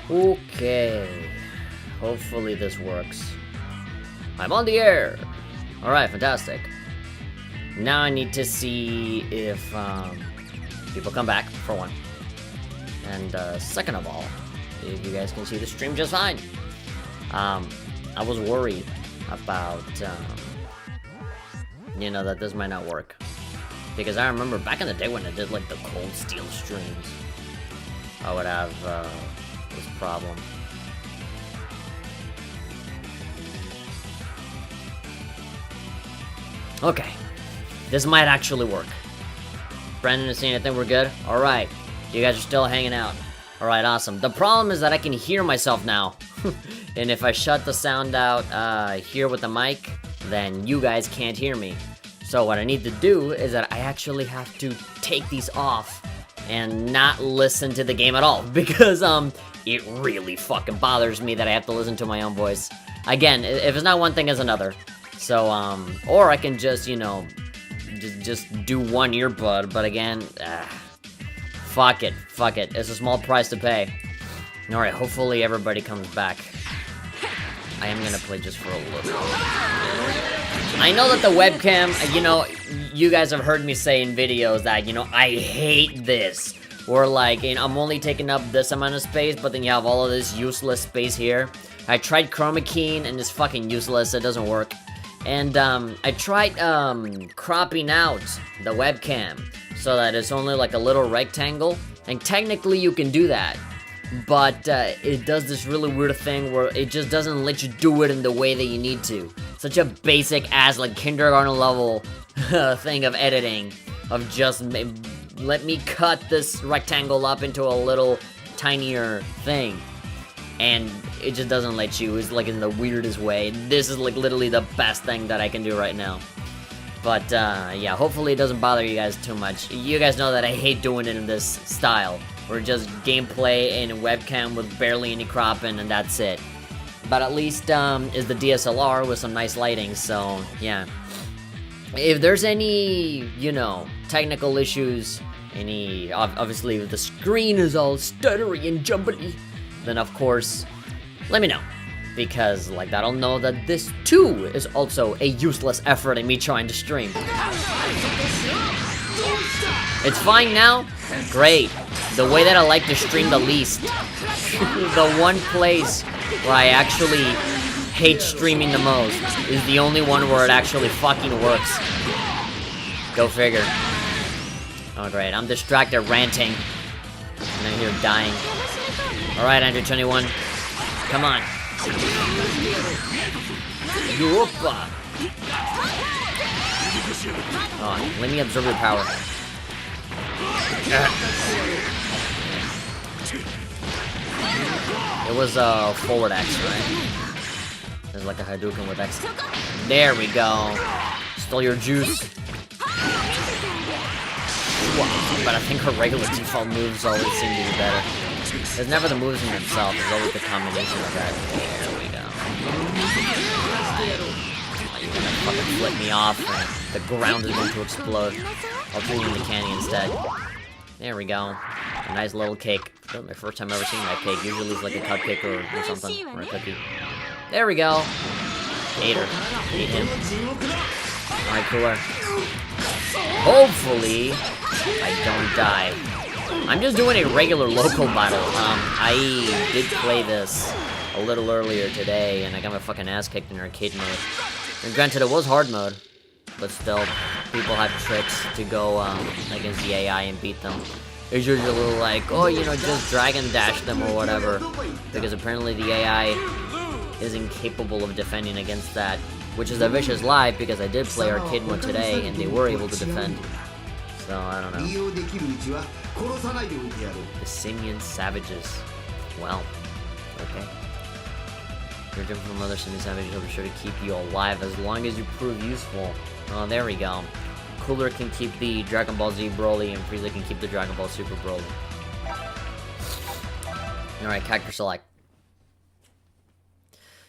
Okay. Hopefully this works. I'm on the air! Alright, fantastic. Now I need to see if people come back, for one. And second of all, if you guys can see the stream just fine. I was worried about, you know, that this might not work. Because I remember back in the day when I did like the Cold Steel streams, I would have this problem. Okay, this might actually work. Brandon is saying, I think we're good. Alright, you guys are still hanging out. Alright, awesome. The problem is that I can hear myself now. And if I shut the sound out here with the mic, then you guys can't hear me. So what I need to do is that I actually have to take these off and not listen to the game at all. Because it really fucking bothers me that I have to listen to my own voice. Again, if it's not one thing, it's another. So, or I can just, you know, just do one earbud, but again, fuck it, it's a small price to pay. Alright, hopefully everybody comes back. I am gonna play just for a little bit. I know that the webcam, you know, you guys have heard me say in videos that, you know, I hate this. Or like, you know, I'm only taking up this amount of space, but then you have all of this useless space here. I tried chroma keying and it's fucking useless, it doesn't work. And I tried cropping out the webcam so that it's only like a little rectangle, and technically you can do that, but it does this really weird thing where it just doesn't let you do it in the way that you need to. Such a basic ass, like, kindergarten level thing of editing, of just let me cut this rectangle up into a little tinier thing. And it just doesn't let you. It's like in the weirdest way. This is like literally the best thing that I can do right now. But yeah, hopefully it doesn't bother you guys too much. You guys know that I hate doing it in this style, where just gameplay and webcam with barely any cropping and that's it. But at least is the DSLR with some nice lighting, so yeah. If there's any, you know, technical issues, any, obviously if the screen is all stuttery and jumbly, then of course, let me know. Because like that, I'll know that this too is also a useless effort in me trying to stream. It's fine now? Great. The way that I like to stream the least. The one place where I actually hate streaming the most is the only one where it actually fucking works. Go figure. Oh great, I'm distracted ranting. And I'm here dying. Alright, Andrew 21. Come on. Yopa. Oh, let me absorb your power. It was forward X, right? There's like a Hadouken with X. There we go. Stole your juice. Wow, but I think her regular default moves always seem to be better. It's never the moves in themselves, it's always the combination of that. There we go. Oh, you're gonna fucking flip me off, and the ground is going to explode. I'll pull you in the candy instead. There we go. A nice little cake. That was my first time ever seeing that cake. Usually it's like a cupcake or something, or a cookie. There we go. Ate her. Ate him. Alright, cooler. Hopefully, I don't die. I'm just doing a regular local battle. I did play this a little earlier today, and I got my fucking ass kicked in arcade mode. And granted, it was hard mode, but still, people have tricks to go against the AI and beat them. It's usually like, oh, you know, just drag and dash them or whatever, because apparently the AI is incapable of defending against that, which is a vicious lie, because I did play arcade mode today, and they were able to defend. So, I don't know. The Simian Savages. Well, okay. You're different from other Simian Savages, I'll be sure to keep you alive as long as you prove useful. Oh, there we go. Cooler can keep the Dragon Ball Z Broly, and Frieza can keep the Dragon Ball Super Broly. Alright, character select.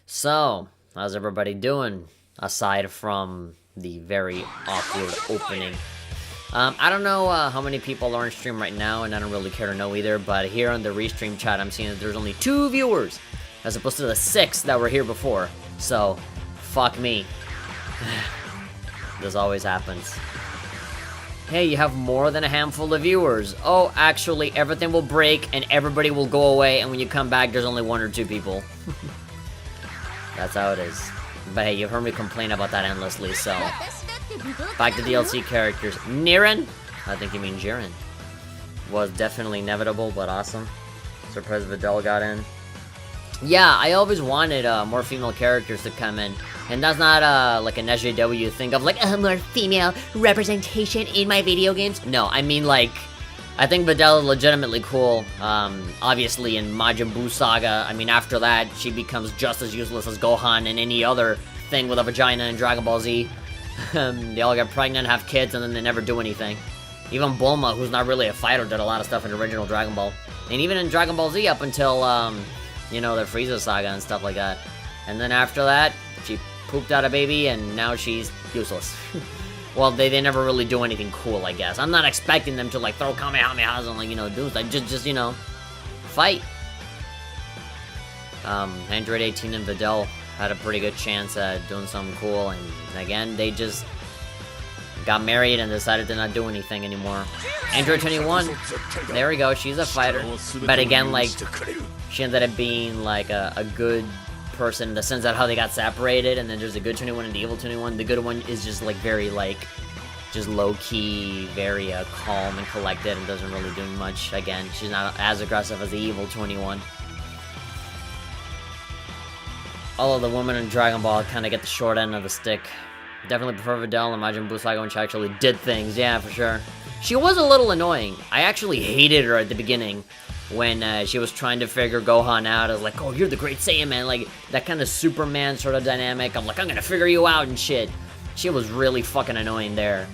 So, how's everybody doing? Aside from the very awkward opening. I don't know how many people are on stream right now, and I don't really care to know either, but here on the restream chat, I'm seeing that there's only 2 viewers, as opposed to the 6 that were here before. So, fuck me. This always happens. Hey, you have more than a handful of viewers. Oh, actually, everything will break, and everybody will go away, and when you come back, there's only 1 or 2 people. That's how it is. But hey, you've heard me complain about that endlessly, so... Back to DLC characters. JIren? I think you mean JIren. Was definitely inevitable, but awesome. Surprised Videl got in. Yeah, I always wanted more female characters to come in. And that's not like an SJW thing of like, more female representation in my video games. No, I mean like, I think Videl is legitimately cool. Obviously in Majin Buu Saga, I mean after that, she becomes just as useless as Gohan and any other thing with a vagina in Dragon Ball Z. They all get pregnant, have kids, and then they never do anything. Even Bulma, who's not really a fighter, did a lot of stuff in the original Dragon Ball. And even in Dragon Ball Z up until, you know, the Frieza Saga and stuff like that. And then after that, she pooped out a baby, and now she's useless. Well, they never really do anything cool, I guess. I'm not expecting them to, like, throw Kamehamehas and, like, you know, do like, just you know, fight. Android 18 and Videl had a pretty good chance at doing something cool, and again, they just got married and decided to not do anything anymore. Android 21, there we go, she's a fighter, but again, like, she ended up being, like, a good person in the sense that how they got separated, and then there's a good 21 and the evil 21. The good one is just, like, very, like, just low-key, very calm and collected, and doesn't really do much. Again, she's not as aggressive as the evil 21. All of the women in Dragon Ball kind of get the short end of the stick. Definitely prefer Videl and Majin Buu Saga when she actually did things, yeah, for sure. She was a little annoying. I actually hated her at the beginning when she was trying to figure Gohan out. I was like, oh, you're the great Saiyan, man. Like, that kind of Superman sort of dynamic. I'm like, I'm gonna figure you out and shit. She was really fucking annoying there.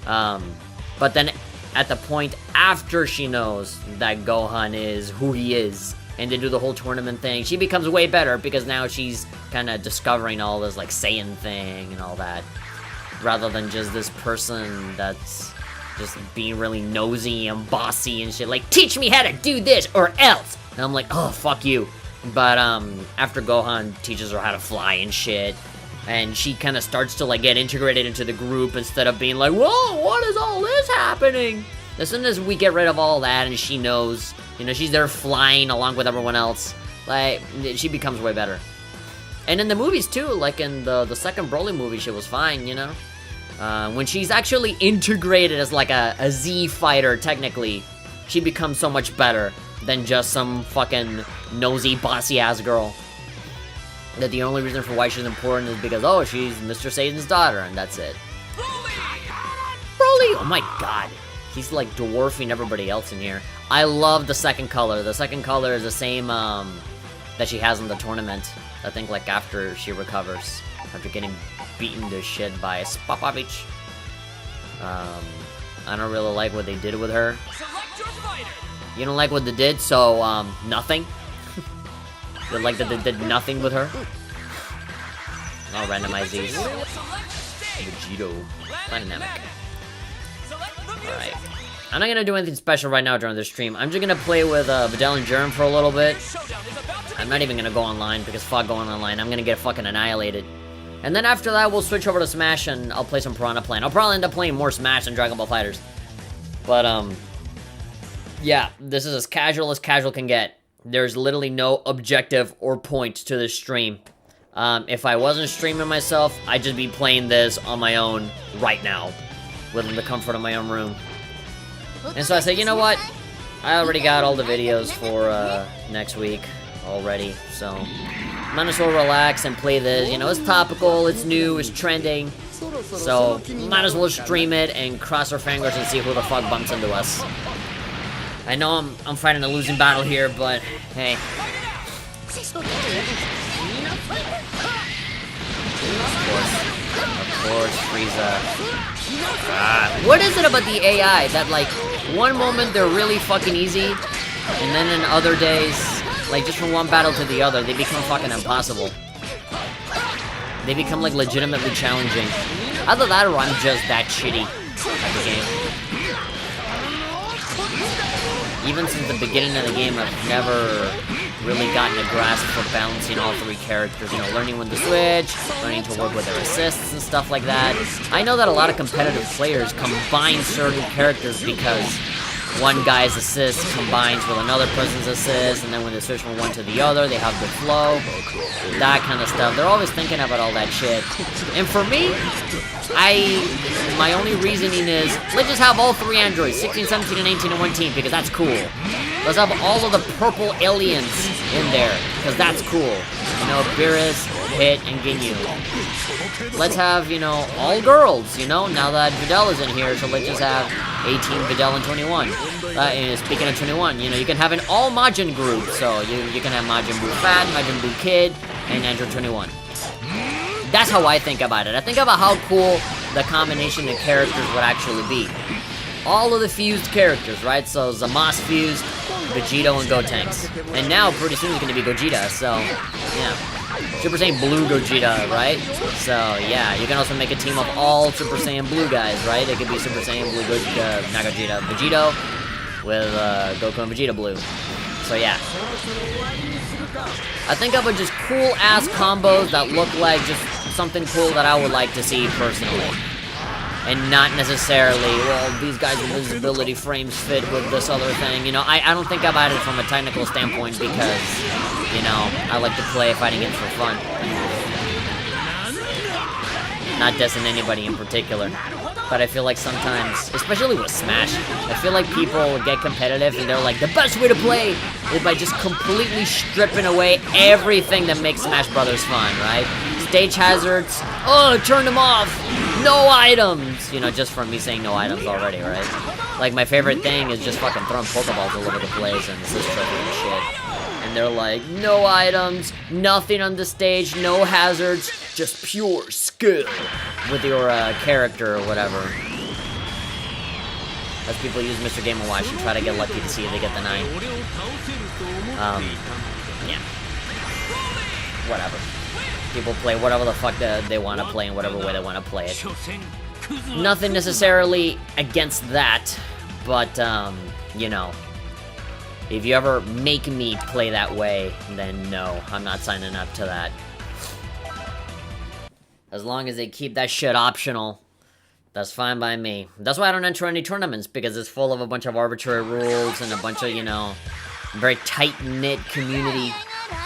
But then at the point after she knows that Gohan is who he is, and they do the whole tournament thing, she becomes way better because now she's kind of discovering all this, like, Saiyan thing and all that. Rather than just this person that's just being really nosy and bossy and shit. Like, teach me how to do this or else! And I'm like, oh, fuck you. But, after Gohan teaches her how to fly and shit, and she kind of starts to, like, get integrated into the group instead of being like, whoa, what is all this happening? As soon as we get rid of all that and she knows, you know, she's there flying along with everyone else, like, she becomes way better. And in the movies, too, like in the second Broly movie, she was fine, you know? When she's actually integrated as, like, a Z fighter, technically, she becomes so much better than just some fucking nosy, bossy-ass girl. That the only reason for why she's important is because, oh, she's Mr. Satan's daughter, and that's it. Broly! Oh my god. He's, like, dwarfing everybody else in here. I love the second color. The second color is the same, that she has in the tournament. I think, like, after she recovers. After getting beaten to shit by Spapovich. I don't really like what they did with her. You don't like what they did, so, nothing? You like that they did nothing with her? I'll randomize these. Vegito. Dynamic. Alright. I'm not gonna do anything special right now during this stream. I'm just gonna play with Videl and JIren for a little bit. I'm not even gonna go online because fuck going online. I'm gonna get fucking annihilated. And then after that, we'll switch over to Smash and I'll play some Piranha Plant. I'll probably end up playing more Smash than Dragon Ball FighterZ. But, yeah, this is as casual can get. There's literally no objective or point to this stream. If I wasn't streaming myself, I'd just be playing this on my own right now. Within the comfort of my own room. And so I said, you know what? I already got all the videos for next week already, so might as well relax and play this. You know, it's topical, it's new, it's trending, so might as well stream it and cross our fingers and see who the fuck bumps into us. I know I'm fighting a losing battle here, but hey. Of course, Frieza. What is it about the AI that, like, one moment they're really fucking easy, and then in other days, like, just from one battle to the other, they become fucking impossible. They become, like, legitimately challenging. Either that or I'm just that shitty at the game. even since the beginning of the game, I've never really gotten a grasp for balancing all three characters, you know, learning when to switch, learning to work with their assists and stuff like that. I know that a lot of competitive players combine certain characters because one guy's assist combines with another person's assist, and then when they switch from one to the other, they have good flow, that kind of stuff. They're always thinking about all that shit. And for me, my only reasoning is, let's just have all three androids, 16, 17, and 18 in one team, because that's cool. Let's have all of the purple aliens in there, because that's cool. You know, Beerus, Hit, and Ginyu. Let's have, you know, all girls, you know, now that Videl is in here, so let's just have 18, Videl, and 21. And speaking of 21, you know, you can have an all Majin group, so you can have Majin Buu Fat, Majin Buu Kid, and Android 21. That's how I think about it. I think about how cool the combination of characters would actually be. All of the fused characters, right? So Zama's fused, Vegito, and Gotenks. And now, pretty soon, it's going to be Gogeta, so, yeah. Super Saiyan Blue Gogeta, right? So, yeah, you can also make a team of all Super Saiyan Blue guys, right? It could be Super Saiyan Blue Gogeta, not Gogeta, Vegito with Goku and Vegeta Blue. So, yeah. I think of just cool-ass combos that look like just something cool that I would like to see personally. And not necessarily, well, these guys' invisibility frames fit with this other thing. You know, I don't think about it from a technical standpoint because, you know, I like to play fighting games for fun. Not dissing anybody in particular. But I feel like sometimes, especially with Smash, I feel like people get competitive and they're like, the best way to play is by just completely stripping away everything that makes Smash Brothers fun, right? Stage hazards, oh, turn them off, no items! You know, just from me saying no items already, right? Like, my favorite thing is just fucking throwing Pokeballs all over the place and assist trophy and shit. And they're like, no items, nothing on the stage, no hazards, just pure skill with your character or whatever. As people use Mr. Game & Watch and try to get lucky to see if they get the 9. Yeah. Whatever. People play whatever the fuck they want to play in whatever way they want to play it. Nothing necessarily against that, but, you know, if you ever make me play that way, then no, I'm not signing up to that. As long as they keep that shit optional, that's fine by me. That's why I don't enter any tournaments, because it's full of a bunch of arbitrary rules and a bunch of, you know, very tight-knit community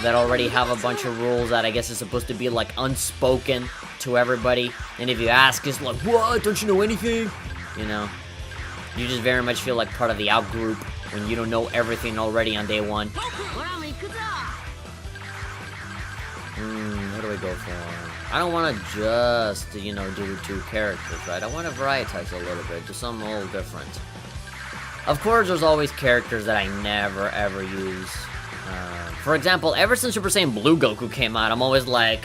that already have a bunch of rules that I guess is supposed to be, like, unspoken to everybody. And if you ask, it's like, what? Don't you know anything? You know? You just very much feel like part of the out-group when you don't know everything already on day one. What do we go for? I don't want to just, you know, do 2 characters, right? I want to varietize a little bit, do something a little different. Of course, there's always characters that I never, ever use. For example, ever since Super Saiyan Blue Goku came out, I'm always like,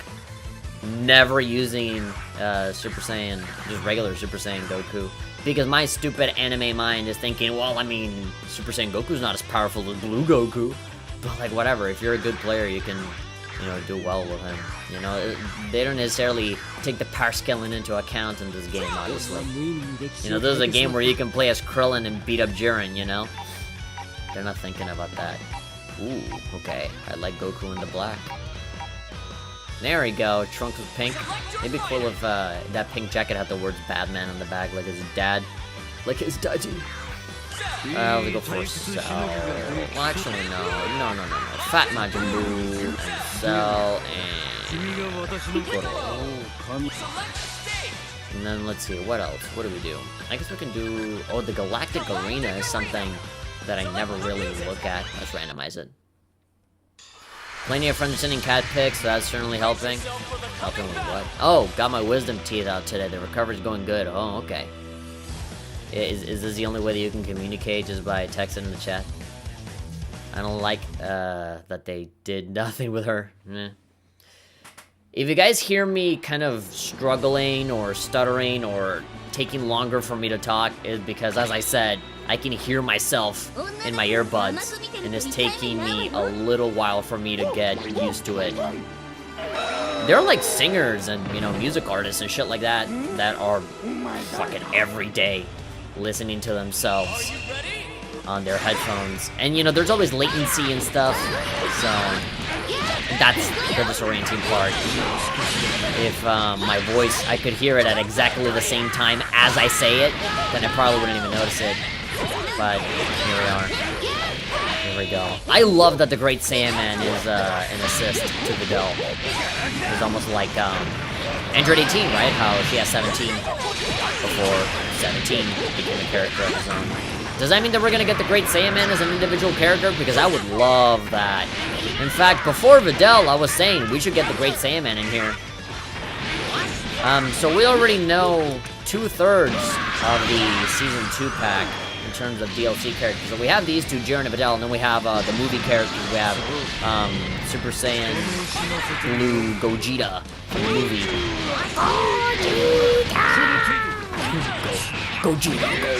never using Super Saiyan, just regular Super Saiyan Goku. Because my stupid anime mind is thinking, well, I mean, Super Saiyan Goku's not as powerful as Blue Goku. But, like, whatever, if you're a good player, you can, you know, do well with him. You know, they don't necessarily take the power scaling into account in this game, obviously. You know, this is a game where you can play as Krillin and beat up JIren, you know? They're not thinking about that. Ooh, okay. I like Goku in the black. There we go. Trunks with pink. It'd be cool if that pink jacket had the words Batman on the back, like his dad. Like his daddy. We go for Cell. Well, actually, no. Fat Majin Buu, and Cell, and Piccolo. And then, let's see, what else? What do we do? I guess we can do... Oh, the Galactic Arena is something that I never really look at. Let's randomize it. Plenty of friends sending cat pics, so that's certainly helping. Helping with what? Oh, got my wisdom teeth out today. The recovery's going good. Oh, okay. Is this the only way that you can communicate, just by texting in the chat? I don't like that they did nothing with her. If you guys hear me kind of struggling or stuttering or taking longer for me to talk, is because, as I said, I can hear myself in my earbuds, and it's taking me a little while for me to get used to it. There are, like, singers and, you know, music artists and shit like that that are fucking every day listening to themselves. on their headphones. And, you know, there's always latency and stuff, so that's the disorienting part. If my voice, I could hear it at exactly the same time as I say it, then I probably wouldn't even notice it. But here we are. Here we go. I love that the Great Saiyaman is an assist to Videl. It's almost like Android 18, right? How she has 17 before 17 became a character of his own. Does that mean that we're gonna get the Great Saiyaman as an individual character? Because I would love that. In fact, before Videl, I was saying we should get the Great Saiyaman in here. So we already know 2/3 of the Season 2 pack in terms of DLC characters. So we have these two, JIren and Videl, and then we have the movie characters. We have Super Saiyan Blue Gogeta from the movie. Gogeta, go.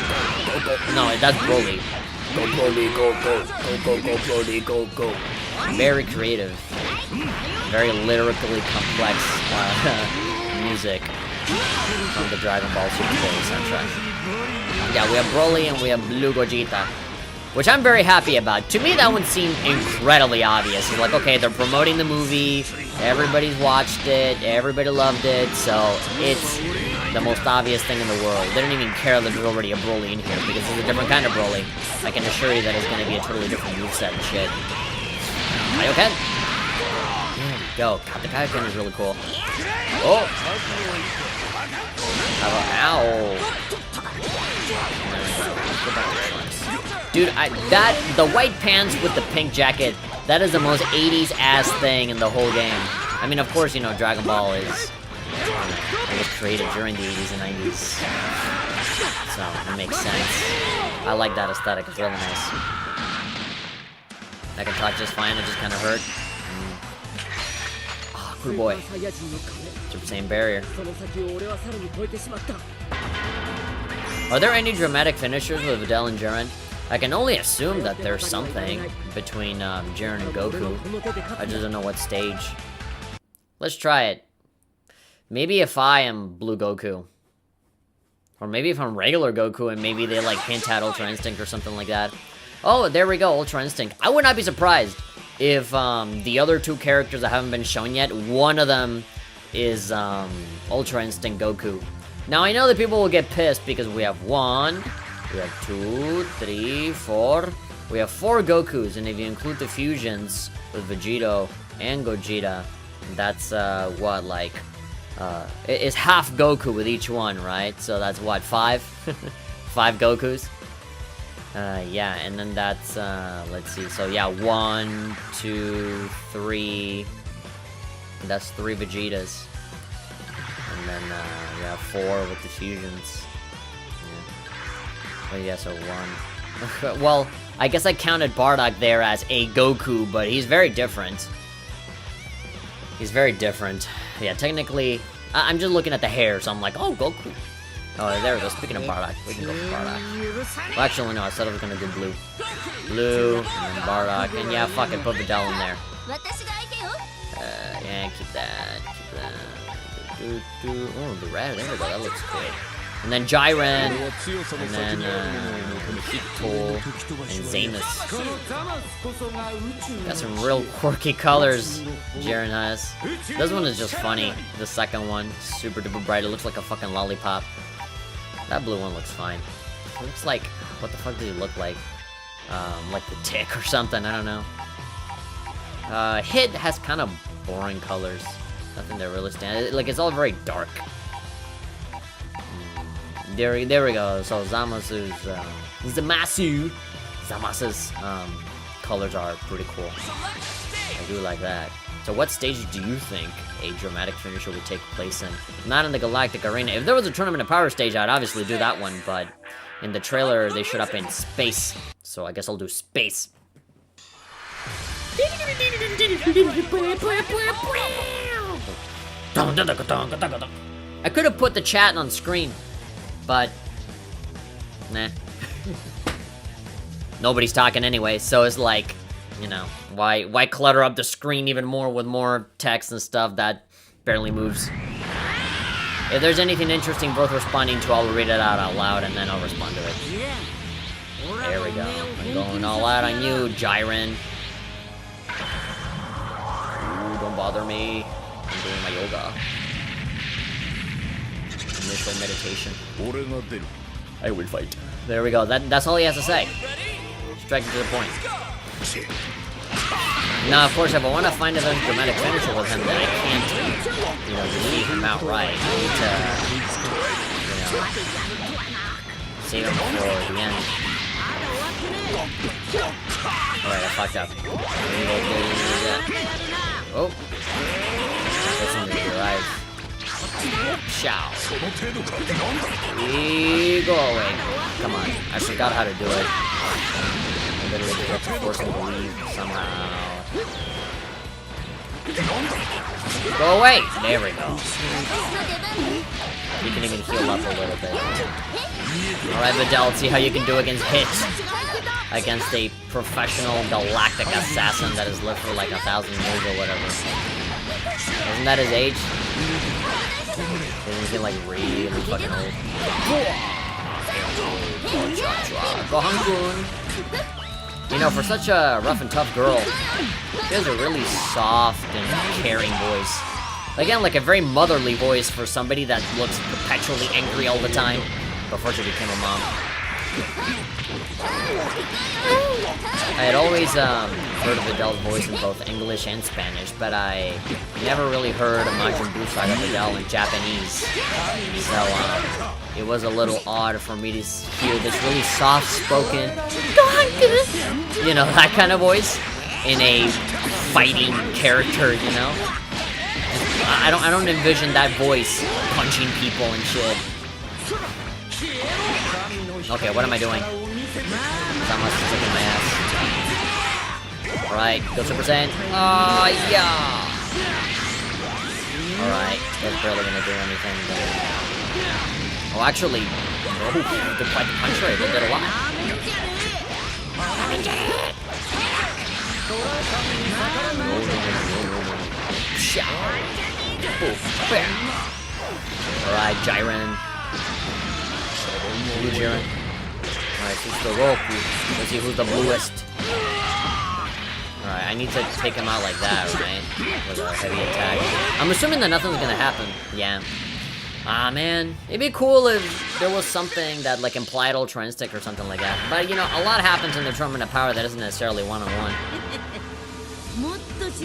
No, that's Broly. Go, Broly, go, Broly, go. Very creative. Very lyrically complex music from the Dragon Ball Super soundtrack. Yeah, we have Broly and we have Blue Gogeta, which I'm very happy about. To me, that one seemed incredibly obvious. It's like, okay, they're promoting the movie, everybody's watched it, everybody loved it, so it's the most obvious thing in the world. They don't even care that there's already a Broly in here, because it's a different kind of Broly. I can assure you that it's going to be a totally different moveset and shit. Kaioken! There we go. God, the Kaioken is really cool. Oh! Ow! Dude, the white pants with the pink jacket, that is the most 80s ass thing in the whole game. I mean, of course, you know, Dragon Ball it was created during the 80s and 90s. So, it makes sense. I like that aesthetic, it's really nice. I can talk just fine, it just kind of hurt. Oh, good boy. Super Saiyan barrier. Are there any dramatic finishers with Videl and JIren? I can only assume that there's something between JIren and Goku. I just don't know what stage. Let's try it. Maybe if I am Blue Goku. Or maybe if I'm regular Goku and maybe they like hint at Ultra Instinct or something like that. Oh, there we go, Ultra Instinct. I would not be surprised if the other two characters that haven't been shown yet, one of them is Ultra Instinct Goku. Now, I know that people will get pissed because we have 1, we have 2, 3, 4. We have 4 Gokus, and if you include the fusions with Vegito and Gogeta, that's, what, like, it's half Goku with each one, right? So that's, what, 5? 5 Gokus? Yeah, and then that's, let's see, so yeah, 1, 2, 3, that's 3 Vegetas. And then, yeah, 4 with the fusions. Yeah. Oh yeah, so 1. Well, I guess I counted Bardock there as a Goku, but he's very different. He's very different. Yeah, technically, I'm just looking at the hair, so I'm like, oh, Goku. Oh, there we go. Speaking of Bardock, we can go for Bardock. Well, actually, no, I said I was gonna do Blue. Blue, and then Bardock, and yeah, fuck it, put Videl in there. Yeah, keep that, keep that. Oh, the red, there we go, that looks good. And then JIren, and then Hito, and Zamus. Got some real quirky colors JIren has. This one is just funny. The second one, super duper bright. It looks like a fucking lollipop. That blue one looks fine. It looks like, what the fuck does he look like? Like the Tick or something, I don't know. Hit has kind of boring colors. Nothing that really stands. Like, it's all very dark. There we go. So Zamas's colors are pretty cool. I do like that. So what stage do you think a dramatic finisher would take place in? Not in the Galactic Arena. If there was a Tournament of Power stage, I'd obviously do that one, but in the trailer, they showed up in space. So I guess I'll do space. I could have put the chat on screen, but nah. Nobody's talking anyway, so it's like, you know, why clutter up the screen even more with more text and stuff that barely moves? If there's anything interesting worth responding to, I'll read it out loud and then I'll respond to it. There we go. I'm going all out on you, JIren. Ooh, don't bother me. I'm doing my yoga. Initial meditation. I will fight. There we go. That's all he has to say. Straight to the point. Now, of course, if I want to find another dramatic finisher with him, then I can't, you know, delete him outright. I need to, you know, save him for the end. Alright, I fucked up. Oh. That's in the arrive. Chow. Go away. Come on. I forgot how to do it. I literally just have to force him to leave somehow. Go away! There we go. You can even heal up a little bit. Alright, Videl, let's see how you can do against hits. Against a professional galactic assassin that has lived for like 1,000 years or whatever. Isn't that his age? Isn't he like really fucking old? Gohan-kun! You know, for such a rough and tough girl, she has a really soft and caring voice. Again, like a very motherly voice for somebody that looks perpetually angry all the time before she became a mom. I had always heard of Videl's voice in both English and Spanish, but I never really heard a Majin Buu side of Videl in Japanese. So it was a little odd for me to hear this really soft-spoken, you know, that kind of voice in a fighting character, you know? I don't envision that voice punching people and shit. Okay, what am I doing? That must be kicking my ass. Alright, go Super Saiyan. Oh, yeah! Alright, that's barely gonna do anything. But... Oh, actually, oh, did quite the punch rate. They did a lot. Alright, JIren. Blue JIren. Alright, who's the Roku? Let's see who's the bluest. Alright, I need to take him out like that, right? With a heavy attack. I'm assuming that nothing's gonna happen. Yeah. Ah, man. It'd be cool if there was something that, like, implied Ultra Instinct or something like that. But, you know, a lot happens in the Tournament of Power that isn't necessarily one-on-one.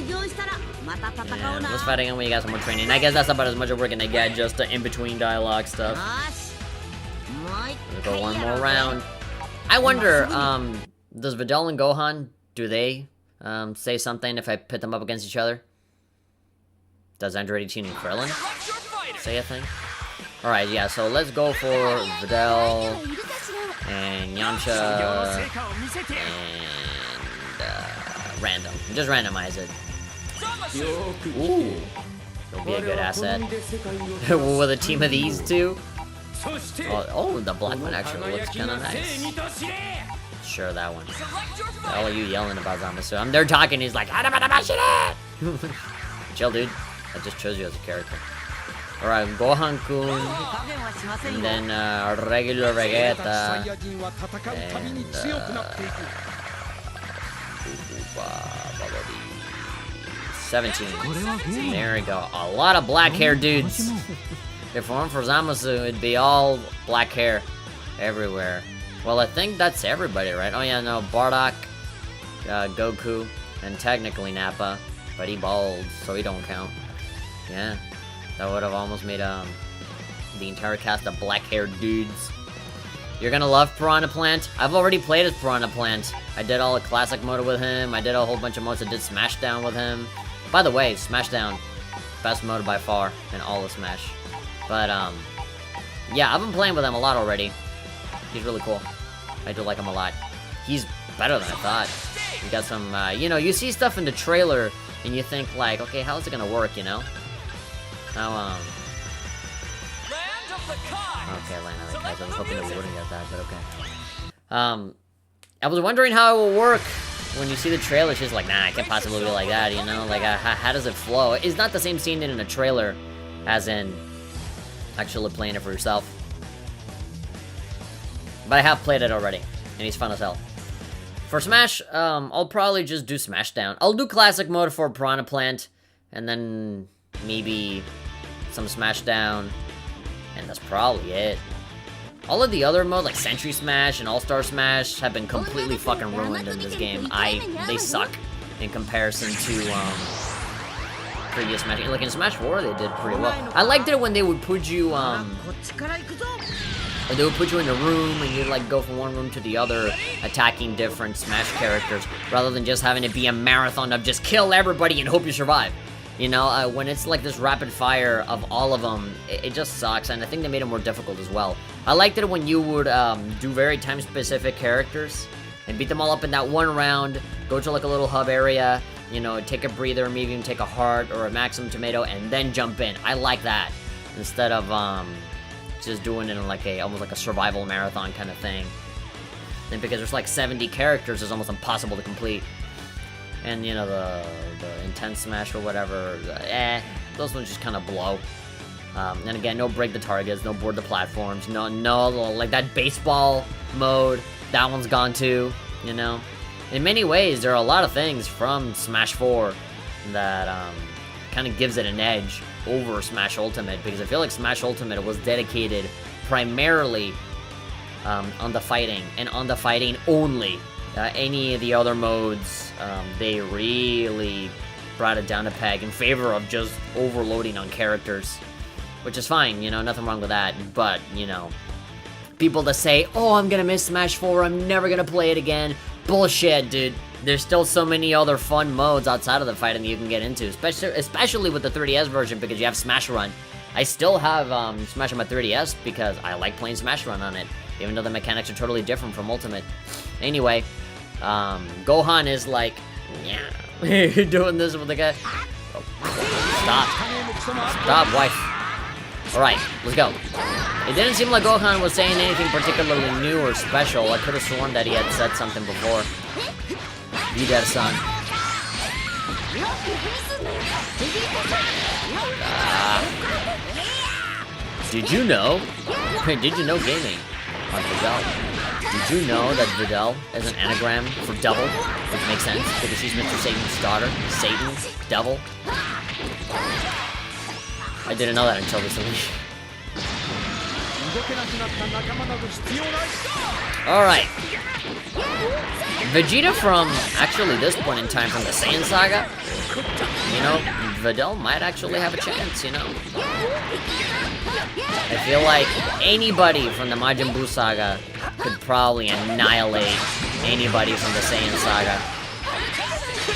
Yeah, let's fight again when you got some more training. I guess that's about as much as we're gonna get, just the in-between dialogue stuff. Let's go one more round. I wonder, does Videl and Gohan, do they say something if I pit them up against each other? Does Android 18 and Krillin say a thing? Alright, yeah, so let's go for Videl and Yamcha and random. Just randomize it. Ooh, it'll be a good asset. With a team of these two? Oh, the black one actually looks kind of nice. Sure, that one. All of you yelling about Zamasu. They're talking, he's like, chill, dude. I just chose you as a character. Alright, Gohan-kun. And then, regular Vegeta. And, 17. There we go. A lot of black hair dudes. If it weren't for Zamasu, it'd be all black hair everywhere. Well, I think that's everybody, right? Oh yeah, no, Bardock, Goku, and technically Nappa, but he bald, so he don't count. Yeah, that would have almost made the entire cast of black-haired dudes. You're gonna love Piranha Plant. I've already played as Piranha Plant. I did all the classic mode with him. I did a whole bunch of modes. I did Smashdown with him. By the way, Smashdown, best mode by far in all of Smash. But yeah, I've been playing with him a lot already. He's really cool. I do like him a lot. He's better than I thought. You got some, you know, you see stuff in the trailer and you think like, okay, how is it gonna work, you know? Now, okay, Land of the Kites. I was hoping that we wouldn't get that, but okay. I was wondering how it will work when you see the trailer. She's like, nah, it can't possibly be like that, you know? Like, how does it flow? It's not the same scene in a trailer as in actually playing it for yourself. But I have played it already. and he's fun as hell. For Smash, I'll probably just do Smashdown. I'll do Classic mode for Piranha Plant, and then maybe some Smashdown, and that's probably it. All of the other modes, like Century Smash and All-Star Smash, have been completely fucking ruined in this game. They suck in comparison to, previous Smash. Like in Smash 4, they did pretty well. I liked it when they would put you, they would put you in a room and you'd like go from one room to the other, attacking different Smash characters, rather than just having it be a marathon of just kill everybody and hope you survive. You know, when it's like this rapid fire of all of them, it just sucks, and I think they made it more difficult as well. I liked it when you would do very time-specific characters and beat them all up in that one round, go to like a little hub area, you know, take a breather, maybe even take a heart or a maximum tomato, and then jump in. I like that, instead of just doing it in like almost like a survival marathon kind of thing. And because there's like 70 characters, it's almost impossible to complete. And you know, the intense smash or whatever, those ones just kind of blow. And again, no break the targets, no board the platforms, no like that baseball mode, that one's gone too, you know. In many ways, there are a lot of things from Smash 4 that kind of gives it an edge over Smash Ultimate, because I feel like Smash Ultimate was dedicated primarily on the fighting, and on the fighting only. Any of the other modes, they really brought it down a peg in favor of just overloading on characters, which is fine, you know, nothing wrong with that. But, you know, people that say, oh, I'm gonna miss Smash 4, I'm never gonna play it again, bullshit, dude. There's still so many other fun modes outside of the fighting that you can get into, especially with the 3DS version, because you have Smash Run. I still have Smash on my 3DS because I like playing Smash Run on it, even though the mechanics are totally different from Ultimate. Anyway, Gohan is like, yeah, doing this with the guy. Oh, stop, wife. Alright, let's go. It didn't seem like Gohan was saying anything particularly new or special. I could have sworn that he had said something before. Videl-san. Did you know? Did you know gaming on Videl? Did you know that Videl is an anagram for devil? Which makes sense, because she's Mr. Satan's daughter. Satan, devil. I didn't know that until recently. Alright. Vegeta from, actually this point in time, from the Saiyan Saga, you know, Videl might actually have a chance, you know. I feel like anybody from the Majin Buu Saga could probably annihilate anybody from the Saiyan Saga.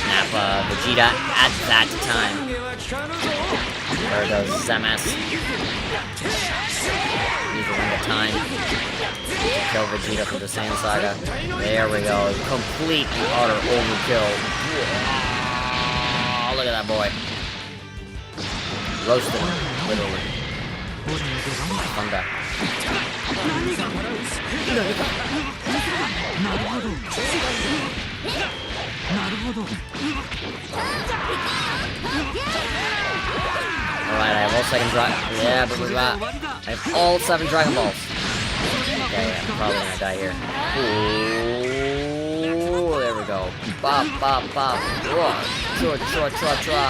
Nappa, Vegeta, at that time. There goes Zamasu. He's the one of time. Kill Vegeta from the Saiyan Saga. There we go. Complete and utter overkill. Oh, look at that boy. Roasted him, literally. Thunder. Alright, I have all second dragon. Yeah, I have all 7 Dragon Balls. Okay, I'm probably gonna die here. Ooh, there we go. Bop, bop, bop. Chua, chua, chua, chua.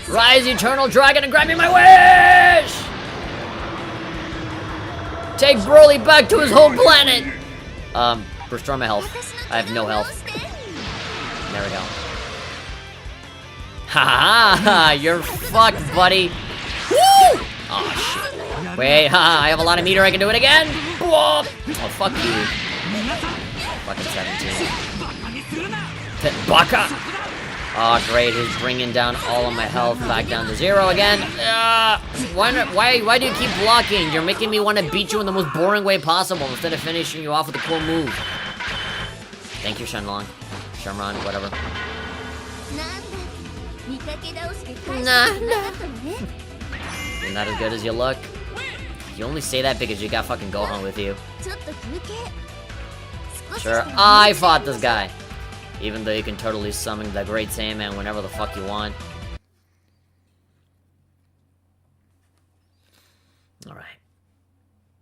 Rise, Eternal Dragon, and grant me my wish! Take Broly back to his home planet! Restore my health. I have no health. There we go. Ha ha ha! You're fucked, buddy! Woo! Oh shit. Wait, haha, I have a lot of meter, I can do it again! Whoa! Oh, fuck you. Fucking 17. Baka! Oh, great, he's bringing down all of my health back down to 0 again. Why do you keep blocking? You're making me want to beat you in the most boring way possible instead of finishing you off with a cool move. Thank you, Shenlong. Shenron, whatever. Nah. You're not as good as you look. You only say that because you got fucking Gohan with you. Sure, I fought this guy. Even though you can totally summon the Great Saiyaman whenever the fuck you want. Alright.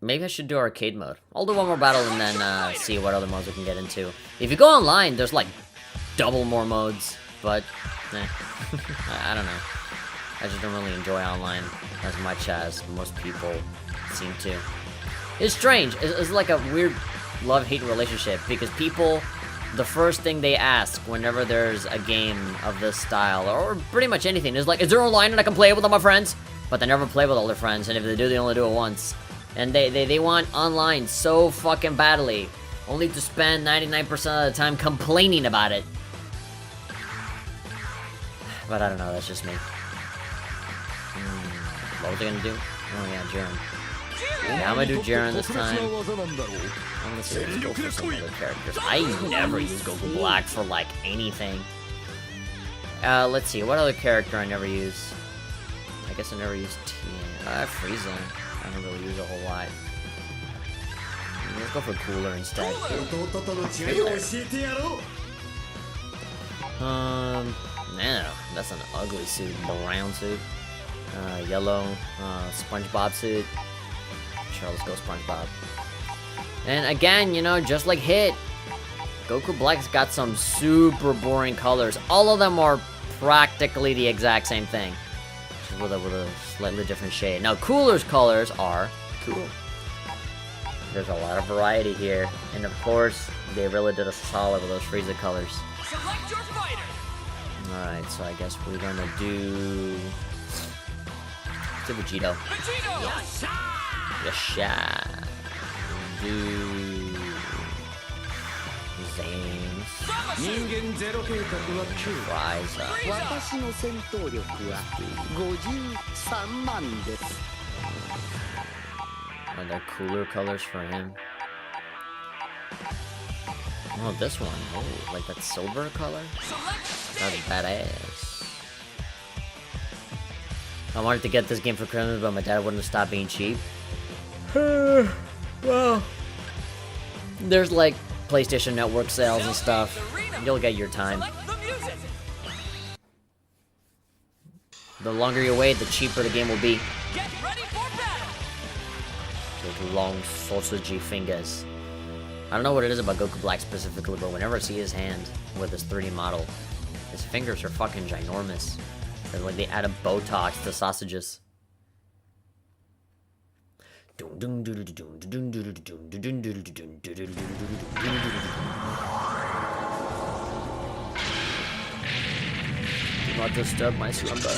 Maybe I should do arcade mode. I'll do one more battle and then see what other modes we can get into. If you go online, there's like double more modes, but I don't know. I just don't really enjoy online as much as most people seem to. It's strange. It's like a weird love-hate relationship because people, the first thing they ask whenever there's a game of this style, or pretty much anything, is like, is there online and I can play it with all my friends? But they never play with all their friends, and if they do, they only do it once. And they want online so fucking badly, only to spend 99% of the time complaining about it. But I don't know, that's just me. What was I gonna do? Oh yeah, JIren. Yeah, I'm gonna do JIren this time. I'm gonna see if go for some other characters. I never use Goku Black for like anything. Let's see, what other character I never use? I guess I never used Frieza. I don't really use a whole lot. Let's go for Cooler instead. No, that's an ugly suit, brown suit. Yellow, SpongeBob suit. Sure, let's go SpongeBob. And again, you know, just like Hit, Goku Black's got some super boring colors. All of them are practically the exact same thing, just with a slightly different shade. Now, Cooler's colors are cool. There's a lot of variety here, and of course, they really did a solid with those Frieza colors. Select your fighter. All right, so I guess we're gonna do Vegito. Yasha. Do Zane. Frieza. Are there cooler colors for him? Oh, this one. Oh, like that silver color? That's badass. I wanted to get this game for Christmas, but my dad wouldn't stop being cheap. Well, there's like PlayStation Network sales and stuff. You'll get your time. The longer you wait, the cheaper the game will be. Get ready for battle. Those long sausagey fingers. I don't know what it is about Goku Black specifically, but whenever I see his hand with his 3D model, his fingers are fucking ginormous. It's like they added Botox to sausages. Do not disturb my slumber.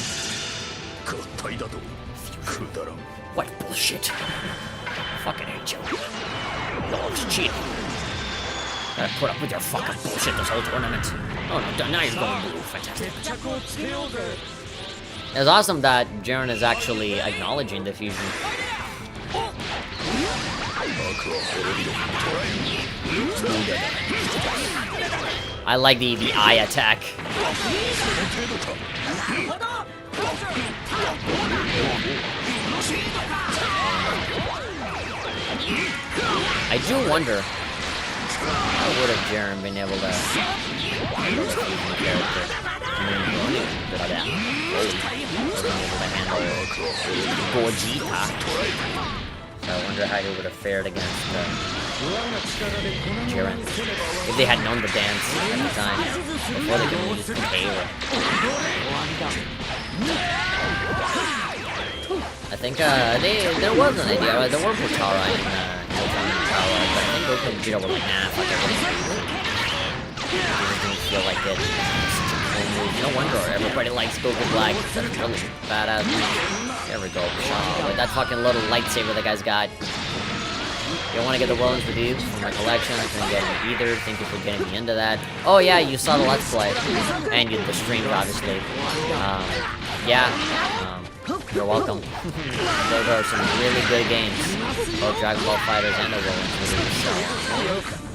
What bullshit? I fucking hate you. Dogs cheating. Gotta put up with your fucking bullshit this whole tournament. Oh no, now you're going blue. Fantastic. It's awesome that JIren is actually acknowledging the fusion. I like the eye attack. I do wonder, how would have JIren been able to handle the fusion character? Gogeta. So I wonder how he would have fared against JIren. If they had known the dance at the time, before they could use the Halo. I think there was an idea, there were Potara in Tower, but I think Goku and Vegeta were like, nah, fuck everything. It didn't feel like it. No wonder everybody likes Goku Black. That's really badass. There we go. Oh, with that fucking little lightsaber the guy's got. You want to get the Rollins redeemed from my collection? I couldn't get it either. Thank you for getting me into that. Oh yeah, you saw the Let's Play. And you did the stream, obviously. You're welcome. Those are some really good games. Both Dragon Ball FighterZ and the Rollins redeemed. So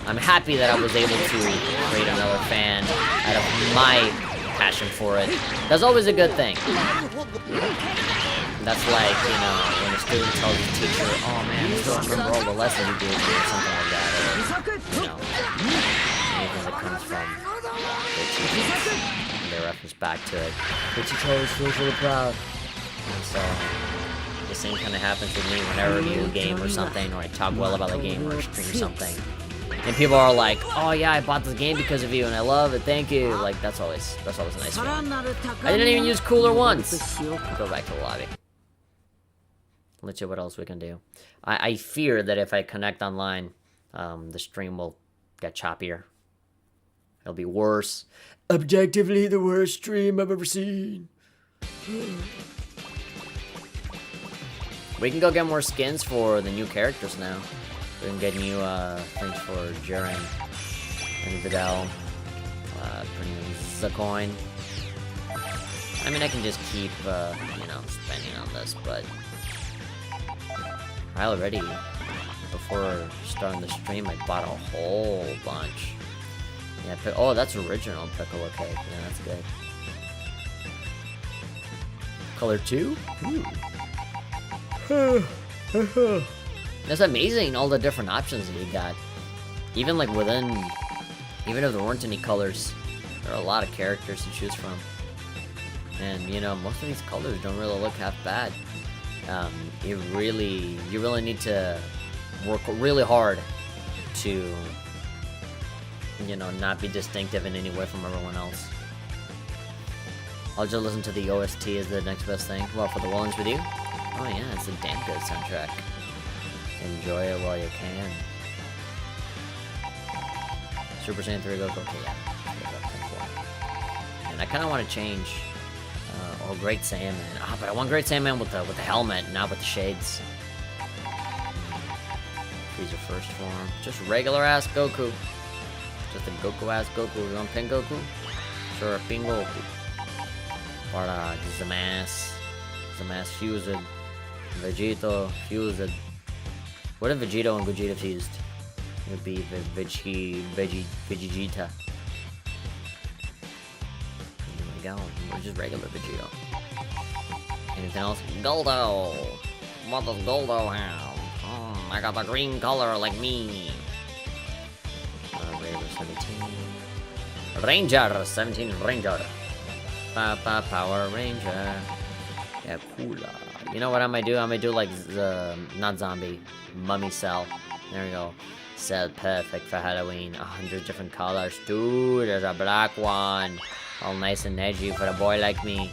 I'm happy that I was able to create another fan out of my passion for it. That's always a good thing. That's like, you know, when a student tells his teacher, oh man, I still remember all the lessons he gave me, or something like that, or, you know, anything that comes from their teachers, and they reference back to it. The teacher always feels really proud. And so, The same kind of happens with me whenever I review a game or something, or I talk well about a game or stream something. And people are like, "Oh yeah, I bought this game because of you, and I love it. Thank you." Like that's always a nice feeling. I didn't even use cooler once. Go back to the lobby. Let's see what else we can do. I fear that if I connect online, the stream will get choppier. It'll be worse. Objectively, the worst stream I've ever seen. We can go get more skins for the new characters now. We can get new things for JIren and Videl. The coin. I mean, I can just keep, you know, spending on this, but I already, before starting the stream, I bought a whole bunch. Yeah, oh, that's original Piccolo cake. Yeah, that's good. Color 2? Ooh. That's amazing, all the different options that you got. Even like within, even if there weren't any colors, there are a lot of characters to choose from. And you know, most of these colors don't really look half bad. You really need to work really hard to, you know, not be distinctive in any way from everyone else. I'll just listen to the OST as the next best thing. Well, for the Wallens with you. Oh yeah, it's a damn good soundtrack. Enjoy it while you can. Super Saiyan 3 Goku. Okay, yeah. And I kind of want to change. Or Great Saiyaman. Ah, but I want Great Saiyaman with the helmet, not with the shades. Freezer first form. Just regular ass Goku. Just a Goku ass Goku. You want Pin Goku? Sure, Pin Goku. Para Zamass. Zamass fused. Vegito fused. What if Vegito and Gogeta fused? It would be Vegeta. There we go. Or just regular Vegito. Anything else? Goldo! What does Goldo have? I got the green color like me. Ranger 17. Ranger 17 Ranger. Power Ranger. Yeah, cool. You know what I might do? I might do like the not zombie, mummy cell. There we go. Cell perfect for Halloween. 100 different colors. Dude, there's a black one. All nice and edgy for a boy like me.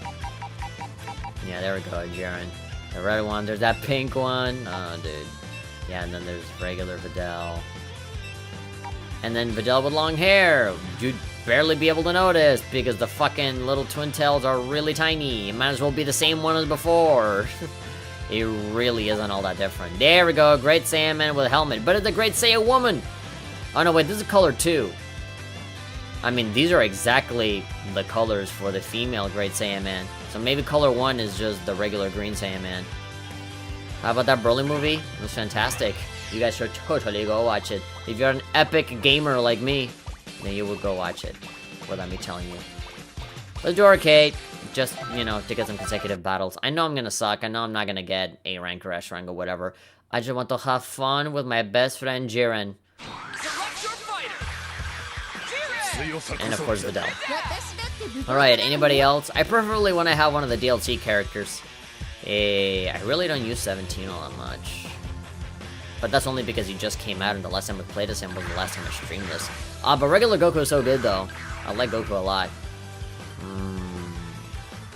Yeah, there we go, JIren. The red one. There's that pink one. Oh, dude. Yeah, and then there's regular Videl. And then Videl with long hair. You'd barely be able to notice because the fucking little twin tails are really tiny. It might as well be the same one as before. It really isn't all that different. There we go. Great Saiyaman with a helmet. But it's a Great Saiyan woman. Oh, no, wait. This is color 2. I mean, these are exactly the colors for the female Great Saiyaman. So maybe color 1 is just the regular green Saiyaman. How about that Broly movie? It was fantastic. You guys should totally go watch it. If you're an epic gamer like me, then you will go watch it. Without me telling you. Let's do arcade. Just, you know, to get some consecutive battles. I know I'm gonna suck. I know I'm not gonna get A rank or S rank or whatever. I just want to have fun with my best friend JIren. Select your fighter. JIren! And of course Videl. Alright, anybody else? I preferably want to have one of the DLC characters. I really don't use 17 all that much. But that's only because he just came out and the last time we played as him was the last time I streamed this. But regular Goku is so good though. I like Goku a lot.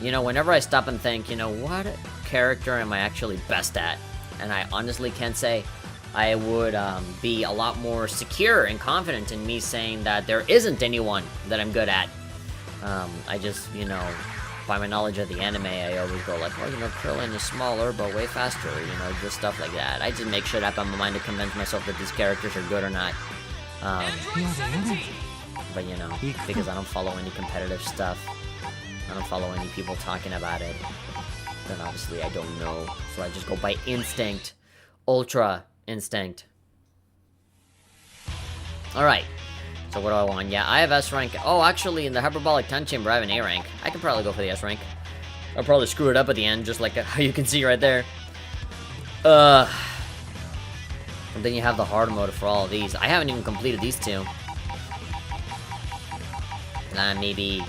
You know, whenever I stop and think, you know, what character am I actually best at? And I honestly can't say. I would be a lot more secure and confident in me saying that there isn't anyone that I'm good at. I just, you know, by my knowledge of the anime, I always go like, oh, you know, Krillin is smaller but way faster, you know, just stuff like that. I just make shit up on my mind to convince myself that these characters are good or not. But you know, because I don't follow any competitive stuff, I don't follow any people talking about it, then obviously I don't know. So I just go by instinct. Ultra instinct. Alright. So what do I want? Yeah, I have S rank. Oh, actually, in the Hyperbolic Time Chamber, I have an A rank. I could probably go for the S rank. I'll probably screw it up at the end, just like how you can see right there. And then you have the hard mode for all of these. I haven't even completed these two. Maybe...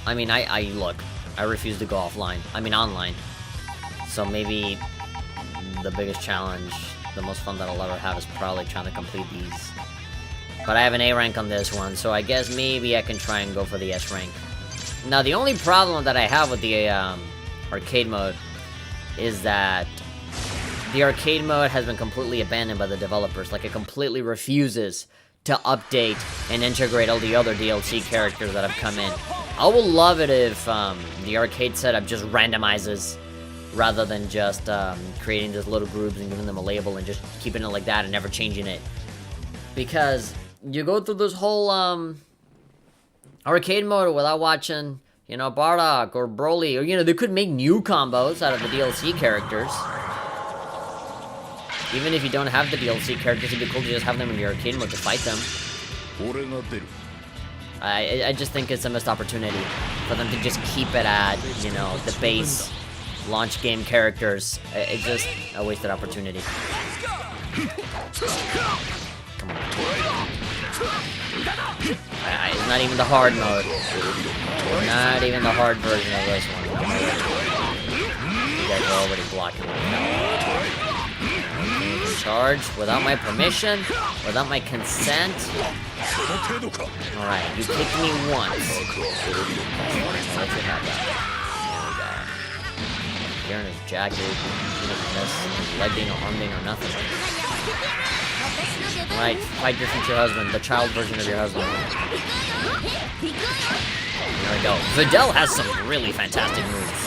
I mean, I look, I refuse to go offline. I mean, online. So maybe the biggest challenge, the most fun that I'll ever have is probably trying to complete these. But I have an A rank on this one, so I guess maybe I can try and go for the S rank. Now, the only problem that I have with the arcade mode is that the arcade mode has been completely abandoned by the developers. Like, it completely refuses to update and integrate all the other DLC characters that have come in. I would love it if the arcade setup just randomizes rather than just creating these little groups and giving them a label and just keeping it like that and never changing it. Because you go through this whole arcade mode without watching, you know, Bardock or Broly, or, you know, they could make new combos out of the DLC characters. Even if you don't have the DLC characters, it'd be cool to just have them in your arcade mode to fight them. I just think it's a missed opportunity for them to just keep it at, you know, the base launch game characters. It's just a wasted opportunity. Come on. It's not even the hard mode. Not even the hard version of this one. You guys are already blocking my power. You can charge without my permission, without my consent. Alright, you kicked me once. Let you have that. There we go. JIren is jacked, dude. He doesn't miss his leg being or arm being or nothing. Right, fight your future husband, the child version of your husband. There we go. Videl has some really fantastic moves.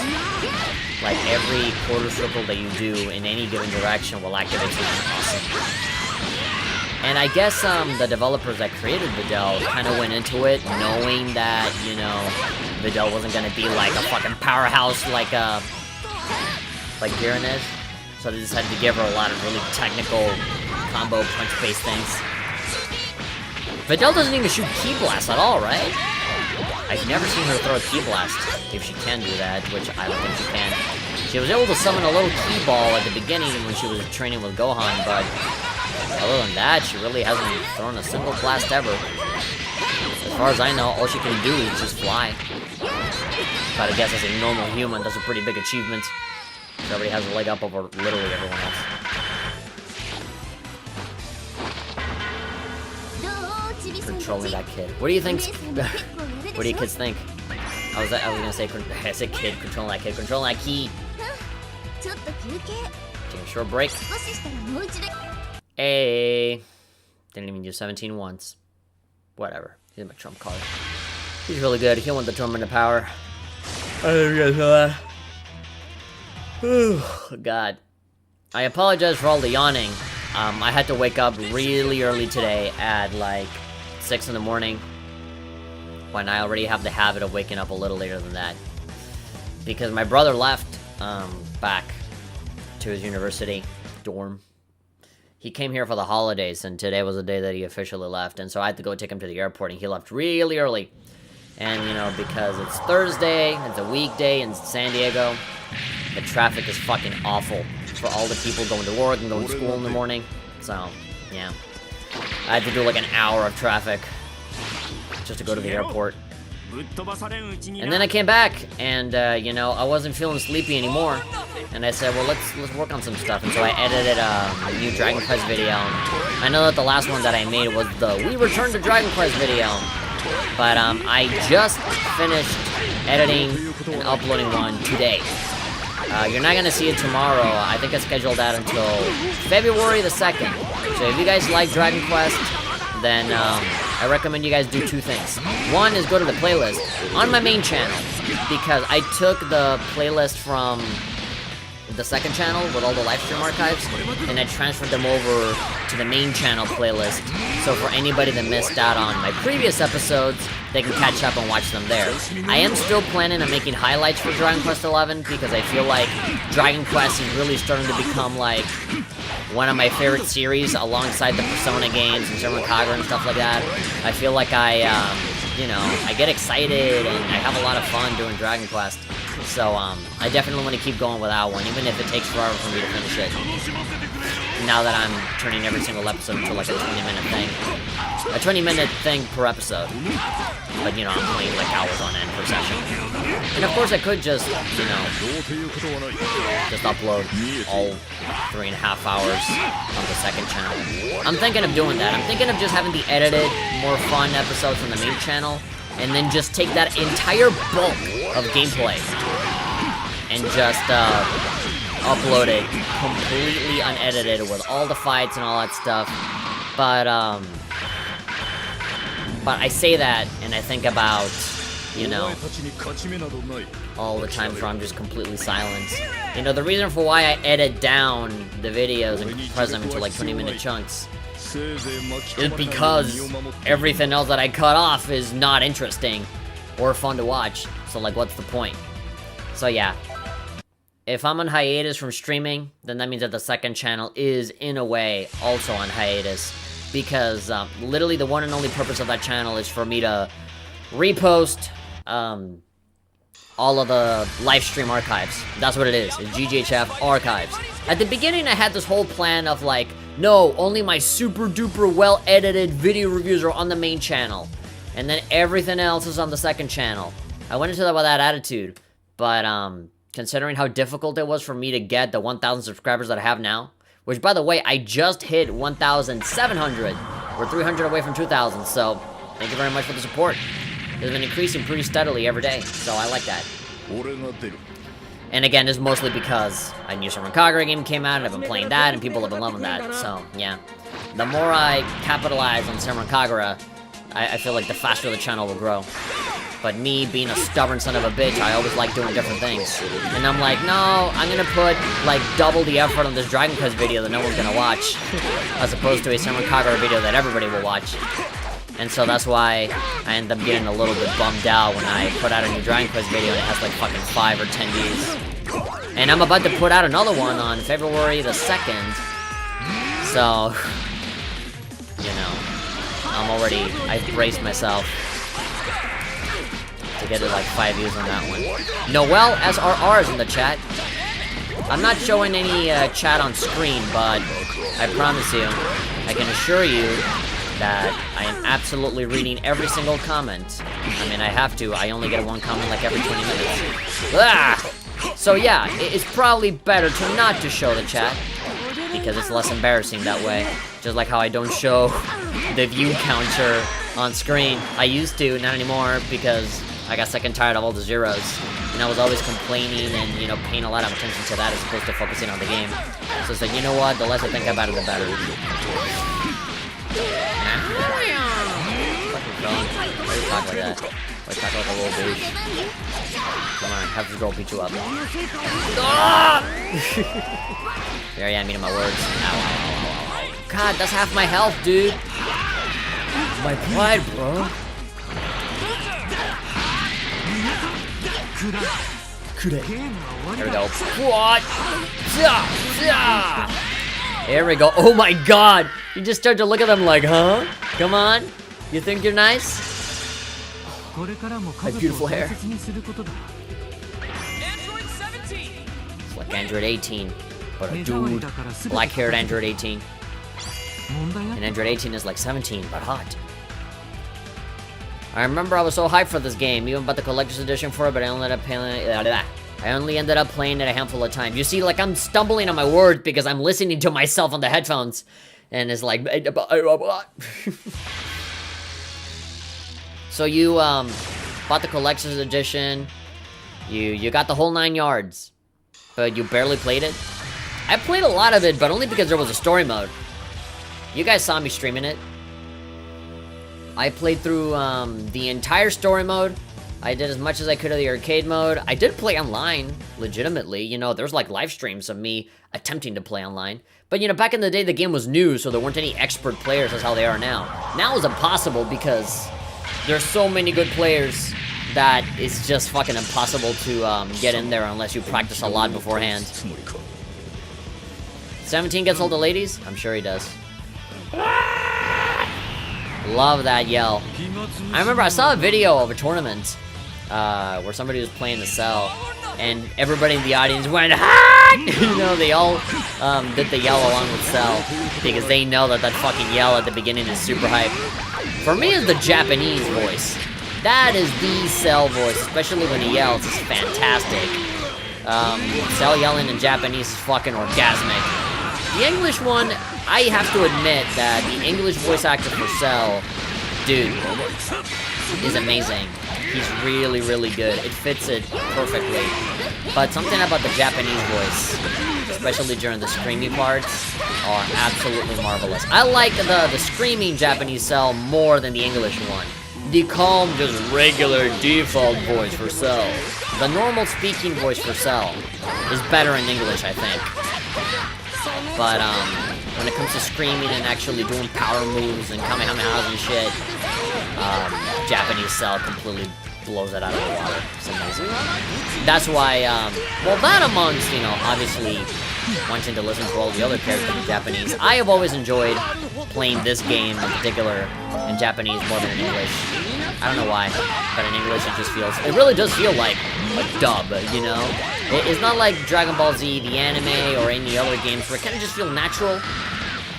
Like, every quarter circle that you do in any given direction will activate something awesome. And I guess the developers that created Videl kind of went into it knowing that, you know, Videl wasn't going to be like a fucking powerhouse like JIren is. So they decided to give her a lot of really technical combo punch-based things. Videl doesn't even shoot Ki Blast at all, right? I've never seen her throw a Ki Blast, if she can do that, which I don't think she can. She was able to summon a little Ki Ball at the beginning when she was training with Gohan, but other than that, she really hasn't thrown a single blast ever. As far as I know, all she can do is just fly. But I guess as a normal human, that's a pretty big achievement. She already has a leg up over literally everyone else. Controlling that kid. What do you think? What do you kids think? I was gonna say, I said kid, controlling that kid, controlling that key. Take a short break. Hey, didn't even use 17 once. Whatever. He's my trump card. He's really good. He won the tournament of power. I didn't get that. Oh, God. I apologize for all the yawning. I had to wake up really early today at like 6 in the morning, when I already have the habit of waking up a little later than that. Because my brother left back to his university dorm. He came here for the holidays, and today was the day that he officially left, and so I had to go take him to the airport, and he left really early. And, you know, because it's Thursday, it's a weekday in San Diego, the traffic is fucking awful for all the people going to work and going to school in the morning. So, yeah. I had to do like an hour of traffic just to go to the airport. And then I came back, and, you know, I wasn't feeling sleepy anymore. And I said, well, let's work on some stuff. And so I edited a new Dragon Quest video. I know that the last one that I made was the We Return to Dragon Quest video. But I just finished editing and uploading one today. You're not gonna see it tomorrow. I think it's scheduled out until February the 2nd. So if you guys like Dragon Quest, then I recommend you guys do two things. One is go to the playlist on my main channel, because I took the playlist from the second channel with all the live stream archives, and I transferred them over to the main channel playlist. So for anybody that missed out on my previous episodes, they can catch up and watch them there. I am still planning on making highlights for Dragon Quest XI, because I feel like Dragon Quest is really starting to become like one of my favorite series alongside the Persona games and Zerman Kagura and stuff like that. I feel like you know, I get excited and I have a lot of fun doing Dragon Quest. So, I definitely want to keep going with that one, even if it takes forever for me to finish it. Now that I'm turning every single episode into like a 20-minute thing. A 20-minute thing per episode. But, you know, I'm playing like hours on end per session. And of course I could just, you know, just upload all 3.5 hours on the second channel. I'm thinking of doing that. I'm thinking of just having the edited, more fun episodes on the main channel, and then just take that entire bulk of gameplay and just upload it completely unedited with all the fights and all that stuff. But I say that and I think about, you know, all the times where I'm just completely silent. You know, the reason for why I edit down the videos and compress them into like 20-minute chunks is because everything else that I cut off is not interesting or fun to watch. So like, what's the point? So yeah, if I'm on hiatus from streaming, then that means that the second channel is, in a way, also on hiatus. Because literally the one and only purpose of that channel is for me to repost all of the live stream archives. That's what it is. It's GGHF archives. At the beginning, I had this whole plan of like, no, only my super duper well edited video reviews are on the main channel, and then everything else is on the second channel. I went into that with that attitude, but considering how difficult it was for me to get the 1,000 subscribers that I have now, which, by the way, I just hit 1,700. We're 300 away from 2,000, so thank you very much for the support. It's been increasing pretty steadily every day, so I like that. And again, it's mostly because a new Summon Kagura game came out, and I've been playing that, and people have been loving that, so, yeah. The more I capitalize on Summon Kagura, I feel like the faster the channel will grow. But me, being a stubborn son of a bitch, I always like doing different things. And I'm like, no, I'm gonna put, like, double the effort on this Dragon Quest video that no one's gonna watch, as opposed to a Summon Kagura video that everybody will watch. And so that's why I end up getting a little bit bummed out when I put out a new Dragon Quest video and it has, like, fucking 5 or 10 views. And I'm about to put out another one on February the 2nd. So, you know, I've braced myself to get like 5 views on that one. Noel SRR is in the chat. I'm not showing any chat on screen, but I promise you, I can assure you that I am absolutely reading every single comment. I mean, I have to. I only get one comment like every 20 minutes. Ah! So yeah, it's probably better to not to show the chat, because it's less embarrassing that way. Just like how I don't show the view counter on screen. I used to, not anymore, because I got sick and tired of all the zeros. And I was always complaining and, you know, paying a lot of attention to that as opposed to focusing on the game. So it's like, you know what, the less I think about it, the better. Fucking phone. Why do you talk like that? Why do you talk like a little bitch? Come on, have this girl beat you up. Ah! There I am, eating my words. Ow, ow, ow, ow, ow. God, that's half my health, dude. My pride, bro. There we go. What? There we go. Oh my god. You just start to look at them like, huh? Come on. You think you're nice? Oh, my beautiful hair. Android 17. It's like Android 18. But a dude. Black-haired Android 18. And Android 18 is like 17, but hot. I remember I was so hyped for this game, even bought the collector's edition for it, but I only ended up playing it a handful of times. You see, like, I'm stumbling on my words because I'm listening to myself on the headphones, and it's like... So you, bought the collector's edition, you got the whole 9 yards, but you barely played it? I played a lot of it, but only because there was a story mode. You guys saw me streaming it. I played through the entire story mode. I did as much as I could of the arcade mode. I did play online, legitimately. You know, there's like live streams of me attempting to play online. But you know, back in the day, the game was new, so there weren't any expert players as how they are now. Now it's impossible because there's so many good players that it's just fucking impossible to get in there unless you practice a lot beforehand. 17 gets all the ladies? I'm sure he does. Love that yell. I remember I saw a video of a tournament where somebody was playing the cell, and everybody in the audience went, "Ah!" You know, they all did the yell along with Cell because they know that that fucking yell at the beginning is super hype. For me, it's the Japanese voice. That is the Cell voice, especially when he yells. It's fantastic. Cell yelling in Japanese is fucking orgasmic. The English one, I have to admit that the English voice actor for Cell, dude, is amazing. He's really, really good. It fits it perfectly. But something about the Japanese voice, especially during the screaming parts, are absolutely marvelous. I like the screaming Japanese Cell more than the English one. The calm, just regular default voice for Cell. The normal speaking voice for Cell is better in English, I think. But, when it comes to screaming and actually doing power moves and kamehamehas and shit, Japanese Cell completely blows it out of the water. It's amazing. That's why, well, that amongst, you know, obviously wanting to listen to all the other characters in Japanese, I have always enjoyed playing this game in particular in Japanese more than in English. I don't know why, but in English it just feels, it really does feel like a dub, you know? It's not like Dragon Ball Z, the anime, or any other games where it kind of just feels natural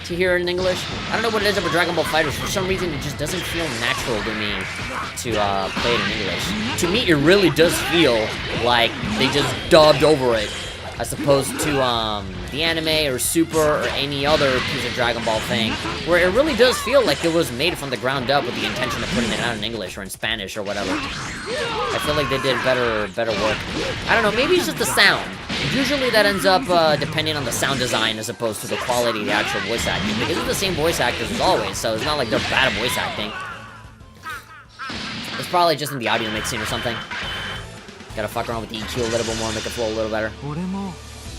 to hear it in English. I don't know what it is about Dragon Ball FighterZ. For some reason, it just doesn't feel natural to me to play it in English. To me, it really does feel like they just dubbed over it, as opposed to the anime or Super or any other piece of Dragon Ball thing, where it really does feel like it was made from the ground up with the intention of putting it out in English or in Spanish or whatever. I feel like they did better work. I don't know, maybe it's just the sound. Usually that ends up depending on the sound design as opposed to the quality of the actual voice acting, because it's the same voice actors as always, so it's not like they're bad at voice acting. It's probably just in the audio mixing or something. Gotta fuck around with the EQ a little bit more, make it flow a little better.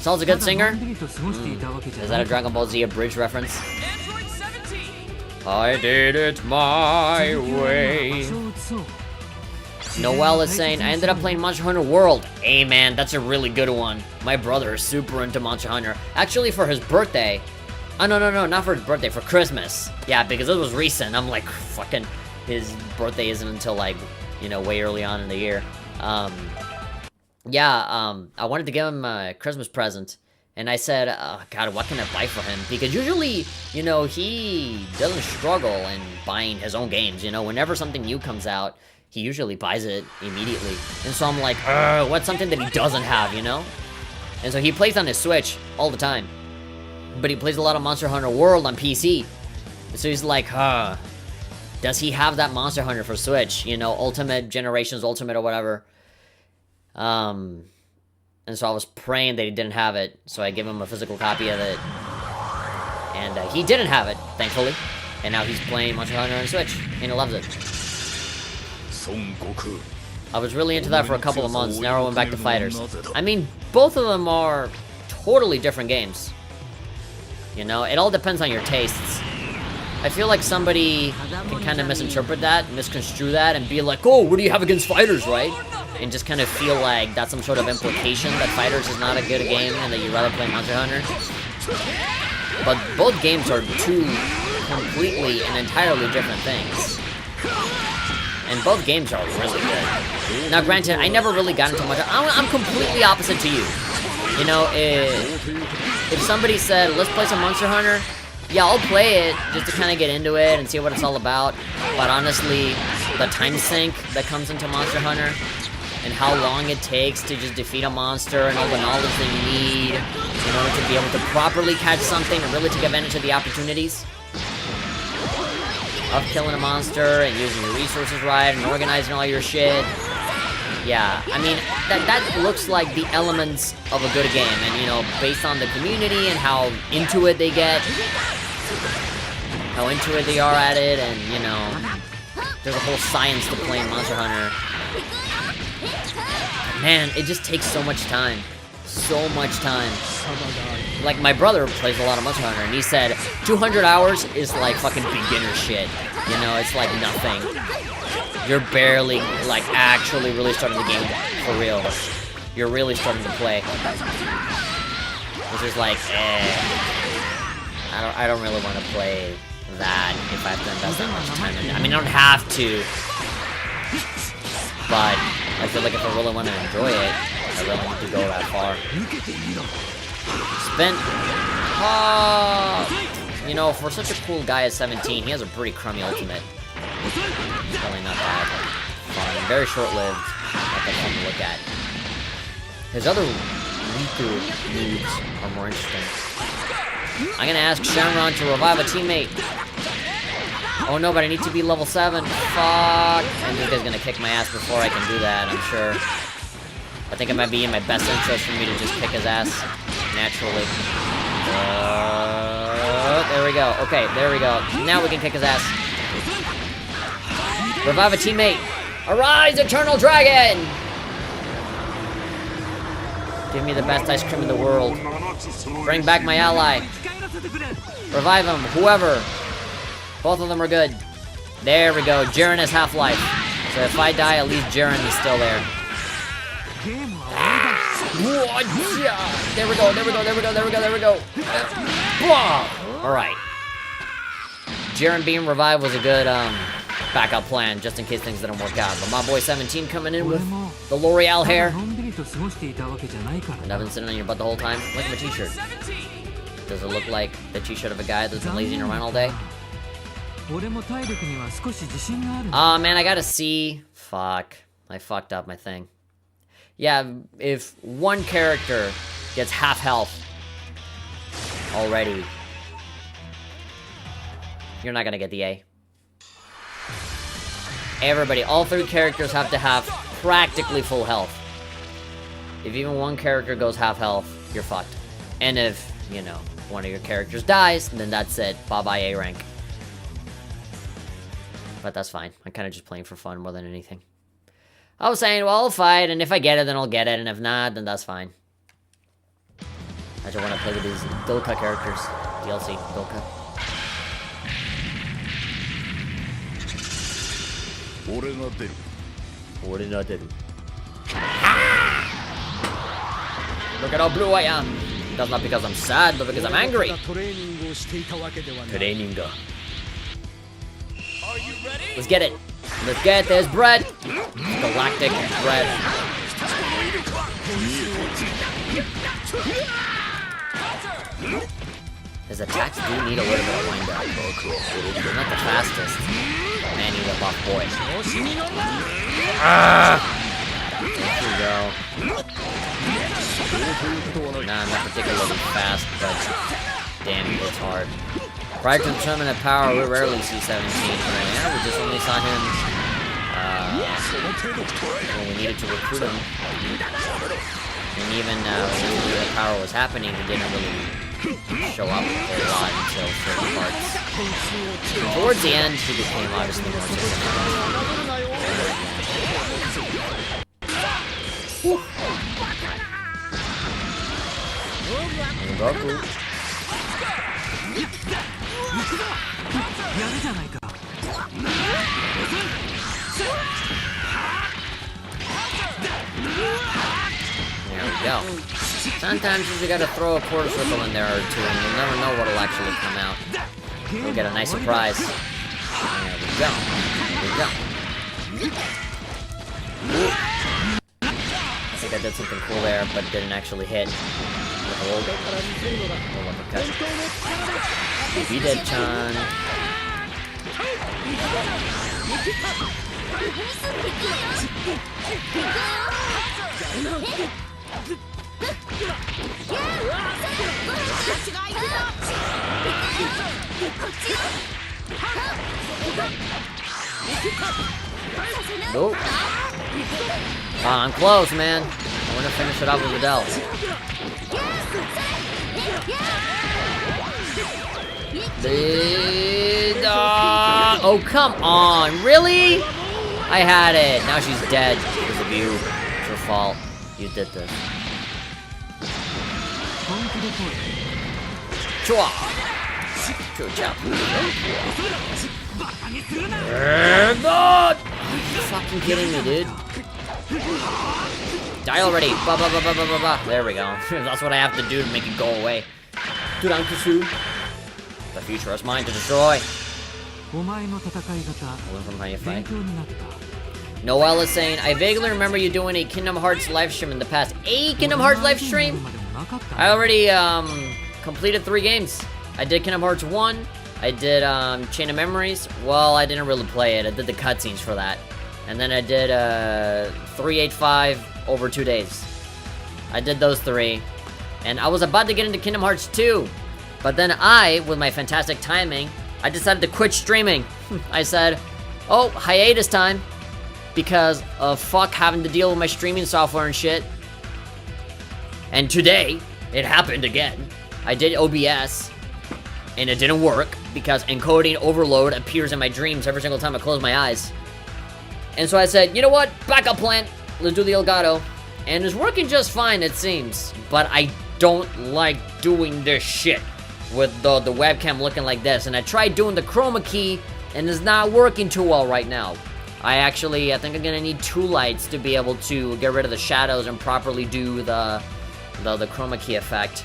Cell's a good singer? Is that a Dragon Ball Z abridged reference? Android 17. I did it my way. Noelle is saying, I ended up playing Monster Hunter World. Hey man, that's a really good one. My brother is super into Monster Hunter. Actually, for his birthday. Oh, no, not for his birthday, for Christmas. Yeah, because it was recent. I'm like, fucking, his birthday isn't until like, you know, way early on in the year. I wanted to give him a Christmas present, and I said, oh, God, what can I buy for him? Because usually, you know, he doesn't struggle in buying his own games, you know, whenever something new comes out, he usually buys it immediately, and so I'm like, what's something that he doesn't have, you know? And so he plays on his Switch all the time, but he plays a lot of Monster Hunter World on PC, so he's like, does he have that Monster Hunter for Switch, you know, Ultimate, Generations Ultimate or whatever? And so I was praying that he didn't have it, so I gave him a physical copy of it, and he didn't have it, thankfully, and now he's playing Monster Hunter on Switch, and he loves it. I was really into that for a couple of months, now I went back to Fighters. I mean, both of them are totally different games. You know, it all depends on your tastes. I feel like somebody can kind of misinterpret that, misconstrue that, and be like, oh, what do you have against Fighters, right? And just kind of feel like that's some sort of implication that Fighters is not a good game and that you'd rather play Monster Hunter. But both games are two completely and entirely different things. And both games are really good. Now granted, I never really got into Monster Hunter. I'm completely opposite to you. You know, if somebody said, let's play some Monster Hunter, yeah, I'll play it just to kind of get into it and see what it's all about. But honestly, the time sink that comes into Monster Hunter and how long it takes to just defeat a monster and all the knowledge that you need in order to be able to properly catch something and really take advantage of the opportunities of killing a monster and using your resources right and organizing all your shit. Yeah, I mean, that looks like the elements of a good game, and you know, based on the community and how into it they get, how into it they are at it, and you know, there's a whole science to playing Monster Hunter. Man, it just takes so much time. So much time. Like, my brother plays a lot of Monster Hunter, and he said 200 hours is like fucking beginner shit. You know, it's like nothing. You're barely, like, actually really starting the game for real. You're really starting to play. Which is like, I don't really want to play that if I have to invest that much time in it. I mean, I don't have to. But I feel like if I really want to enjoy it, I really need to go that far. Spent, you know, for such a cool guy at 17, he has a pretty crummy ultimate. It's really not bad. fun. Very short-lived. Not that fun to look at. His other weaker moves are more interesting. I'm gonna ask Shenron to revive a teammate. Oh no, but I need to be level 7. Fuck. And this guy's gonna kick my ass before I can do that, I'm sure. I think it might be in my best interest for me to just kick his ass naturally. There we go. Okay, there we go. Now we can kick his ass. Revive a teammate. Arise, Eternal Dragon! Give me the best ice cream in the world. Bring back my ally. Revive him, whoever. Both of them are good. There we go. JIren has half-life. So if I die, at least JIren is still there. There we go, there we go, there we go, there we go, there we go. Alright. JIren being revived was a good backup plan, just in case things didn't work out. But my boy 17 coming in with the L'Oreal hair. And I've been sitting on your butt the whole time. Look at my t-shirt. Does it look like the t-shirt of a guy that's been lazing around all day? Aw, man, I got a C. Fuck. I fucked up my thing. Yeah, if one character gets half health already, you're not gonna get the A. Everybody, all 3 characters have to have practically full health. If even one character goes half health, you're fucked. And if, you know, one of your characters dies, then that's it. Bye-bye A rank. But that's fine. I'm kind of just playing for fun more than anything. I was saying, well, I'll fight, and if I get it, then I'll get it, and if not, then that's fine. I just want to play with these Dokka characters. DLC, Dokka. Look at how blue I am. That's not because I'm sad, but because I'm angry. Training. Let's get it. Let's get this bread. Galactic bread. His attacks do need a little bit of wind up. They're not the fastest. Man, you whip off boy. There you go. Nah, not particularly fast, but damn, he hits hard. Prior to determinate power, we rarely see 17. Yeah, we just only saw him when we needed to recruit him. And even when the power was happening, he didn't really show up a lot until certain parts. And towards the end, he became obviously more significant. Goku. There we go. Sometimes you just gotta throw a quarter circle in there or two, and you'll never know what'll actually come out. You'll get a nice surprise. There we go. There we go. I think I did something cool there, but didn't actually hit. With a little uppercut. Videl-chan. Nope. I'm close, man. I want to finish it off with Videl. Oh, come on. Really? I had it. Now she's dead because of you. It's your fault. You did this. Chua. Good job. Are you fucking kidding me, dude? Die already. Ba ba ba ba ba ba ba. There we go. That's what I have to do to make it go away. The future is mine to destroy. Learn from how you fight. Noelle is saying, I vaguely remember you doing a Kingdom Hearts live stream in the past. A Kingdom Hearts live stream? I already completed 3 games. I did Kingdom Hearts 1. I did Chain of Memories. Well, I didn't really play it. I did the cutscenes for that. And then I did 385 over 2 days. I did those 3. And I was about to get into Kingdom Hearts 2. But then I, with my fantastic timing, I decided to quit streaming. I said, oh, hiatus time. Because of fuck having to deal with my streaming software and shit. And today, it happened again. I did OBS, and it didn't work because encoding overload appears in my dreams every single time I close my eyes. And so I said, you know what? Backup plan. Let's do the Elgato. And it's working just fine, it seems. But I don't like doing this shit with the webcam looking like this. And I tried doing the chroma key, and it's not working too well right now. I think I'm gonna need 2 lights to be able to get rid of the shadows and properly do the chroma key effect.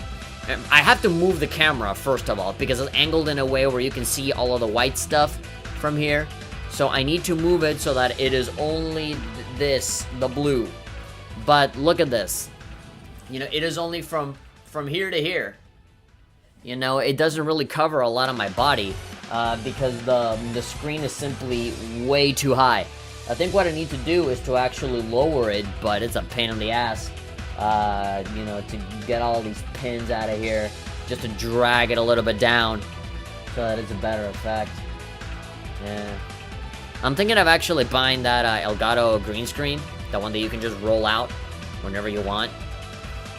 I have to move the camera, first of all, because it's angled in a way where you can see all of the white stuff from here. So I need to move it so that it is only the blue. But look at this. You know, it is only from here to here. You know, it doesn't really cover a lot of my body because the screen is simply way too high. I think what I need to do is to actually lower it, but it's a pain in the ass. You know, to get all these pins out of here, just to drag it a little bit down so that it's a better effect. Yeah. I'm thinking of actually buying that Elgato green screen, the one that you can just roll out whenever you want.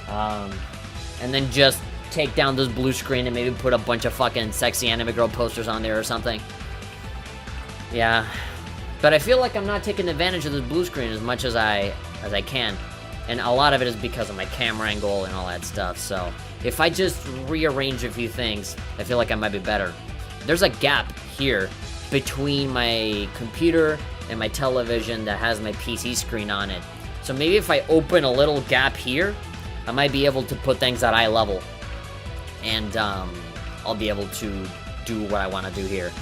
And then just take down this blue screen and maybe put a bunch of fucking sexy anime girl posters on there or something. Yeah. But I feel like I'm not taking advantage of this blue screen as much as I can. And a lot of it is because of my camera angle and all that stuff. So if I just rearrange a few things, I feel like I might be better. There's a gap here between my computer and my television that has my PC screen on it. So maybe if I open a little gap here, I might be able to put things at eye level. And I'll be able to do what I want to do here.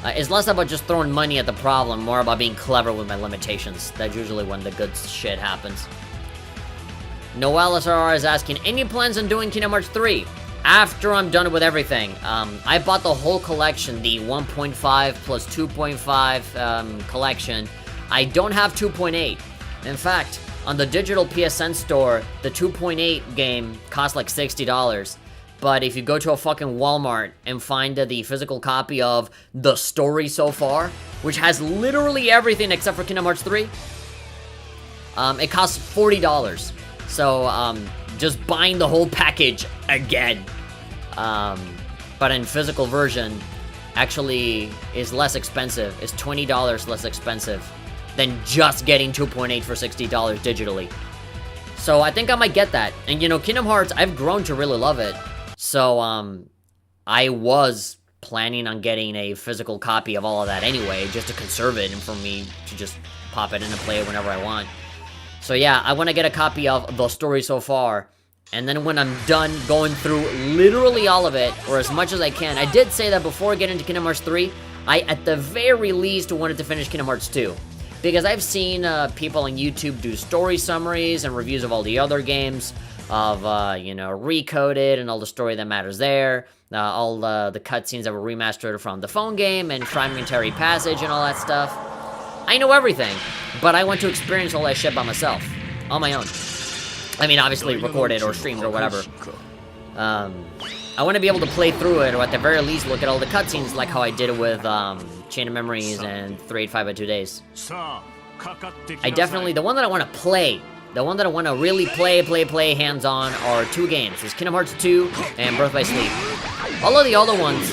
It's less about just throwing money at the problem, more about being clever with my limitations. That's usually when the good shit happens. Noel SRR is asking, any plans on doing Kingdom Hearts 3? After I'm done with everything. I bought the whole collection, the 1.5 plus 2.5 collection. I don't have 2.8. In fact, on the digital PSN store, the 2.8 game costs like $60. But if you go to a fucking Walmart and find the physical copy of the story so far, which has literally everything except for Kingdom Hearts 3, it costs $40. So, just buying the whole package again. But in physical version, actually is less expensive. It's $20 less expensive than just getting 2.8 for $60 digitally. So I think I might get that. And you know, Kingdom Hearts, I've grown to really love it. So, I was planning on getting a physical copy of all of that anyway, just to conserve it and for me to just pop it in and play it whenever I want. So yeah, I want to get a copy of the story so far, and then when I'm done going through literally all of it, or as much as I can, I did say that before I get into Kingdom Hearts 3, I at the very least wanted to finish Kingdom Hearts 2. Because I've seen people on YouTube do story summaries and reviews of all the other games, of, you know, Recoded and all the story that matters there, all the cutscenes that were remastered from the phone game, and Fragmentary Passage and all that stuff. I know everything, but I want to experience all that shit by myself, on my own. I mean, obviously recorded or streamed or whatever. I want to be able to play through it, or at the very least look at all the cutscenes like how I did it with Chain of Memories and 385 by 2 days. I definitely, the one that I want to play, the one that I want to really play hands-on are 2 games. There's Kingdom Hearts 2 and Birth by Sleep. All of the other ones,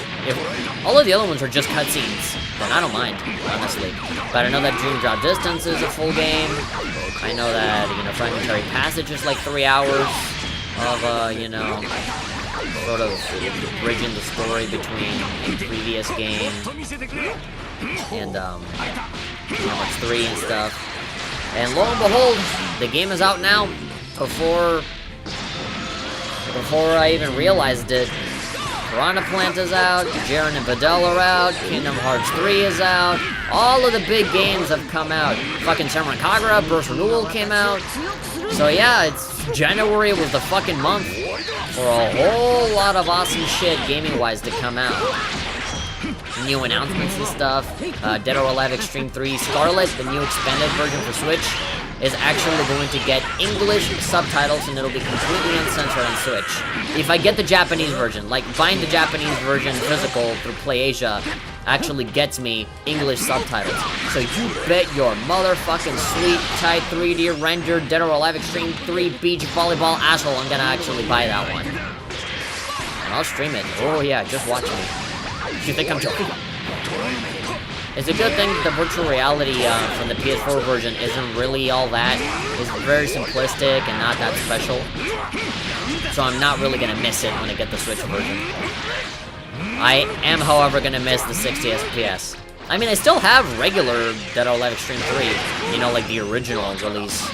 are just cutscenes, then I don't mind, honestly. But I know that Dream Drop Distance is a full game. I know that, you know, Fragmentary Passage is like 3 hours of, you know, sort of bridging the story between a previous game and, Kingdom Hearts 3 and stuff. And lo and behold, the game is out now, before I even realized it. Piranha Plant is out, JIren and Videl are out, Kingdom Hearts 3 is out, all of the big games have come out. Fucking Samurai Kagura, Burst Renewal came out. So yeah, it's January was the fucking month for a whole lot of awesome shit gaming-wise to come out. new announcements and stuff. Dead or Alive Extreme 3 Scarlet, the new expanded version for Switch, is actually going to get English subtitles, and it'll be completely uncensored on Switch. If I get the Japanese version, like buying the Japanese version physical through PlayAsia actually gets me English subtitles. So you bet your motherfucking sweet, tight 3D rendered Dead or Alive Extreme 3 Beach Volleyball asshole, I'm gonna actually buy that one. And I'll stream it. Oh yeah, just watch me. You think I'm joking? It's a good thing that the virtual reality from the PS4 version isn't really all that. It's very simplistic and not that special. So I'm not really gonna miss it when I get the Switch version. I am, however, gonna miss the 60 FPS. I mean, I still have regular Dead or Alive Extreme 3, you know, like the original release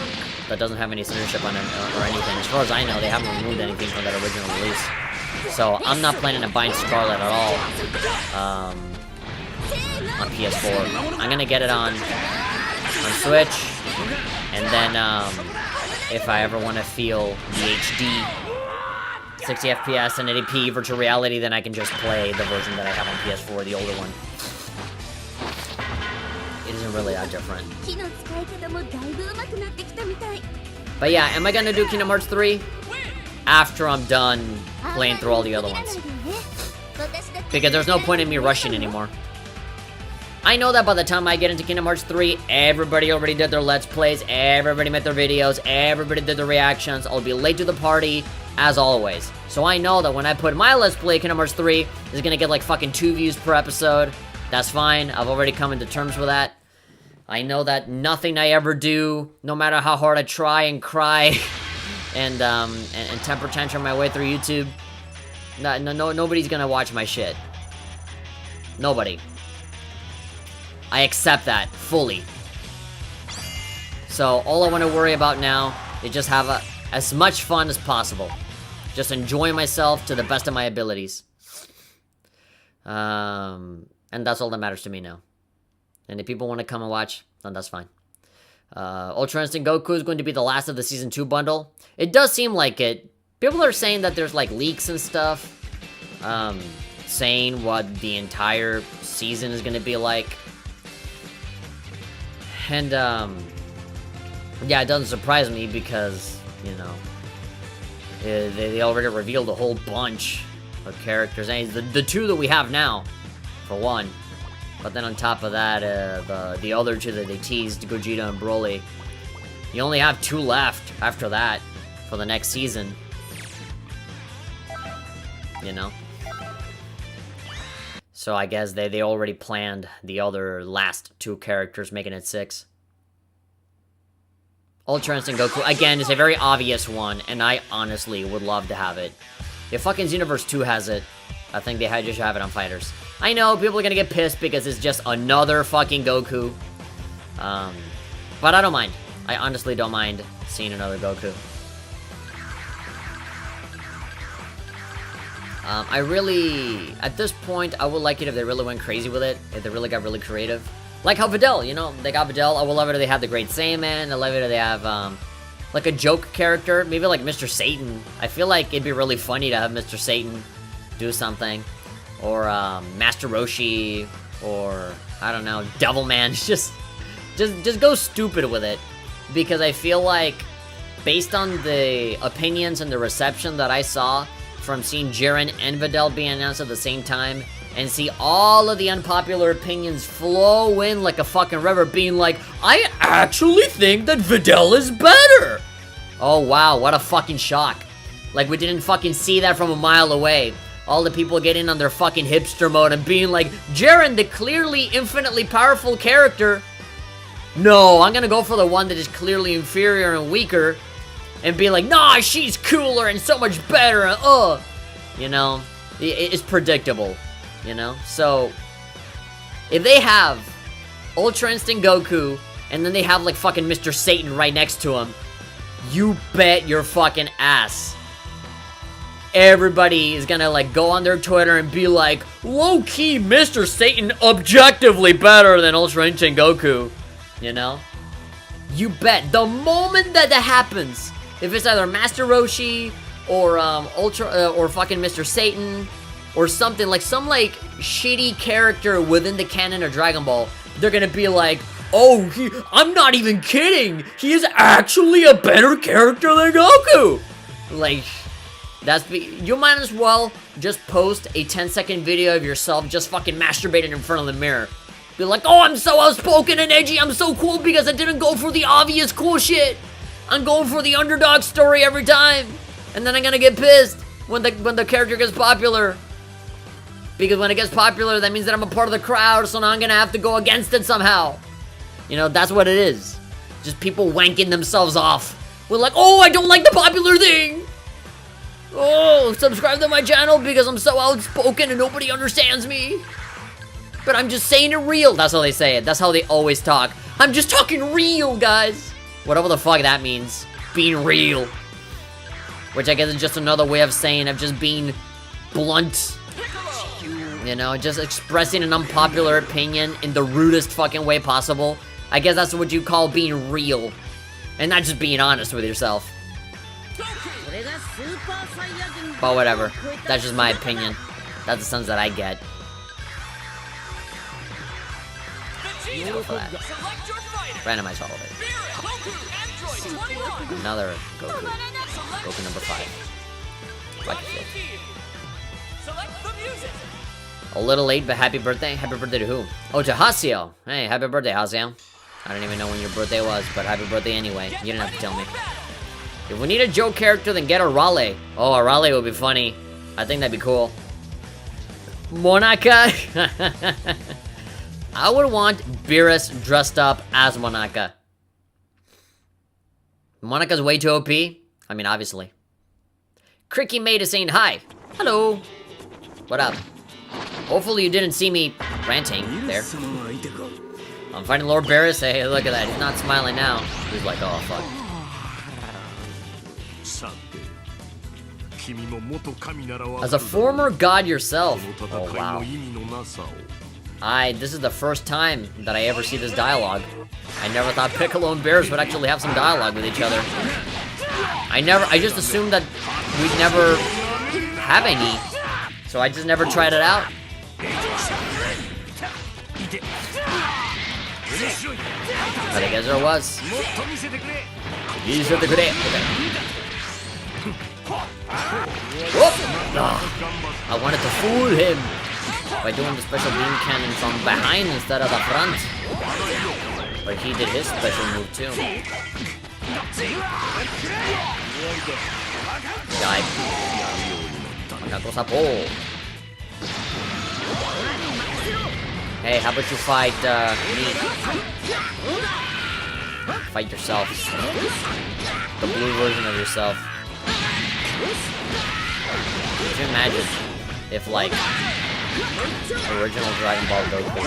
that doesn't have any censorship on it or anything. As far as I know, they haven't removed anything from that original release. So I'm not planning on buying Scarlet at all on PS4. I'm gonna get it on Switch, and then if I ever want to feel the HD 60 FPS and 80p virtual reality, then I can just play the version that I have on PS4, the older one. It isn't really that different. But yeah, am I gonna do Kingdom Hearts 3? After I'm done playing through all the other ones. Because there's no point in me rushing anymore. I know that by the time I get into Kingdom Hearts 3, everybody already did their Let's Plays, everybody made their videos, everybody did their reactions. I'll be late to the party, as always. So I know that when I put my Let's Play Kingdom Hearts 3, it's gonna get like fucking 2 views per episode. That's fine, I've already come into terms with that. I know that nothing I ever do, no matter how hard I try and cry, and temper tantrum my way through YouTube, nobody's gonna watch my shit. Nobody. I accept that fully. So all I want to worry about now is just have as much fun as possible. Just enjoy myself to the best of my abilities. And that's all that matters to me now. And if people want to come and watch, then that's fine. Ultra Instinct Goku is going to be the last of the Season 2 bundle. It does seem like it. People are saying that there's like leaks and stuff. Saying what the entire season is going to be like. And, yeah, it doesn't surprise me because, you know, they already revealed a whole bunch of characters. And the 2 that we have now, for one. But then on top of that, the other 2 that they teased, Gogeta and Broly. You only have 2 left after that for the next season. You know? So I guess they already planned the other last 2 characters, making it 6. Ultra Instinct Goku, again, is a very obvious one, and I honestly would love to have it. If fucking Xenoverse 2 has it, I think they just have it on Fighters. I know, people are gonna get pissed because it's just another fucking Goku. But I don't mind. I honestly don't mind seeing another Goku. I really, at this point, I would like it if they really went crazy with it, if they really got really creative. Like how Videl, you know, they got Videl. I would love it if they have the Great Saiyaman. I love it if they have, like a joke character, maybe like Mr. Satan. I feel like it'd be really funny to have Mr. Satan do something. Or, Master Roshi, or, I don't know, Devilman. Just go stupid with it. Because I feel like, based on the opinions and the reception that I saw from seeing JIren and Videl being announced at the same time, and see all of the unpopular opinions flow in like a fucking river, being like, I actually think that Videl is better! Oh wow, what a fucking shock. Like we didn't fucking see that from a mile away. All the people getting on their fucking hipster mode and being like, JIren, the clearly infinitely powerful character. No, I'm gonna go for the one that is clearly inferior and weaker, and be like, nah, she's cooler and so much better, and you know, it's predictable, you know? So, if they have Ultra Instinct Goku, and then they have like fucking Mr. Satan right next to him, you bet your fucking ass everybody is gonna like go on their Twitter and be like, low-key Mr. Satan objectively better than Ultra Instinct Goku, you know? You bet. The moment that happens, if it's either Master Roshi or or fucking Mr. Satan, or something, like some like shitty character within the canon of Dragon Ball, they're gonna be like, oh, I'm not even kidding, he is actually a better character than Goku. Like, you might as well just post a 10-second video of yourself just fucking masturbating in front of the mirror. Be like, oh, I'm so outspoken and edgy, I'm so cool because I didn't go for the obvious cool shit. I'm going for the underdog story every time. And then I'm gonna get pissed when the character gets popular. Because when it gets popular, that means that I'm a part of the crowd, so now I'm gonna have to go against it somehow. You know, that's what it is. Just people wanking themselves off. We're like, oh, I don't like the popular thing. Oh, subscribe to my channel because I'm so outspoken and nobody understands me. But I'm just saying it real. That's how they say it. That's how they always talk. I'm just talking real, guys. Whatever the fuck that means. Being real. Which I guess is just another way of saying of just being blunt. You know, just expressing an unpopular opinion in the rudest fucking way possible. I guess that's what you call being real. And not just being honest with yourself. But whatever. That's just my opinion. That's the sense that I get. Randomized all of it. Another Goku. Goku number 5. Like it. A little late, but happy birthday. Happy birthday to who? Oh, to Hasio. Hey, happy birthday, Hasio. I don't even know when your birthday was, but happy birthday anyway. You didn't have to tell me. If we need a joke character, then get a Raleigh. Oh, a Raleigh would be funny. I think that'd be cool. Monaka. I would want Beerus dressed up as Monaka. Monaka's way too OP. I mean, obviously. Cricky Maid is saying hi. Hello. What up? Hopefully you didn't see me ranting there. I'm fighting Lord Beerus. Hey, look at that. He's not smiling now. He's like, oh, fuck. As a former god yourself. Oh, wow. This is the first time that I ever see this dialogue. I never thought Piccolo and Beerus would actually have some dialogue with each other. I just assumed that we'd never have any. So I just never tried it out. But I guess there was. Okay. I wanted to fool him by doing the special beam cannon from behind instead of the front. But he did his special move too. Died. Hey, how about you fight me? Fight yourself. The blue version of yourself. Could you imagine if, like, original Dragon Ball Goku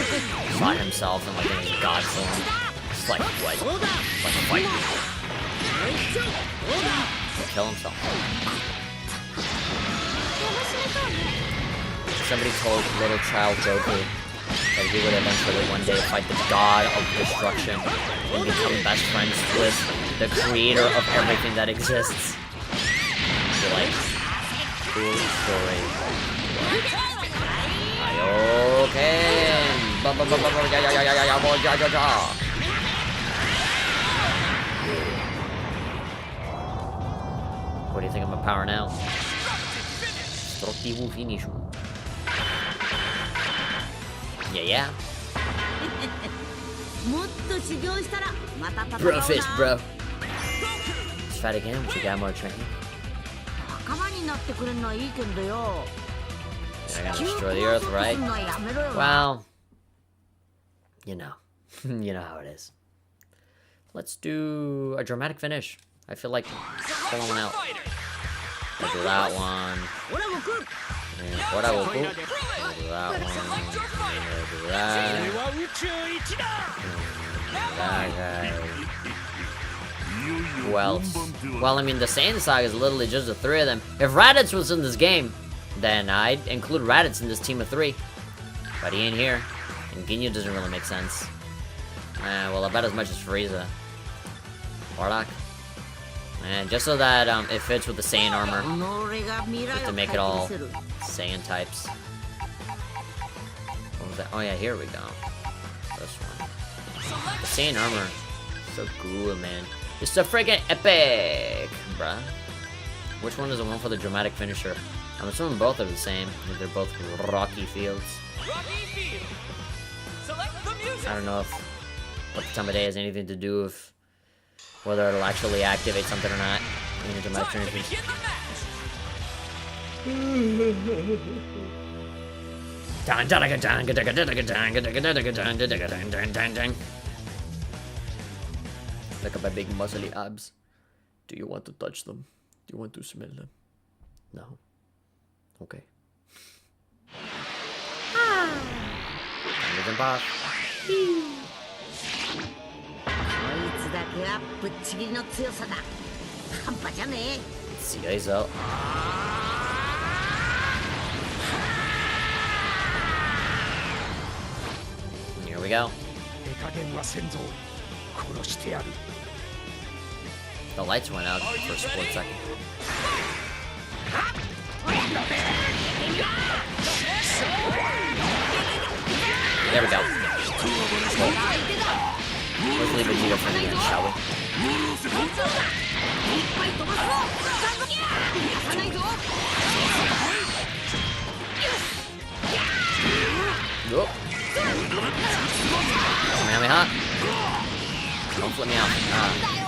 saw himself in, like, in his god form? Just like, what? Like, fight me. Kill himself. Somebody told little child Goku that he would eventually one day fight the god of destruction and become best friends with the creator of everything that exists. You're like, cool story. Ayoken! What do you think of my power now? Destructivo finish. Yeah. Bro fist, bro. Let's fight again, but you got more training. They're gonna destroy the earth, right? Well, you know. You know how it is. Let's do a dramatic finish. I feel like pulling one out. I'll do that one. And what I will do, I'll do that one. I'll do that. That guy. Who else? Well, I mean, the Saiyan Saga is literally just the 3 of them. If Raditz was in this game, then I'd include Raditz in this team of 3. But he ain't here. And Ginyu doesn't really make sense. Well, about as much as Frieza. Bardock. And just so that it fits with the Saiyan armor. Just to make it all Saiyan types. What was that? Oh yeah, here we go. This one. The Saiyan armor. So cool, man. It's so friggin' epic, bruh. Which one is the one for the dramatic finisher? I'm assuming both are the same. They're both rocky fields. Rocky Field. Select the music. I don't know if what the time of day has anything to do with whether it'll actually activate something or not. In the dramatic Time to finisher. begin the match. Look at my big muscly abs. Do you want to touch them? Do you want to smell them? No. Okay. Time to jump off. See you guys out. Here we go. The lights went out for a split second. There we go. Cool. Let's leave Vegeta for the end, shall we? Whoop. Kamehameha. Don't flip me out. Vegeta's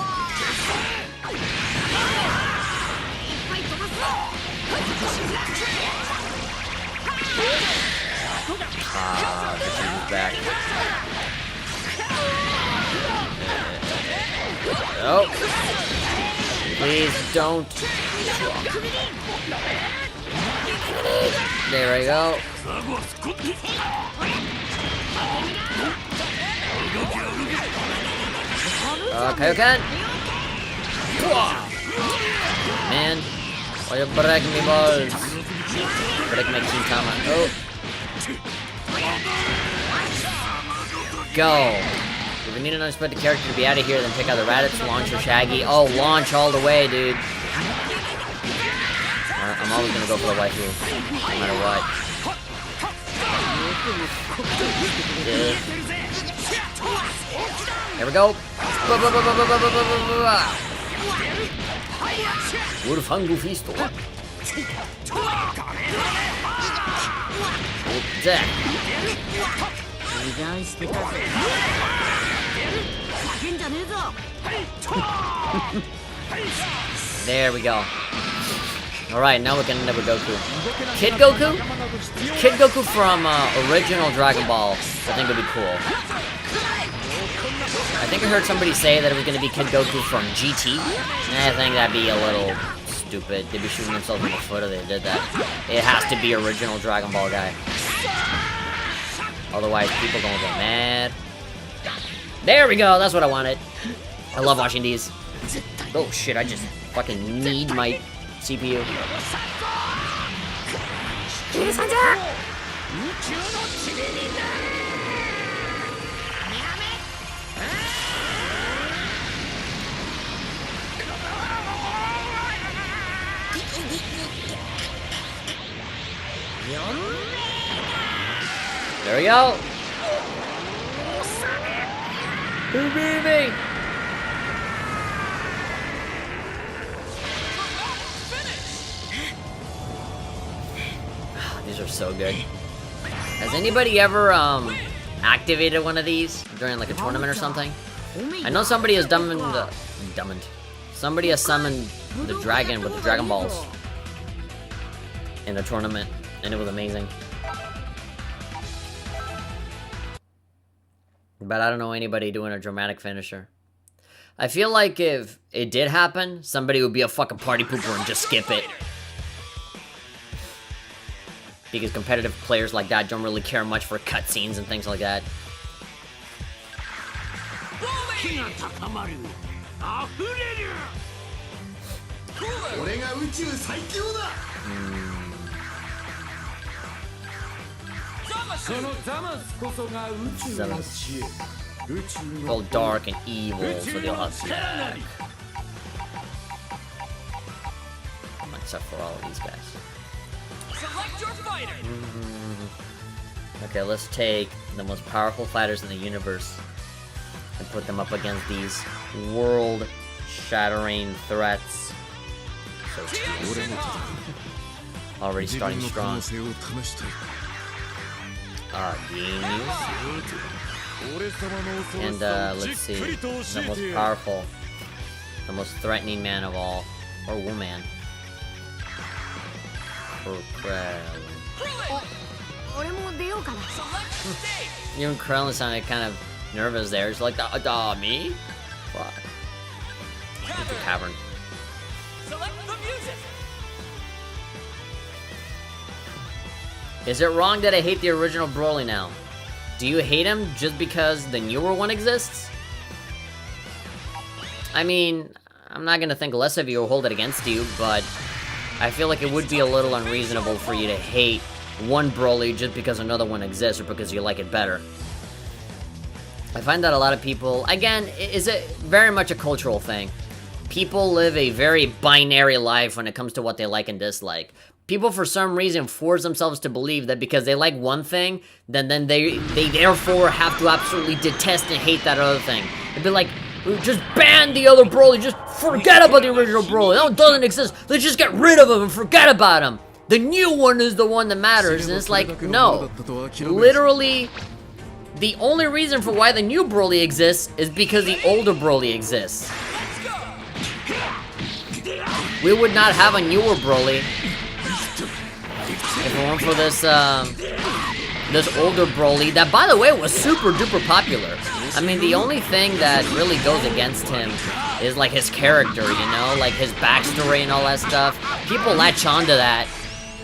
back. Oh. Please don't. There we go. Okay. Man, why you breaking me balls? Break my Kintama. Oh. Go. If we need an unexpected character to be out of here, then pick out the Raditz, Launch, or Shaggy. Oh, Launch all the way, dude. I'm always gonna go for the waifu, no matter what. There we go. Urfangu Fisto. Deck. There we go. Alright, now we can end up with Goku. Kid Goku? Kid Goku from original Dragon Ball. I think would be cool. I think I heard somebody say that it was going to be Kid Goku from GT. I think that'd be a little stupid. They'd be shooting themselves in the foot if they did that. It has to be original Dragon Ball guy. Otherwise, people gonna get mad. There we go, that's what I wanted. I love watching these. Oh shit, I just fucking need my CPU. There we go. Who beat me? These are so good. Has anybody ever activated one of these during like a tournament or something? I know somebody has somebody has summoned the dragon with the Dragon Balls in a tournament, and it was amazing. But I don't know anybody doing a dramatic finisher. I feel like if it did happen, somebody would be a fucking party pooper and just skip it. Because competitive players like that don't really care much for cutscenes and things like that. All dark and evil, so they'll have snack. except for all of these guys. Select your fighter. Okay, let's take the most powerful fighters in the universe and put them up against these world-shattering threats. So already starting strong. Genius. And let's see, the most powerful, the most threatening man of all, or woman. Even Krillin sounded kind of nervous there. It's like, me? Fuck. Into the cavern. Select the music. Is it wrong that I hate the original Broly now? Do you hate him just because the newer one exists? I mean, I'm not gonna think less of you or hold it against you, but I feel like it would be a little unreasonable for you to hate one Broly just because another one exists or because you like it better. I find that a lot of people, again, is it very much a cultural thing. People live a very binary life when it comes to what they like and dislike. People, for some reason, force themselves to believe that because they like one thing, then they therefore have to absolutely detest and hate that other thing. It'd be like, just ban the other Broly, just forget about the original Broly. That one doesn't exist. Let's just get rid of him and forget about him. The new one is the one that matters. And it's like, no. Literally, the only reason for why the new Broly exists is because the older Broly exists. We would not have a newer Broly if it weren't for this, this older Broly that, by the way, was super duper popular. I mean, the only thing that really goes against him is, like, his character, you know? Like, his backstory and all that stuff. People latch onto that.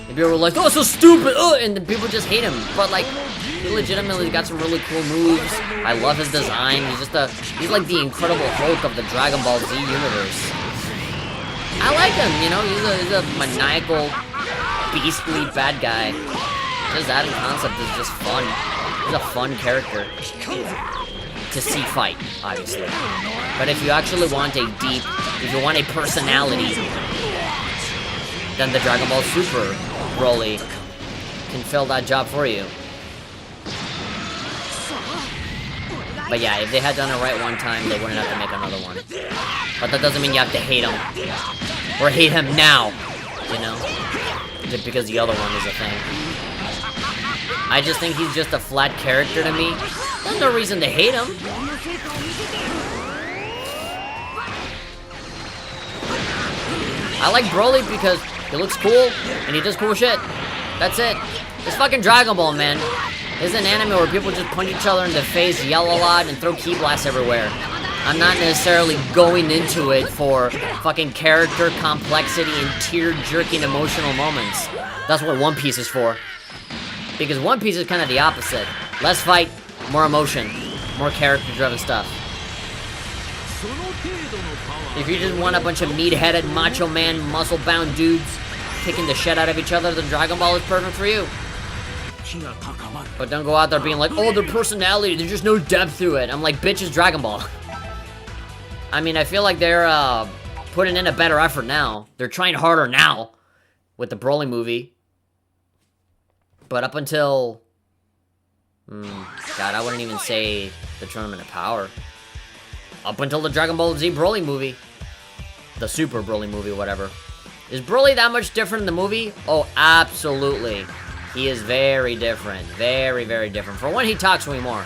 And people are like, oh, so stupid, and then people just hate him. But, like, he legitimately got some really cool moves. I love his design. He's like the Incredible Hulk of the Dragon Ball Z universe. I like him, you know? He's a maniacal, beastly bad guy. Just that in concept is just fun. He's a fun character to see fight, obviously. But if you actually want if you want a personality, then the Dragon Ball Super Broly can fill that job for you. But yeah, if they had done it right one time, they wouldn't have to make another one. But that doesn't mean you have to hate him. Or hate him now, you know? Just because the other one is a thing. I just think he's just a flat character to me. There's no reason to hate him. I like Broly because he looks cool and he does cool shit. That's it. It's fucking Dragon Ball, man. It's an anime where people just punch each other in the face, yell a lot, and throw ki blasts everywhere. I'm not necessarily going into it for fucking character complexity and tear-jerking emotional moments. That's what One Piece is for. Because One Piece is kind of the opposite. Less fight, more emotion, more character-driven stuff. If you just want a bunch of meat-headed, macho man, muscle-bound dudes kicking the shit out of each other, then Dragon Ball is perfect for you. But don't go out there being like, oh, their personality, there's just no depth to it. I'm like, bitch, it's Dragon Ball. I mean, I feel like they're putting in a better effort now. They're trying harder now with the Broly movie. But up until... God, I wouldn't even say the Tournament of Power. Up until the Dragon Ball Z Broly movie. The Super Broly movie, whatever. Is Broly that much different in the movie? Oh, absolutely. He is very different. Very, very different. For one, he talks way more.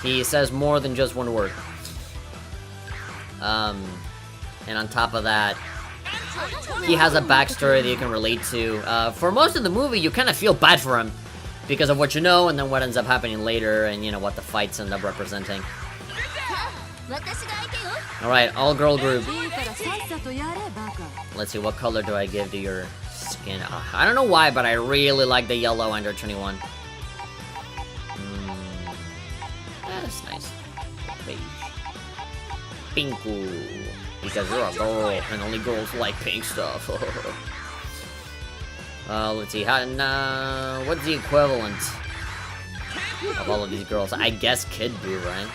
He says more than just one word. And on top of that, he has a backstory that you can relate to. For most of the movie, you kind of feel bad for him because of what you know and then what ends up happening later and, you know, what the fights end up representing. Alright, all-girl group. Let's see, what color do I give to your skin? I don't know why, but I really like the yellow under 21. That's nice. Beige. Pinku. Because you're a girl, and only girls like pink stuff. Let's see, what's the equivalent of all of these girls? I guess Kid Buu, right?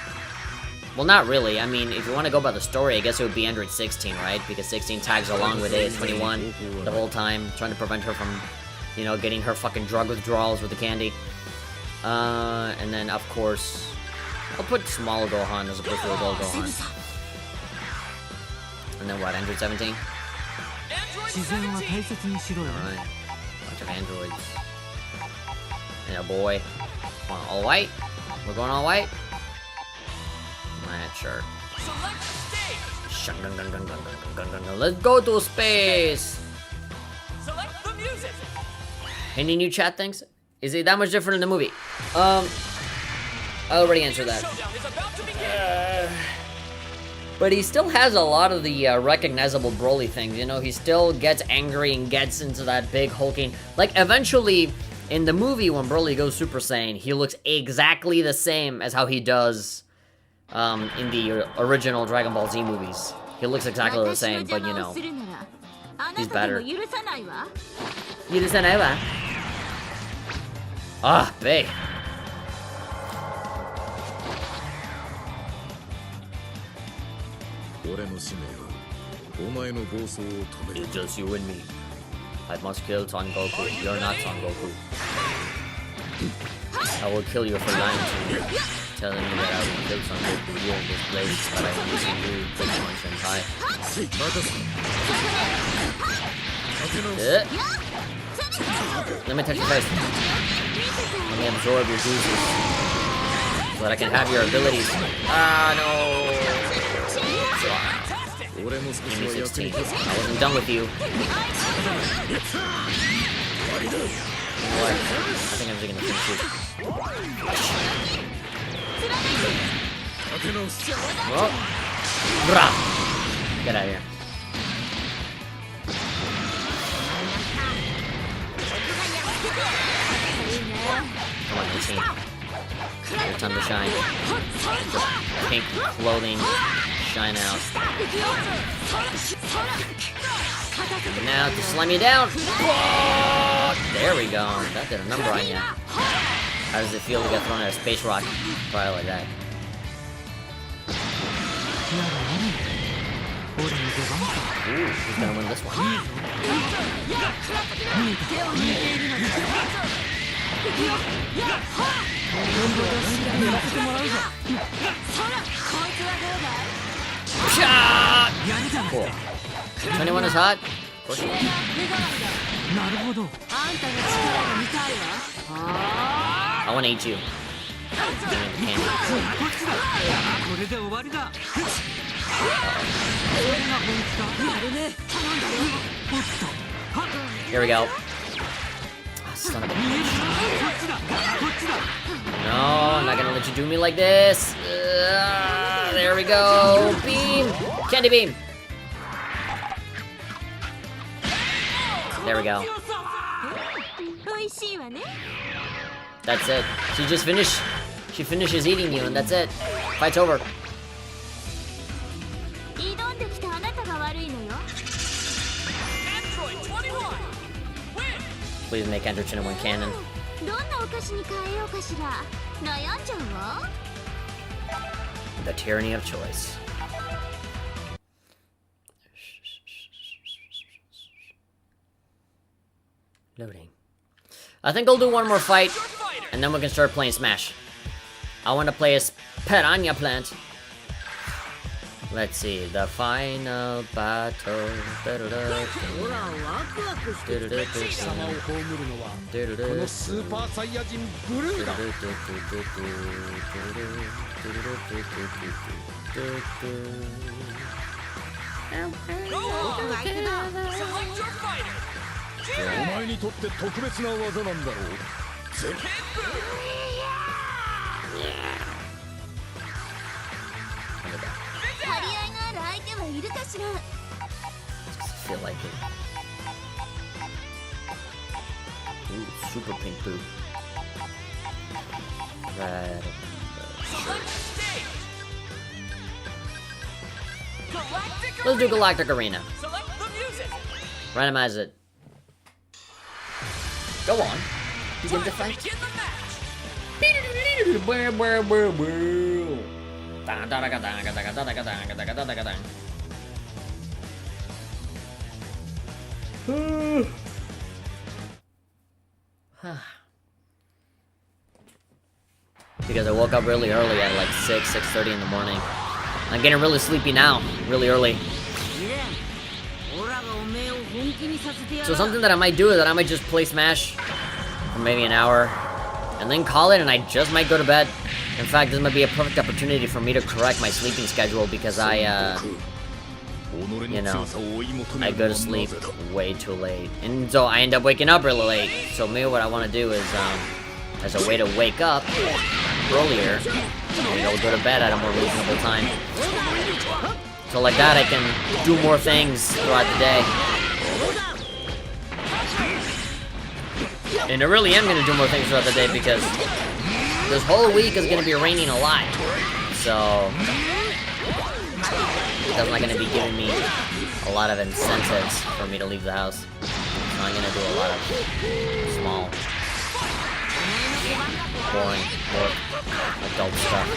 Well, not really. I mean, if you want to go by the story, I guess it would be Android 16, right? Because 16 tags along with A21 the whole time, trying to prevent her from, you know, getting her fucking drug withdrawals with the candy. And then, of course, I'll put small Gohan as opposed to adult Gohan. And then what, Android 17? Alright. Bunch of androids. And a boy. Come on, all white? We're going all white? Alright, sure. Let's go to space! Select the music. Any new chat things? Is it that much different in the movie? I already answered that. Showdown is about to begin. But he still has a lot of the recognizable Broly things, you know? He still gets angry and gets into that big hulking... Like, eventually, in the movie, when Broly goes Super Saiyan, he looks exactly the same as how he does in the original Dragon Ball Z movies. He looks exactly the same, but, you know, he's better. Ah, bae. It's just you and me. I must kill Son Goku. You're not Son Goku. I will kill you for lying to me, telling me that I will kill Son Goku here in this place, but I am missing you, Big One Senpai. Let me touch you first. Let me absorb your juices, so that I can have your abilities. Ah, no! Give me 16. I wasn't done with you. You know what? I think I'm just gonna finish you. Whoa. Brah. Get out of here. Come on, 18. Your time to shine. Your pink clothing. Shine out. Now to slam you down. Whoa! There we go. That did a number on you. How does it feel to get thrown at a space rock? Probably like that. Ooh, who's gonna win this one? Shot! Cool. 21 is hot? Of course it is. I want to eat you. Give me the candy. Here we go. Oh, son of a bitch. No, I'm not gonna let you do me like this. There we go. Beam! Candy beam! There we go. That's it. She finishes eating you, and that's it. Fight's over. Android 21. Win. Please make Android 21 canon. The tyranny of choice. Loading. I think I'll do one more fight, and then we can start playing Smash. I want to play as Piranha Plant. Let's see, the final battle. Go on. Select your fighter. お前にとって特別な技なんだろう。 Feel like it. Ooh, super pink boo. Right. Let's do Galactic Arena. Select the music. Randomize it. Go on. Begin the Time to fight. begin the match. Because I woke up really early at like 6:30 in the morning. I'm getting really sleepy now, really early. So something that I might do is that I might just play Smash for maybe an hour and then call it, and I just might go to bed. In fact, this might be a perfect opportunity for me to correct my sleeping schedule because I go to sleep way too late. And so I end up waking up really late. So maybe what I want to do is, as a way to wake up earlier, go to bed at a more reasonable time. So like that, I can do more things throughout the day. And I really am going to do more things throughout the day because this whole week is going to be raining a lot. So that's not going to be giving me a lot of incentives for me to leave the house. So I'm going to do a lot of small, boring work, adult stuff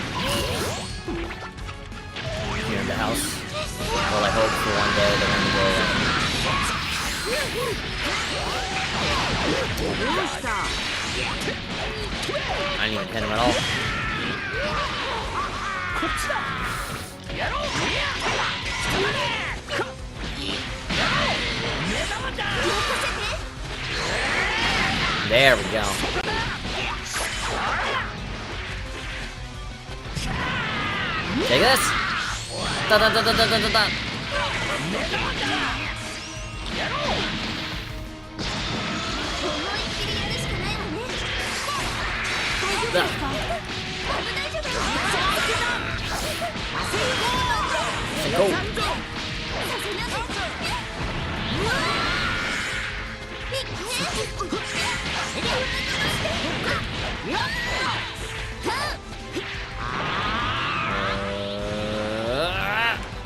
here in the house. Well, I hope for one day that I'm going to go. I didn't even hit him at all. There we go. Take this. Da da da da da da da. Go.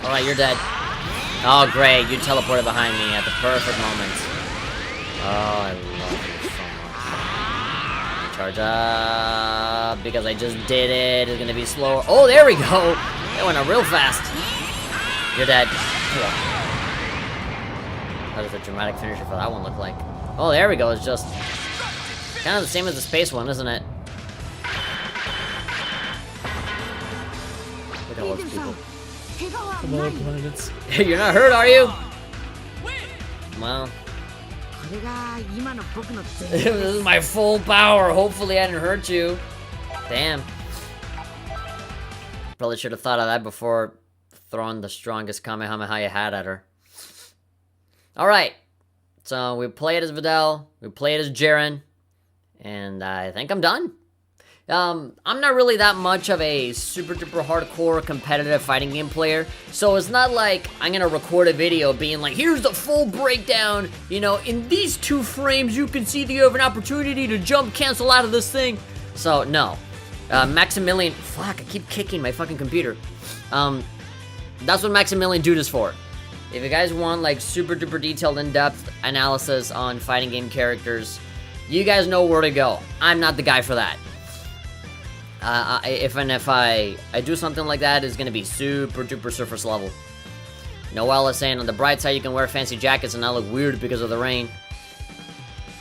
Alright, you're dead. Oh, great. You teleported behind me at the perfect moment. Oh, I love you so much. Charge up. Because I just did it. It's gonna be slower. Oh, there we go. That went up real fast. You're dead. How does a dramatic finisher for that one look like? Oh, there we go. It's just kind of the same as the space one, isn't it? Look at all those people. Come on, planets. You're not hurt, are you? Well. This is my full power. Hopefully I didn't hurt you. Damn. Probably should have thought of that before throwing the strongest Kamehameha you had at her. Alright. So we played as Videl. We played as JIren. And I think I'm done. I'm not really that much of a super duper hardcore competitive fighting game player, so it's not like I'm gonna record a video being like, here's the full breakdown, you know, in these 2 frames you can see that you have an opportunity to jump cancel out of this thing. So no. Maximilian, fuck, I keep kicking my fucking computer. That's what Maximilian Dude is for. If you guys want like super duper detailed in-depth analysis on fighting game characters, you guys know where to go. I'm not the guy for that. If I do something like that, it's gonna be super duper surface level. Noelle is saying on the bright side you can wear fancy jackets and not look weird because of the rain.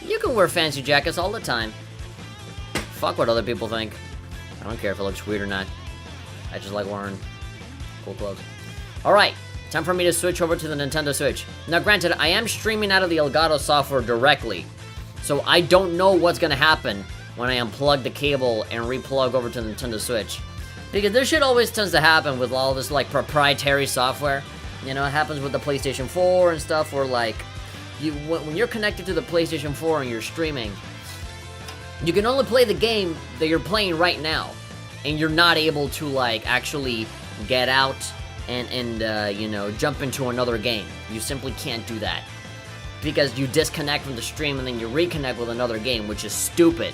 You can wear fancy jackets all the time. Fuck what other people think. I don't care if it looks weird or not. I just like wearing cool clothes. Alright, time for me to switch over to the Nintendo Switch. Now granted, I am streaming out of the Elgato software directly, so I don't know what's gonna happen when I unplug the cable and replug over to the Nintendo Switch. Because this shit always tends to happen with all this like proprietary software. You know, it happens with the PlayStation 4 and stuff where like, when you're connected to the PlayStation 4 and you're streaming, you can only play the game that you're playing right now. And you're not able to like actually get out and you know, jump into another game. You simply can't do that. Because you disconnect from the stream and then you reconnect with another game, which is stupid.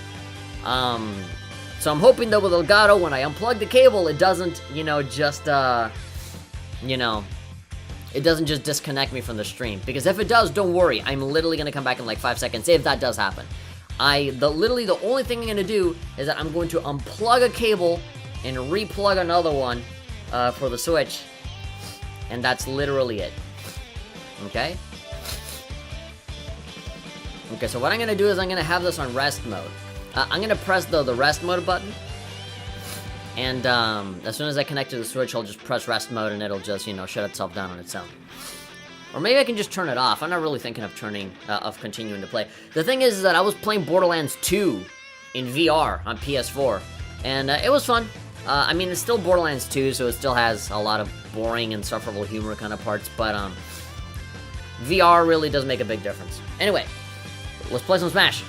So I'm hoping that with Elgato, when I unplug the cable, it doesn't, you know, just, you know, it doesn't just disconnect me from the stream. Because if it does, don't worry. I'm literally gonna come back in like 5 seconds if that does happen. Literally the only thing I'm gonna do is that I'm going to unplug a cable and replug another one for the Switch. And that's literally it. Okay? Okay, so what I'm gonna do is I'm gonna have this on rest mode. I'm gonna press the rest mode button. And as soon as I connect to the Switch, I'll just press rest mode and it'll just, you know, shut itself down on its own. Or maybe I can just turn it off. I'm not really thinking of continuing to play. The thing is that I was playing Borderlands 2 in VR on PS4. And it was fun. I mean, it's still Borderlands 2, so it still has a lot of boring, insufferable humor kind of parts. But VR really does make a big difference. Anyway, let's play some Smash.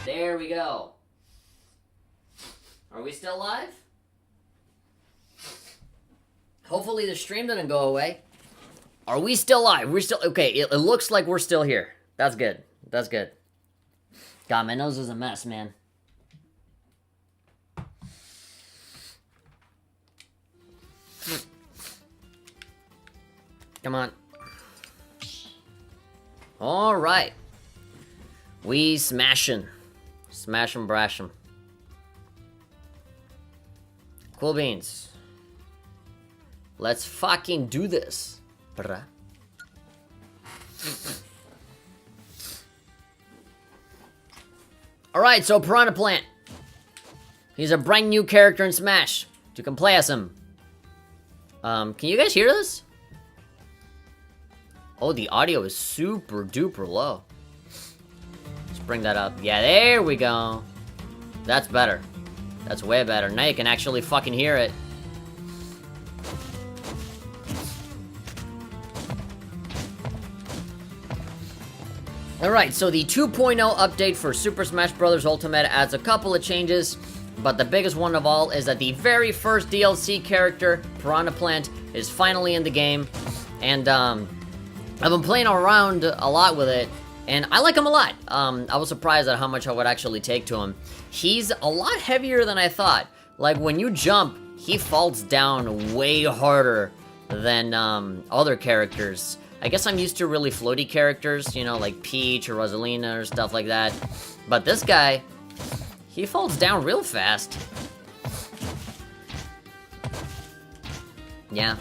There we go. Are we still live? Hopefully the stream didn't go away. Are we still live? We're still... Okay, it looks like we're still here. That's good. That's good. God, my nose is a mess, man. Come on. Alright. We smashin'. Smash 'em, brash 'em. Cool beans. Let's fucking do this. Bruh. Alright, so Piranha Plant. He's a brand new character in Smash. You can play as him. Can you guys hear this? Oh, the audio is super duper low. Let's bring that up. Yeah, there we go. That's better. That's way better. Now you can actually fucking hear it. Alright, so the 2.0 update for Super Smash Bros. Ultimate adds a couple of changes, but the biggest one of all is that the very first DLC character, Piranha Plant, is finally in the game. And, I've been playing around a lot with it, and I like him a lot. I was surprised at how much I would actually take to him. He's a lot heavier than I thought. Like, when you jump, he falls down way harder than other characters. I guess I'm used to really floaty characters, you know, like Peach or Rosalina or stuff like that. But this guy, he falls down real fast. Yeah.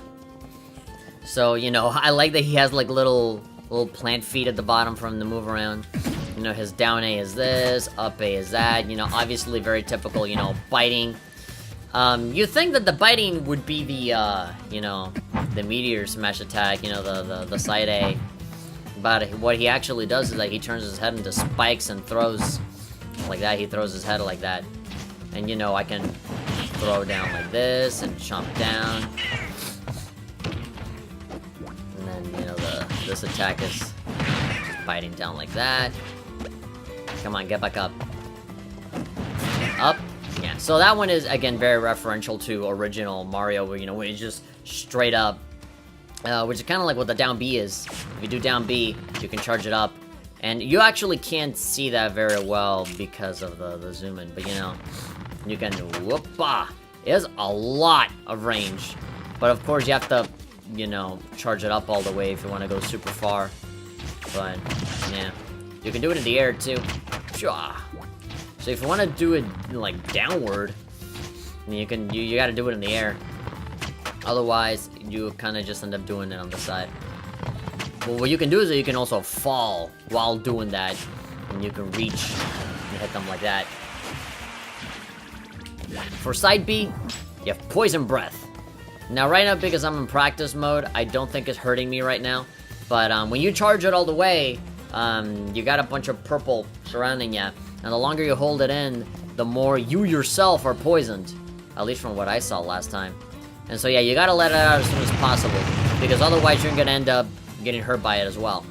So, you know, I like that he has like little plant feet at the bottom for him to move around. You know, his down A is this, up A is that. You know, obviously very typical, you know, biting. You'd think that the biting would be the, you know, the Meteor Smash attack, you know, the side A. But what he actually does is, like, he turns his head into spikes and throws like that. He throws his head like that. And, you know, I can throw down like this and chomp down. And then, you know, this attack is just biting down like that. Come on, get back up. Up. Yeah, so that one is, again, very referential to original Mario, where, you know, where it's just straight up, which is kind of like what the down B is. If you do down B, you can charge it up, and you actually can't see that very well because of the zoom in, but, you know, you can, whoop-ah! It has a lot of range, but of course you have to, you know, charge it up all the way if you want to go super far, but, yeah. You can do it in the air, too. Pshah. So if you want to do it, like, downward, you gotta do it in the air. Otherwise, you kind of just end up doing it on the side. But what you can do is that you can also fall while doing that. And you can reach and hit them like that. For side B, you have Poison Breath. Now, right now, because I'm in practice mode, I don't think it's hurting me right now. But when you charge it all the way, you got a bunch of purple surrounding you. And the longer you hold it in, the more you yourself are poisoned. At least from what I saw last time. And so yeah, you gotta let it out as soon as possible. Because otherwise you're gonna end up getting hurt by it as well.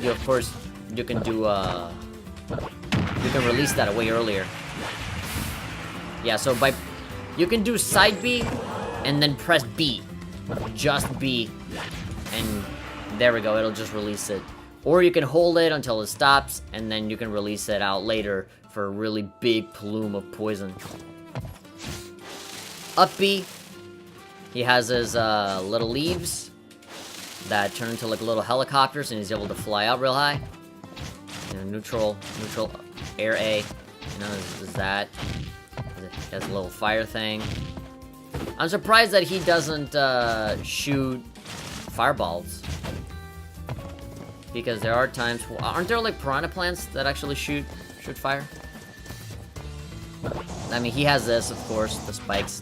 You, of course, you can do, you can release that way earlier. Yeah, so you can do side B, and then press B. Just B. And there we go, it'll just release it. Or you can hold it until it stops, and then you can release it out later for a really big plume of poison. up B, he has his little leaves that turn into like little helicopters, and he's able to fly out real high. You know, neutral, air A. You know, is that. He has a little fire thing. I'm surprised that he doesn't shoot fireballs. Because there are times, aren't there like piranha plants that actually shoot fire? I mean, he has this, of course, the spikes.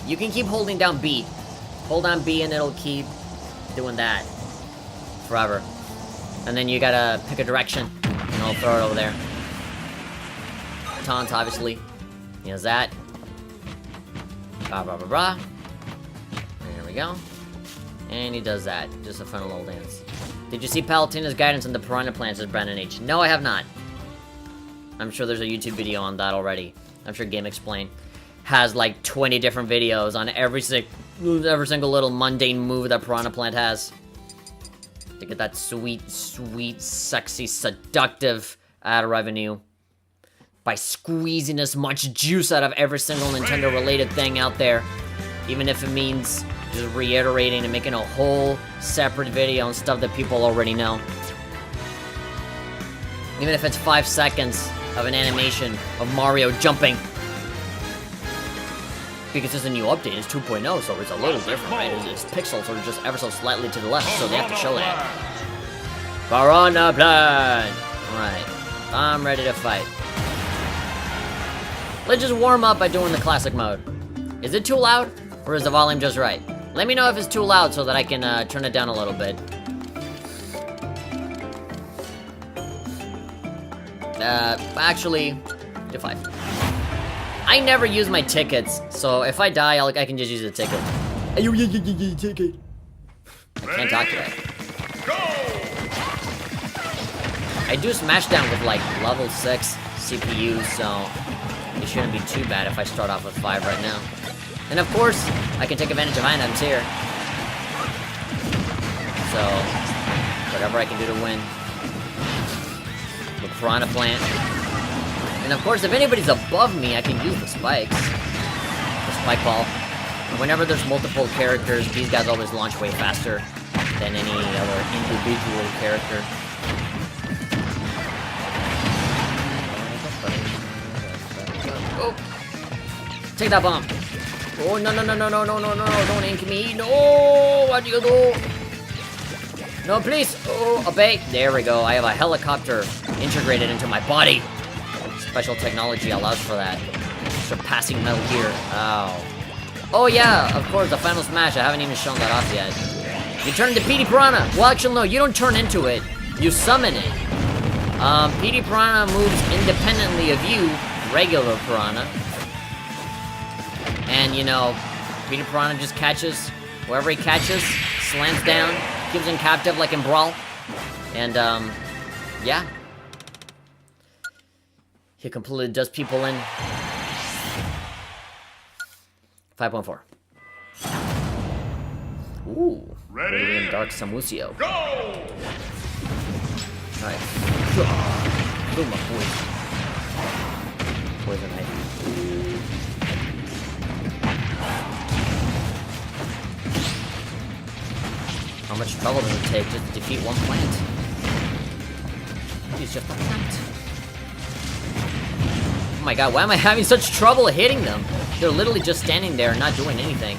You can keep holding down B. Hold on B and it'll keep doing that forever. And then you gotta pick a direction and it'll throw it over there. Taunt, obviously. He has that. Blah, blah, blah, blah. There we go. And he does that. Just a fun little dance. Did you see Palutena's guidance on the piranha plants as Brandon H? No, I have not. I'm sure there's a YouTube video on that already. I'm sure Game Explain has like 20 different videos on every single little mundane move that piranha plant has. To get that sweet, sexy, seductive ad revenue. By squeezing as much juice out of every single Nintendo-related thing out there. Even if it means just reiterating and making a whole separate video on stuff that people already know. Even if it's 5 seconds of an animation of Mario jumping. Because there's a new update, it's 2.0, so it's a little different, right? His pixels are just ever so slightly to the left, so they have to show that. Piranha Plant! Alright, I'm ready to fight. Let's just warm up by doing the classic mode. Is it too loud? Or is the volume just right? Let me know if it's too loud so that I can turn it down a little bit. Actually, do 5. I never use my tickets, so if I die, I can just use the ticket. Ticket. I can't talk today. I do Smashdown with like level 6 CPU, so it shouldn't be too bad if I start off with 5 right now. And of course, I can take advantage of items here. So, whatever I can do to win. The Piranha Plant. And of course, if anybody's above me, I can use the spikes. The spike ball. Whenever there's multiple characters, these guys always launch way faster than any other individual character. Oh! Take that bomb! Oh, no, don't ink me! No! What do you do? No, please! Oh, obey! There we go, I have a helicopter integrated into my body! Special technology allows for that. Surpassing Metal Gear. Oh. Oh yeah, of course, the Final Smash, I haven't even shown that off yet. You turn into PD Piranha! Well, actually, no, you don't turn into it. You summon it. PD Piranha moves independently of you, regular Piranha. And, you know, PD Piranha just catches wherever he catches, slams down, keeps him captive like in Brawl. And, yeah. He completely does people in. 5.4. Ooh. Ready? Dark Samusio. Go! Alright. Boom, my poison. Poison knife. How much trouble does it take just to defeat one plant? He's just a plant. Oh my god, why am I having such trouble hitting them? They're literally just standing there and not doing anything.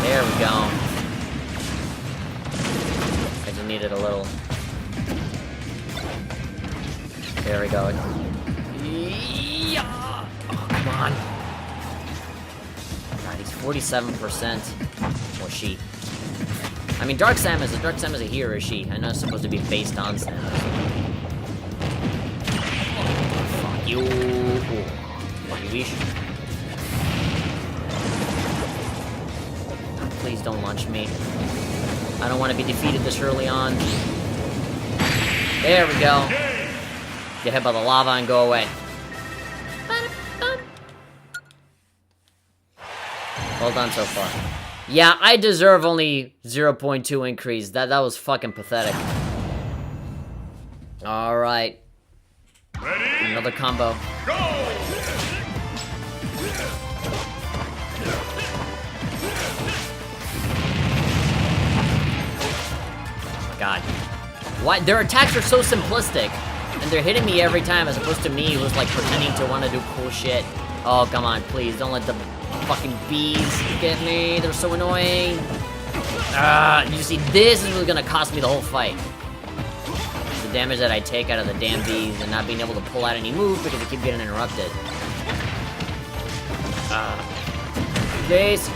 There we go. I just needed a little. There we go. Yeah. Oh, come on. God, he's 47%. Or she. I mean, Dark Samus is a he or a she. I know it's supposed to be based on Samus. Fuck you. Fuck you, Vish. Please don't launch me. I don't want to be defeated this early on. There we go. Get hit by the lava and go away. Well done so far. Yeah, I deserve only 0.2 increase. That was fucking pathetic. Alright. Another combo. God. Why? Their attacks are so simplistic. And they're hitting me every time as opposed to me who's like pretending to want to do cool shit. Oh, come on, please. Don't let the fucking bees get me. They're so annoying. You see, this is what's gonna cost me the whole fight. The damage that I take out of the damn bees and not being able to pull out any moves because I keep getting interrupted. Please.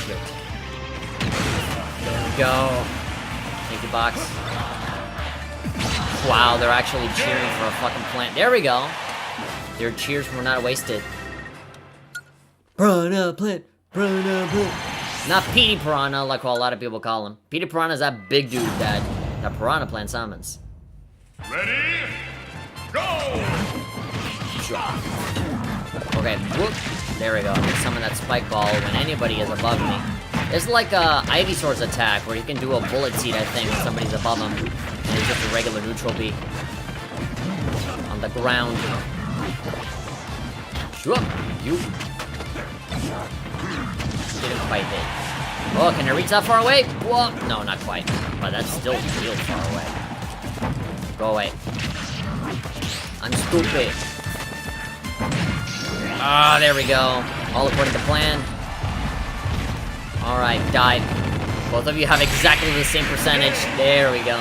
Shit. There we go. Thank you, box. Wow, they're actually cheering for a fucking plant. There we go. Their cheers were not wasted. Piranha plant. Piranha plant. Not Petey Piranha, like what a lot of people call him. Petey Piranha is that big dude that Piranha plant summons. Ready? Go! Okay, whoop. There we go. I can summon that spike ball when anybody is above me. It's like a Ivysaur's attack, where you can do a bullet seed, I think, when somebody's above him. And it's just a regular neutral beat. On the ground. Whoop. You. Didn't quite hit. Oh, can I reach that far away? Whoa. No, not quite. But that's still real far away. Go away. I'm stupid. Ah, there we go. All according to plan. Alright, die. Both of you have exactly the same percentage. There we go.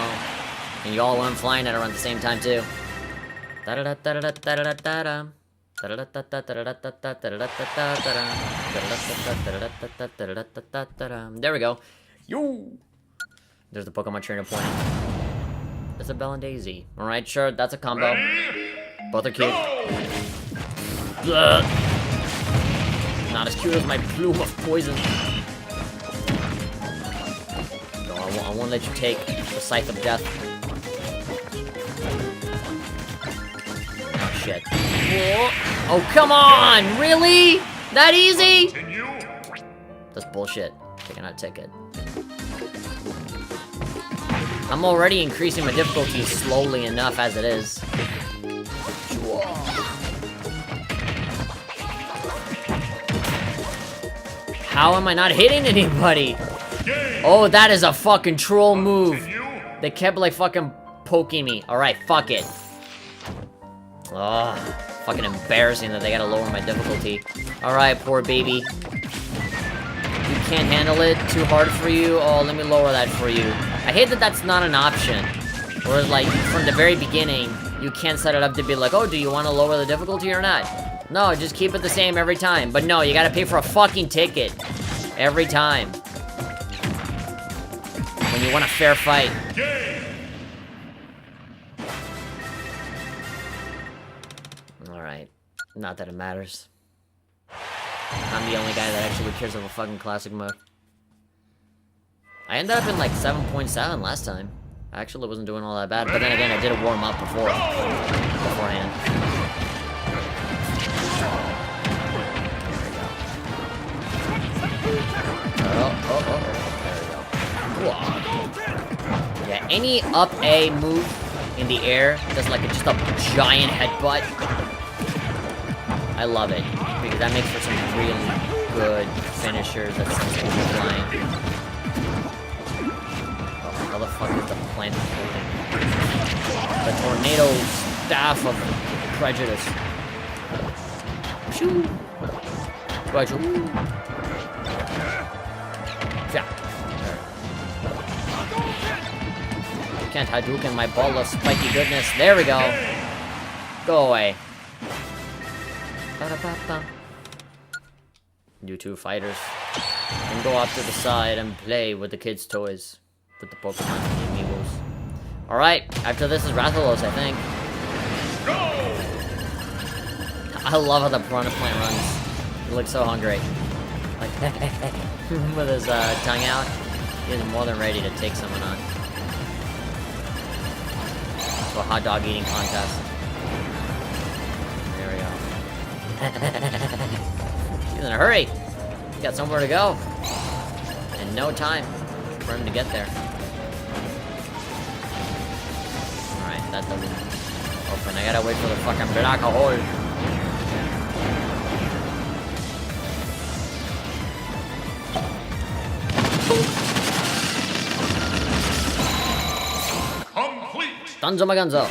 And you all went flying at around the same time, too. Da-da-da-da-da-da-da-da-da. There we go. Yo! There's the Pokemon trainer pointing. It's a Bell and Daisy. Alright, sure, that's a combo. Both are cute. Ugh. Not as cute as my plume of poison. No, I won't let you take the Scythe of Death. Oh, shit. Whoa. Oh, come on! Really? That easy? That's bullshit. Taking out a ticket. I'm already increasing my difficulty slowly enough as it is. How am I not hitting anybody? Oh, that is a fucking troll move. They kept like fucking poking me. Alright, fuck it. Oh, fucking embarrassing that they gotta lower my difficulty. Alright, poor baby. You can't handle it? Too hard for you? Oh, let me lower that for you. I hate that that's not an option. Whereas, like, from the very beginning, you can't set it up to be like, oh, do you want to lower the difficulty or not? No, just keep it the same every time. But no, you gotta pay for a fucking ticket. Every time. When you want a fair fight. Alright. Not that it matters. I'm the only guy that actually cares of a fucking classic mode. I ended up in like 7.7 last time. I actually wasn't doing all that bad, but then again, I did a warm up beforehand. There we go. Yeah, any up A move in the air that's like just a giant headbutt. I love it, because that makes for some really good finishers that sends people flying. Oh, how the fuck is the plant holding? The tornado staff of prejudice. Shoo! Yeah. You can't Hadouken my ball of spiky goodness. There we go. Go away. Ba-da-ba-ba. You two fighters can go off to the side and play with the kids' toys. With the Pokemon and the Amiibos. Alright, after this is Rathalos, I think. I love how the Piranha plant runs. He looks so hungry. Like, with his tongue out. He's more than ready to take someone on. To a hot dog eating contest. There we go. He's in a hurry. He's got somewhere to go. And no time for him to get there. Alright. That doesn't open. I gotta wait for the fucking black hole. Complete. Dunzo Magunzo.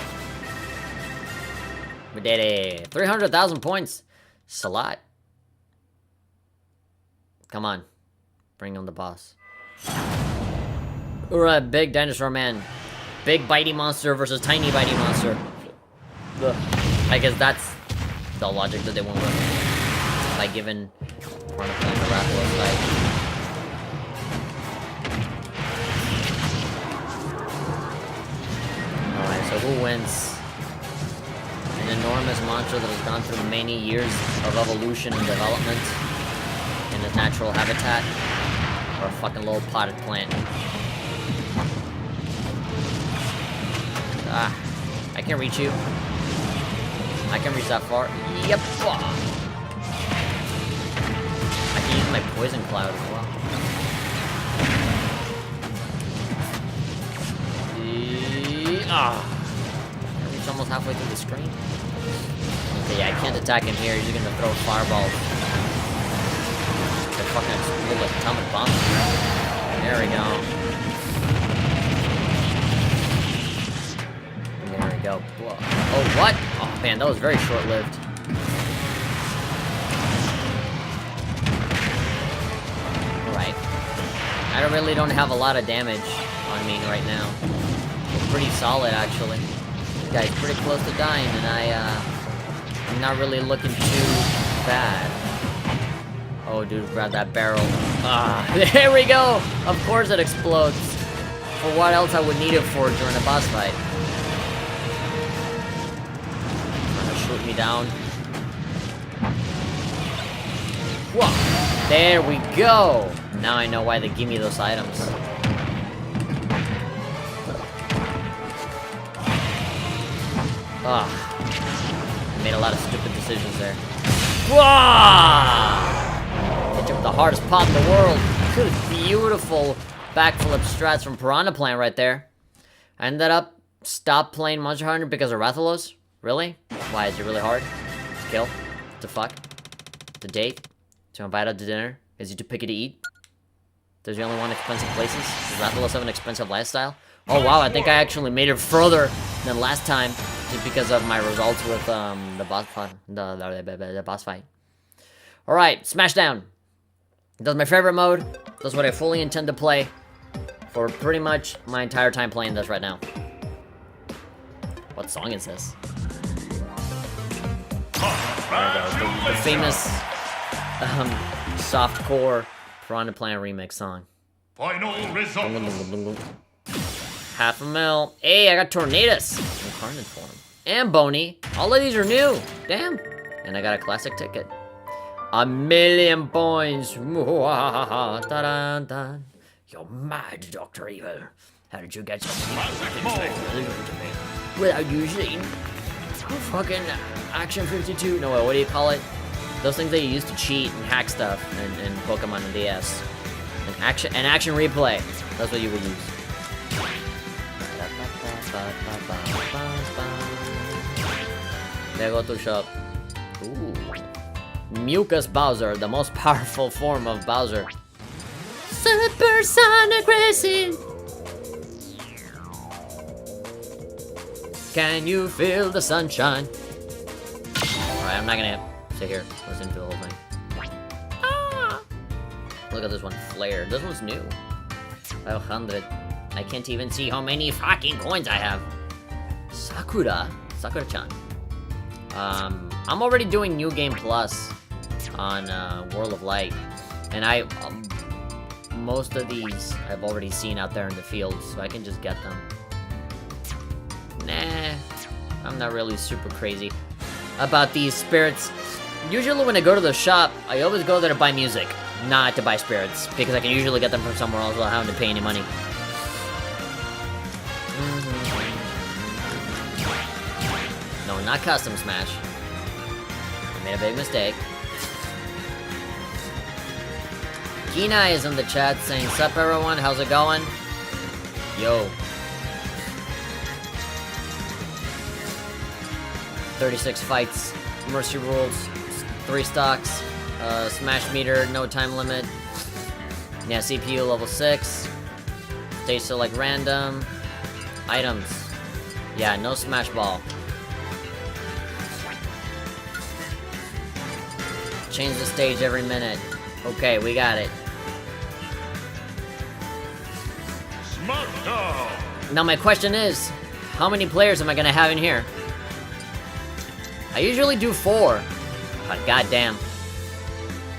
We did it. 300,000 points. It's a lot. Come on. Bring on the boss. Alright, big dinosaur man. Big bitey monster versus tiny bitey monster. Ugh. I guess that's the logic that they went with. By giving Piranha Plant the Rathalos fight. Alright, so who wins? An enormous monster that has gone through many years of evolution and development in its natural habitat, or a fucking little potted plant. Ah, I can't reach you. I can reach that far. Yep. I can use my poison cloud as well. Ah. I reach almost halfway through the screen. Okay, yeah, I can't attack him here. He's gonna throw fireballs. They fucking explode like atomic bombs. There we go. There we go. Whoa. Oh, what? Oh, man, that was very short-lived. Alright. I really don't have a lot of damage on me right now. It's pretty solid, actually. This guy's pretty close to dying, and I'm not really looking too bad. Oh, dude, grab that barrel. Ah, there we go! Of course it explodes. For what else I would need it for during a boss fight? Trying to shoot me down. Whoa! There we go! Now I know why they give me those items. Ah. I made a lot of stupid decisions there. Whoa! They took the hardest pot in the world. Good, beautiful backflip strats from Piranha Plant right there. I ended up stopped playing Monster Hunter because of Rathalos. Really? Why, is it really hard to kill? To fuck? To date? To invite out to dinner? Is he too picky to eat? Does he only want expensive places? Does Rathalos have an expensive lifestyle? Oh wow, I think I actually made it further than last time just because of my results with the boss fight. The boss fight. Alright, Smashdown. That's my favorite mode. That's what I fully intend to play for pretty much my entire time playing this right now. What song is this? There we go. The famous softcore Piranha Plant remix song. Final results. Half a mil. Hey, I got Tornadus in Carnage form. And Boney. All of these are new. Damn. And I got a classic ticket. 1,000,000 points. Da-da-da. You're mad, Dr. Evil. How did you get so many without using fucking Action 52? No, what do you call it? Those things that you use to cheat and hack stuff in Pokemon and DS. An action replay. That's what you would use. There go to shop. Ooh. Mucus Bowser, the most powerful form of Bowser. Supersonic Racing! Can you feel the sunshine? Alright, I'm not gonna sit here, listen to the whole thing. Ah! Look at this one, Flare. This one's new. 500. I can't even see how many fucking coins I have. Sakura-chan. I'm already doing New Game Plus on World of Light, and most of these I've already seen out there in the field, so I can just get them. Nah, I'm not really super crazy about these spirits. Usually when I go to the shop, I always go there to buy music, not to buy spirits, because I can usually get them from somewhere else without having to pay any money. No, not Custom Smash. I made a big mistake. Kina is in the chat saying, "Sup everyone, how's it going?" Yo. 36 fights, mercy rules, 3 stocks, smash meter, no time limit. Yeah, CPU level 6. Stage select random. Items. Yeah, no smash ball. Change the stage every minute. Okay, we got it. Now my question is, how many players am I gonna have in here? I usually do 4. But goddamn.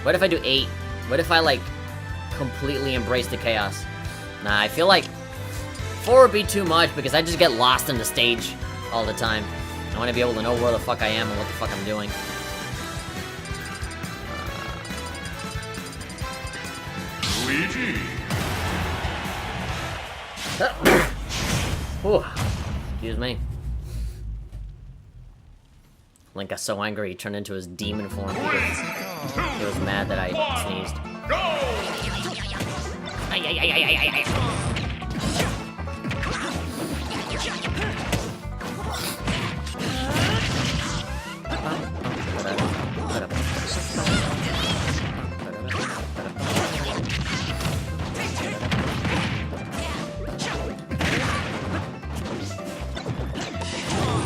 What if I do 8? What if I, like, completely embrace the chaos? Nah, I feel like 4 would be too much because I just get lost in the stage all the time. I want to be able to know where the fuck I am and what the fuck I'm doing. Luigi. Whew. Excuse me. Link got so angry he turned into his demon form because he was mad that I sneezed.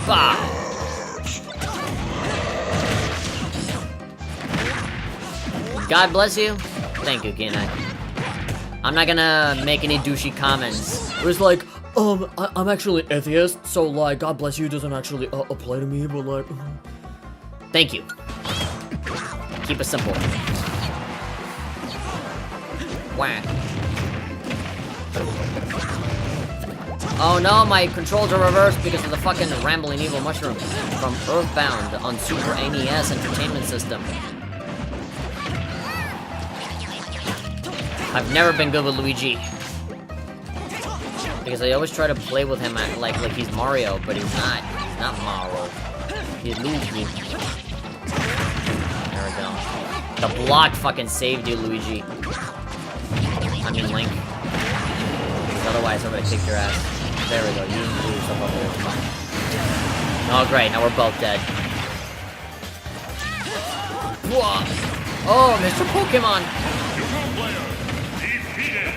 Bah! God bless you. Thank you, Kina. I'm not gonna make any douchey comments. It was like, I'm actually an atheist, so like, God bless you doesn't actually apply to me, but like... Thank you. Keep it simple. Whack. Oh no, my controls are reversed because of the fucking rambling evil mushroom from Earthbound on Super NES Entertainment System. I've never been good with Luigi. Because I always try to play with him at, like he's Mario, but he's not. He's not Mario. He's Luigi. There we go. The block fucking saved you, Luigi. I mean, Link. Because otherwise, I'm gonna kick your ass. There we go. You blew yourself up there. Oh, great. Now we're both dead. Oh, Mr. Pokemon!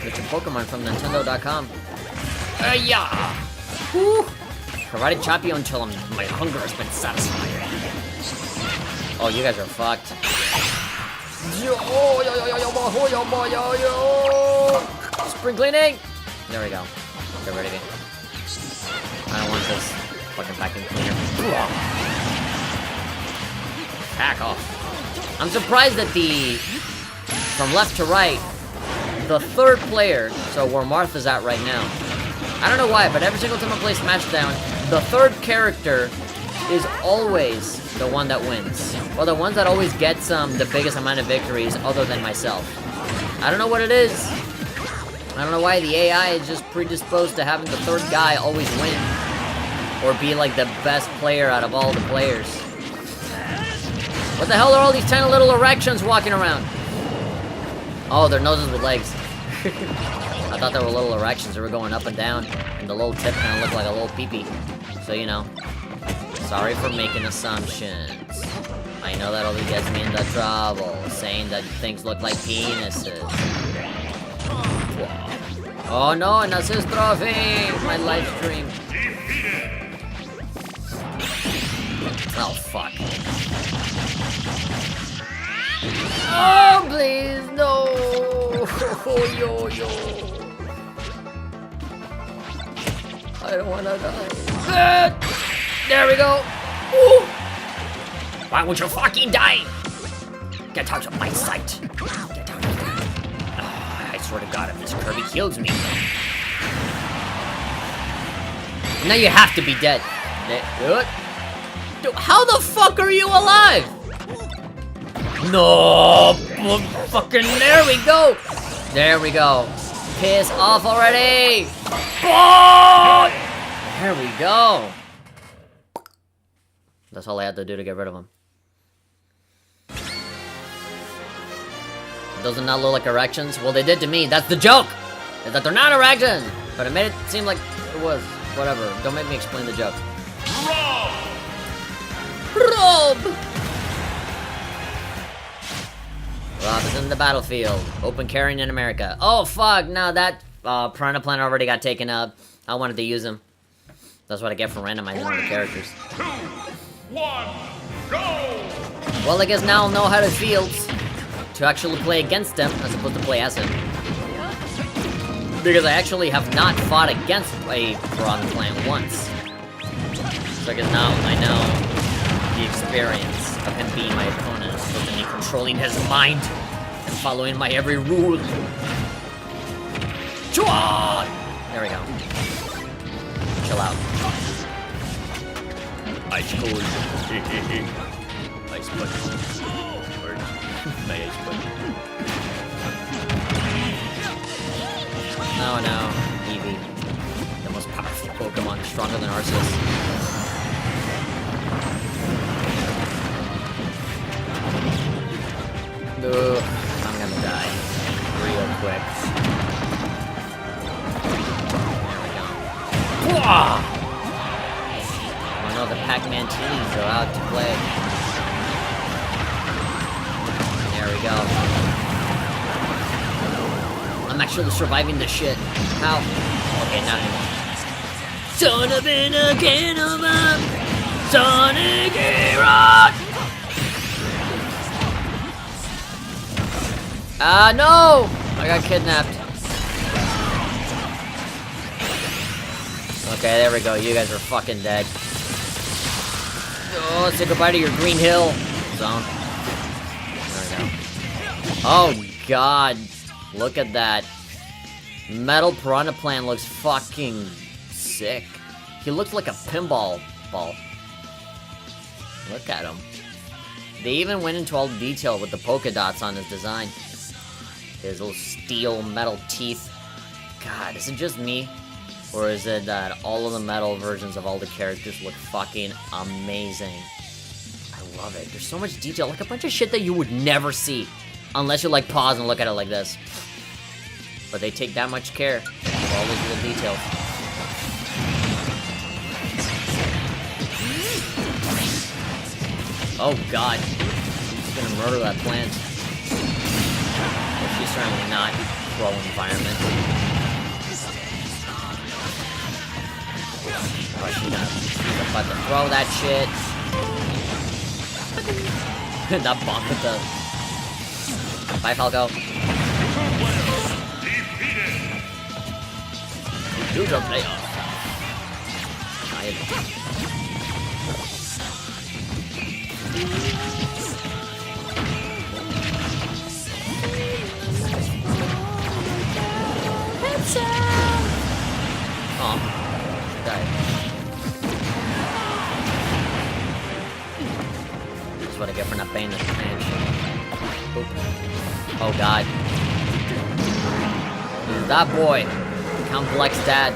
Mr. Pokemon from Nintendo.com. Yeah! Woo! Provided Chapio until my hunger has been satisfied. Oh, you guys are fucked. Spring cleaning! There we go. Get ready. I don't want this fucking vacuum cleaner. Back off. I'm surprised that from left to right, the third player, so where Martha's at right now, I don't know why, but every single time I play Smashdown, the third character is always the one that wins. Well, the ones that always gets the biggest amount of victories other than myself. I don't know what it is. I don't know why the AI is just predisposed to having the third guy always win. Or be like the best player out of all the players. What the hell are all these tiny little erections walking around? Oh, they're noses with legs. I thought they were little erections. They were going up and down. And the little tip kind of looked like a little pee-pee. So, you know. Sorry for making assumptions. I know that only gets me into trouble. Saying that things look like penises. Oh no, an assist trophy! My live stream. Oh, fuck. Oh, please, no! Oh, yo. I don't wanna die. There we go! Ooh. Why would you fucking die? Get out of my sight! Get out of there. I swear to God, if this Kirby kills me... Now you have to be dead. Dude, how the fuck are you alive? No, fucking, there we go. There we go. Piss off already. Oh! There we go. That's all I had to do to get rid of him. Does it not look like erections? Well, they did to me. That's the joke. Is that they're not erections. But it made it seem like it was. Whatever. Don't make me explain the joke. Rob! Rob is in the battlefield. Open carrying in America. Oh, fuck. No, that Piranha Plant already got taken up. I wanted to use him. That's what I get for randomizing all the characters. 2, 1, go! Well, I guess now I'll know how it feels to actually play against him as opposed to play as him. Because I actually have not fought against a Piranha Plant once. So I guess now I know the experience of him being my opponent as opposed to me controlling his mind and following my every rule. Chua! There we go. Chill out. Ice cold. Ice punch. My ice punch. Oh no, Eevee. The most powerful Pokemon, stronger than Arceus. Ugh, I'm gonna die real quick. There we go. Whoa! Oh no, the Pac-Man teams are out to play. There we go. I'm actually surviving this shit. How? Okay, not anymore. Son of a cannibal! Sonic Hero! No! I got kidnapped. Okay, there we go. You guys are fucking dead. Oh, say goodbye to your Green Hill zone. There we go. Oh, God. Look at that. Metal Piranha Plant looks fucking sick. He looks like a pinball ball. Look at him. They even went into all the detail with the polka dots on his design. His little steel metal teeth. God, is it just me? Or is it that all of the metal versions of all the characters look fucking amazing? I love it. There's so much detail. Like a bunch of shit that you would never see. Unless you like pause and look at it like this. But they take that much care of all those little details. Oh God. He's gonna murder that plant. Well, she's certainly not pro environment. Oh, she's about to throw that shit. That bomb with the... Bye, Falco. Huge playoff. Oh, died. That's what I get for not paying attention. Oh God. That boy. Count Black's dad.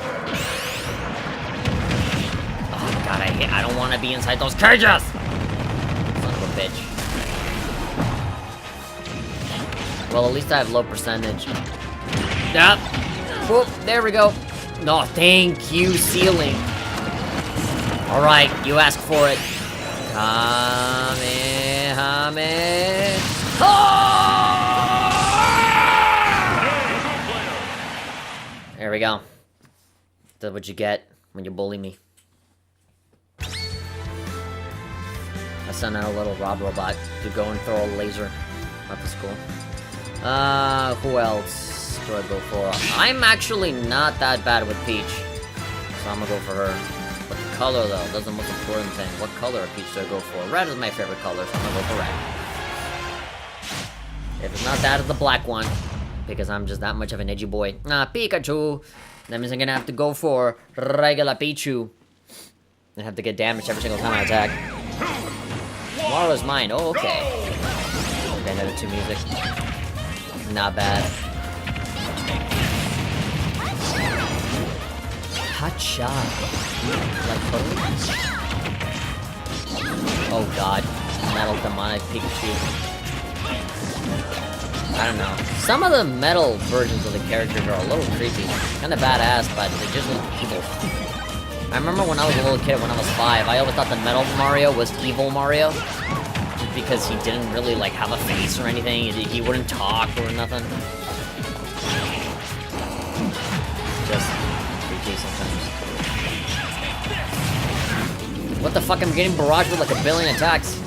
Oh God, I don't want to be inside those cages! Son of a bitch. Well, at least I have low percentage. Yep. Whoop, there we go. No, thank you, ceiling. Alright, you asked for it. Kamehame. There we go. That's what you get when you bully me. I sent out a little Rob Robot to go and throw a laser at the school. Who else do I go for? I'm actually not that bad with Peach, so I'm gonna go for her. But the color, though, that's the most important thing. What color of Peach do I go for? Red is my favorite color, so I'm gonna go for red. If it's not that, it's the black one. Because I'm just that much of an edgy boy. Pikachu! That means I'm gonna have to go for regular Pichu. And have to get damaged every single time I attack. Tomorrow's mine. Oh, okay. Okay, another 2 music. Not bad. Hot shot. Like totally. Oh God. Metal demonic Pikachu. I don't know. Some of the metal versions of the characters are a little creepy. Kinda badass, but they just look evil. I remember when I was a little kid, when I was 5, I always thought the Metal Mario was evil Mario. Because he didn't really, like, have a face or anything. He wouldn't talk or nothing. Just freaky sometimes. What the fuck? I'm getting barraged with like a billion attacks.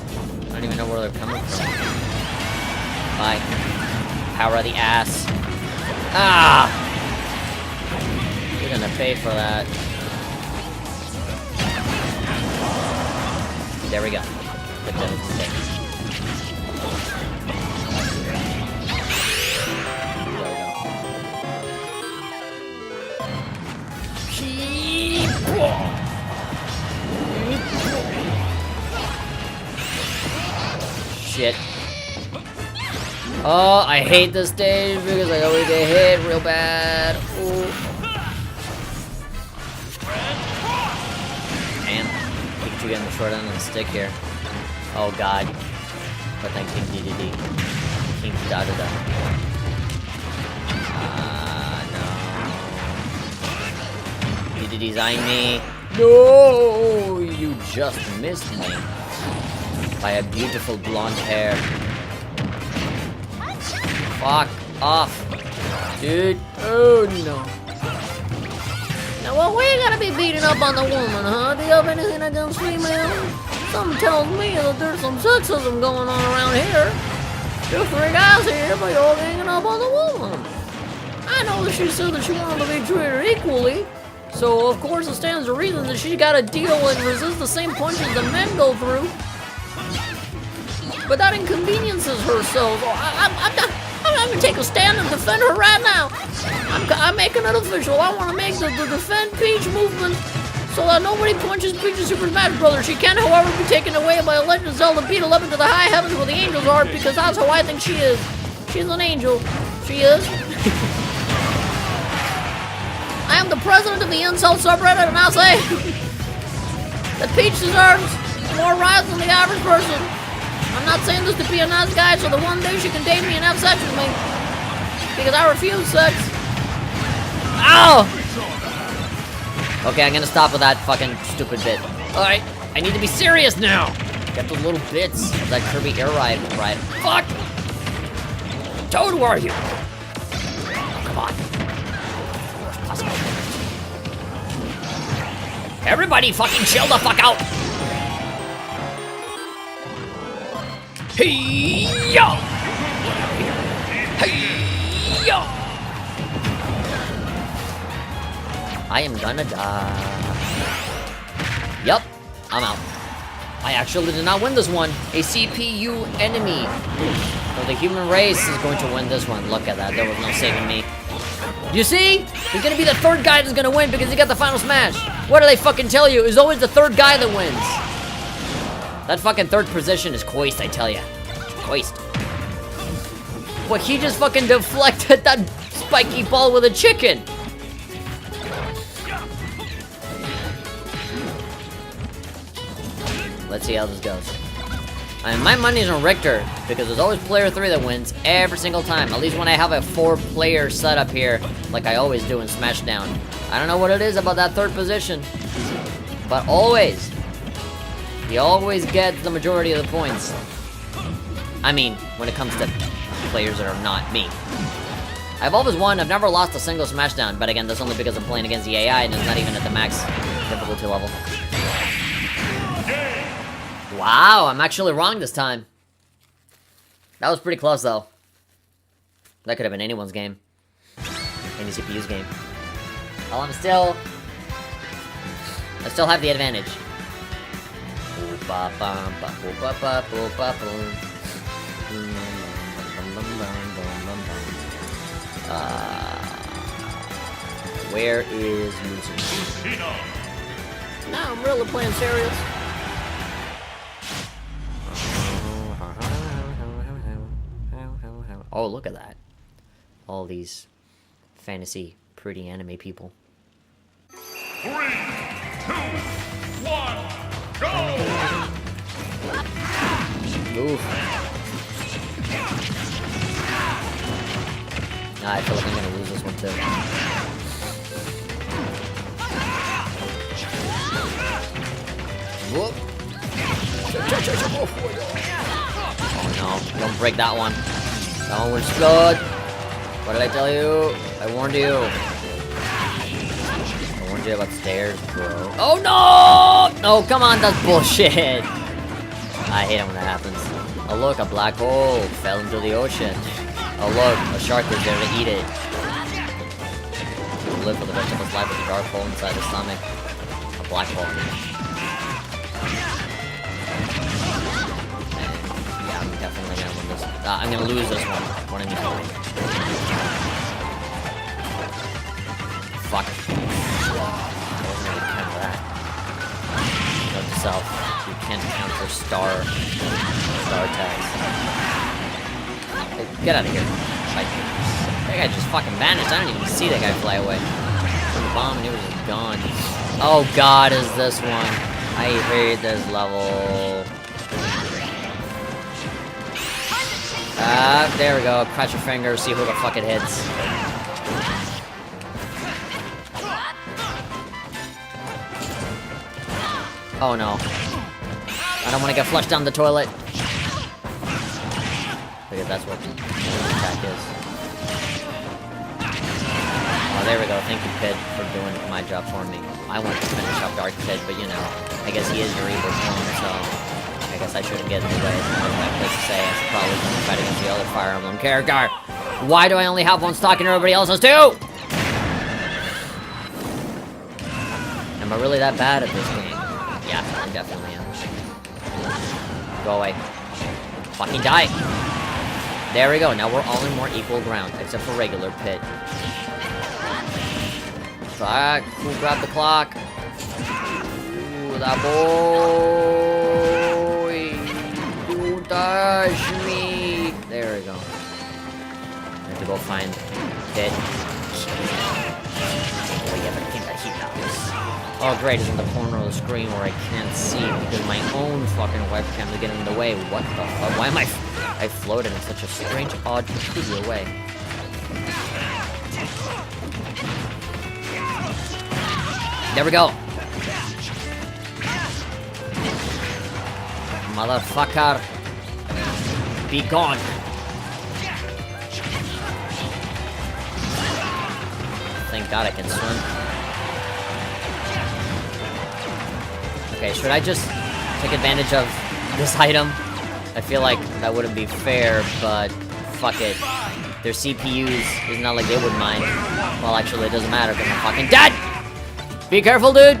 I don't even know where they're coming from. Bye. Power of the ass. Ah! You're gonna pay for that. There we go. The devil's stick. Shit. Oh, I hate this stage because I always get hit real bad. Ooh. Damn. Pikachu getting the short end of the stick here. Oh god. But then King DDD. King Da-Da-Da. No. DDD's eyeing me. No! You just missed me. By a beautiful blonde hair. Fuck off. Dude. Oh no. Now what, we gotta be beating up on the woman, huh? Do you have anything against females? Something tells me that there's some sexism going on around here. There's 3 guys here, but you're all hanging up on the woman. I know that she said that she wanted to be treated equally. So of course it stands to reason that she gotta deal and resist the same punches the men go through. But that inconveniences her, so I'm gonna take a stand and defend her right now. I'm making it official. I want to make the defend Peach movement so that nobody punches Peach in Super Smash Bros. She can, however, be taken away by a Legend of Zelda beat 11 to the high heavens where the angels are, because that's how I think she is. She's an angel. She is. I am the president of the incel subreddit, and I'll say that Peach deserves more rights than the average person. I'm not saying this to be a nice guy so that one day she can date me and have sex with me. Because I refuse sex. Ow! Okay, I'm gonna stop with that fucking stupid bit. Alright, I need to be serious now! Get those little bits of that Kirby air ride. Fuck! Toad, where are you? Oh, come on. Worst possible. Everybody fucking chill the fuck out! Hey-ya! Hey-ya! I am gonna die. Yup, I'm out. I actually did not win this one. A CPU enemy. So the human race is going to win this one. Look at that, there was no saving me. You see? He's gonna be the 3rd guy that's gonna win because he got the final smash. What do they fucking tell you? It's always the 3rd guy that wins. That fucking 3rd position is coist, I tell ya. Coist. Well, he just fucking deflected that spiky ball with a chicken. Let's see how this goes. My money's on Richter, because there's always player 3 that wins every single time. At least when I have a 4-player setup here, like I always do in Smashdown. I don't know what it is about that 3rd position, but always. He always gets the majority of the points. I mean, when it comes to players that are not me. I've always won. I've never lost a single Smashdown, but again, that's only because I'm playing against the AI and it's not even at the max difficulty level. Wow, I'm actually wrong this time. That was pretty close, though. That could have been anyone's game. Any CPU's game. Well, I still have the advantage. Where is music? Now I'm really playing serious. Oh, look at that. All these fantasy, pretty anime people. 3, 2, 1, go! Oof. Nah, I feel like I'm gonna lose this one too. Whoop. Oh no, don't break that one. That one will explode. What did I tell you? I warned you. I warned you about stairs, bro. Oh no! No, come on, that's bullshit. I hate it when that happens. Oh look, a black hole fell into the ocean. Oh look, a shark is there to eat it. Live for the rest of his life with a dark hole inside his stomach. A black hole. Yeah, I'm definitely gonna win this. I'm gonna lose this one. What am I doing? Fuck. I wasn't really counter that. Note to self. You can't counter star tags. Hey, get out of here. Like, that guy just fucking vanished. I didn't even see that guy fly away. From the bomb and he was just gone. Oh god, is this one? I hate this level. There we go. Cross your fingers, see who the fuck it hits. Oh no. I don't want to get flushed down the toilet. Because that's what the attack is. Oh, there we go. Thank you, Pit, for doing my job for me. I wanted to finish up Dark Pit, but you know, I guess he is your evil clone, so I guess I shouldn't get in the way. That's my place to say. I should probably fight against the other Fire Emblem character. Why do I only have one stock and everybody else has two? Am I really that bad at this game? Yeah, I definitely am. Go away. Fucking die! There we go, now we're all in more equal ground, except for regular Pit. Fuck, who grabbed the clock? Ooh, that boy! Don't touch me! There we go. I have to go find Pit. Oh yeah, but I think that he knows. Oh great, it's in the corner of the screen where I can't see because my own fucking webcam is getting in the way. What the fuck? Why am I floated in such a strange, odd, peculiar way? There we go. Motherfucker. Be gone. Thank God I can swim. Okay, should I just take advantage of this item? I feel like that wouldn't be fair, but fuck it. Their CPUs is not like they would mind. Well, actually, it doesn't matter because I'm fucking dead! Be careful, dude!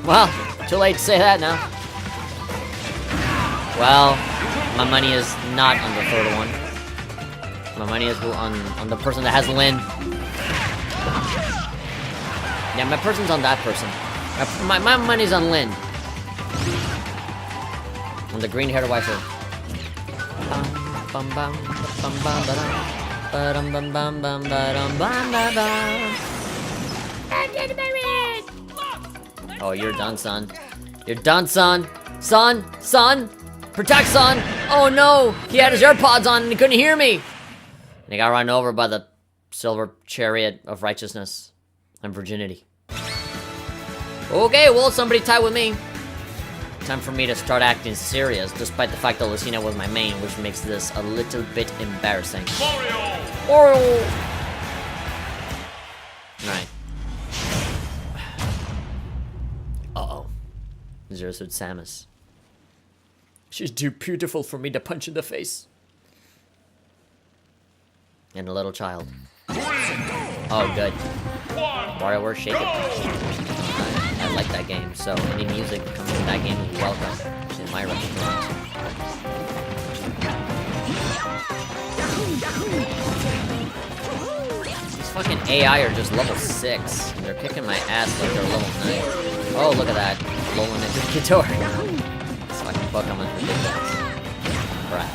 Well, too late to say that now. Well, my money is not on the third one. My money is on the person that has Lynn. Yeah, my person's on that person. My money's on Lynn. On the green-haired waifu. Oh, you're done, son. You're done, son. Son! Protect, son! Oh no! He had his AirPods on and he couldn't hear me! And he got run over by the silver chariot of righteousness and virginity. Okay, well, somebody tie with me. Time for me to start acting serious, despite the fact that Lucina was my main, which makes this a little bit embarrassing. Oreo! Alright. Uh-oh. Zero Suit Samus. She's too beautiful for me to punch in the face. And a little child. Oh, good. WarioWare Shake It. I like that game, so any music coming from that game is welcome in my restaurant. These fucking AI are just level 6, and they're kicking my ass like they're level 9. Oh, look at that. Lolling into the guitar. This fucking Pokemon is ridiculous. Right.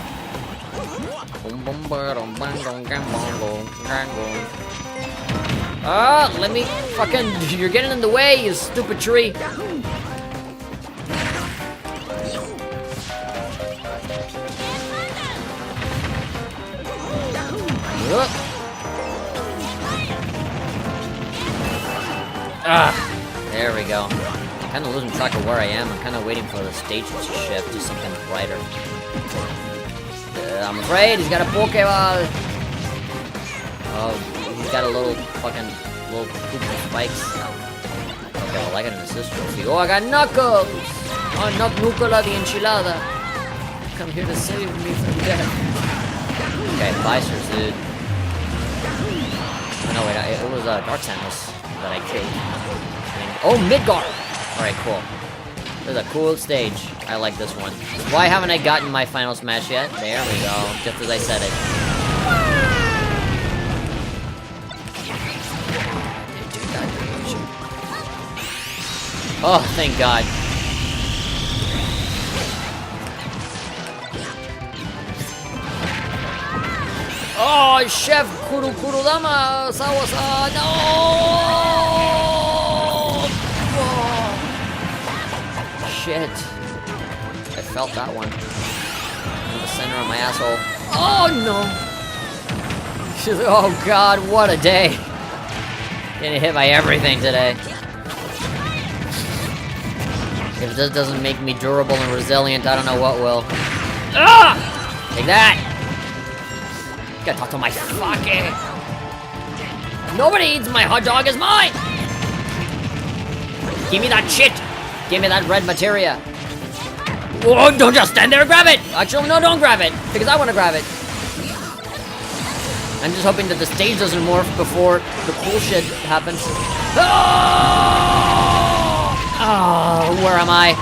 Ah, let me fucking... You're getting in the way, you stupid tree. Ah, there we go. I'm kind of losing track of where I am. I'm kind of waiting for the stage to shift to something brighter. I'm afraid he's got a Pokeball. Oh, he's got a little fucking little poop of spikes. Okay, well, I got an assist trophy. Oh, I got Knuckles! Oh, Nuccola the Enchilada. Come here to save me from death. Okay, Visors, dude. Oh, no, wait, it was Dark Samus that I killed. Oh, Midgar! Alright, cool. This is a cool stage. I like this one. Why haven't I gotten my final smash yet? There we go. Just as I said it. Oh, thank God. Oh, Chef Kurudama Sawasa, no! Oh. Shit. I felt that one. In the center of my asshole. Oh, no! Oh, God, what a day. Getting hit by everything today. If this doesn't make me durable and resilient, I don't know what will. Ah! Take that! Gotta talk to my fucking... Nobody eats my hot dog, is mine! Give me that shit! Give me that red materia! Whoa, don't just stand there and grab it! Actually, no, don't grab it! Because I want to grab it. I'm just hoping that the stage doesn't morph before the cool shit happens. Oh, where am I?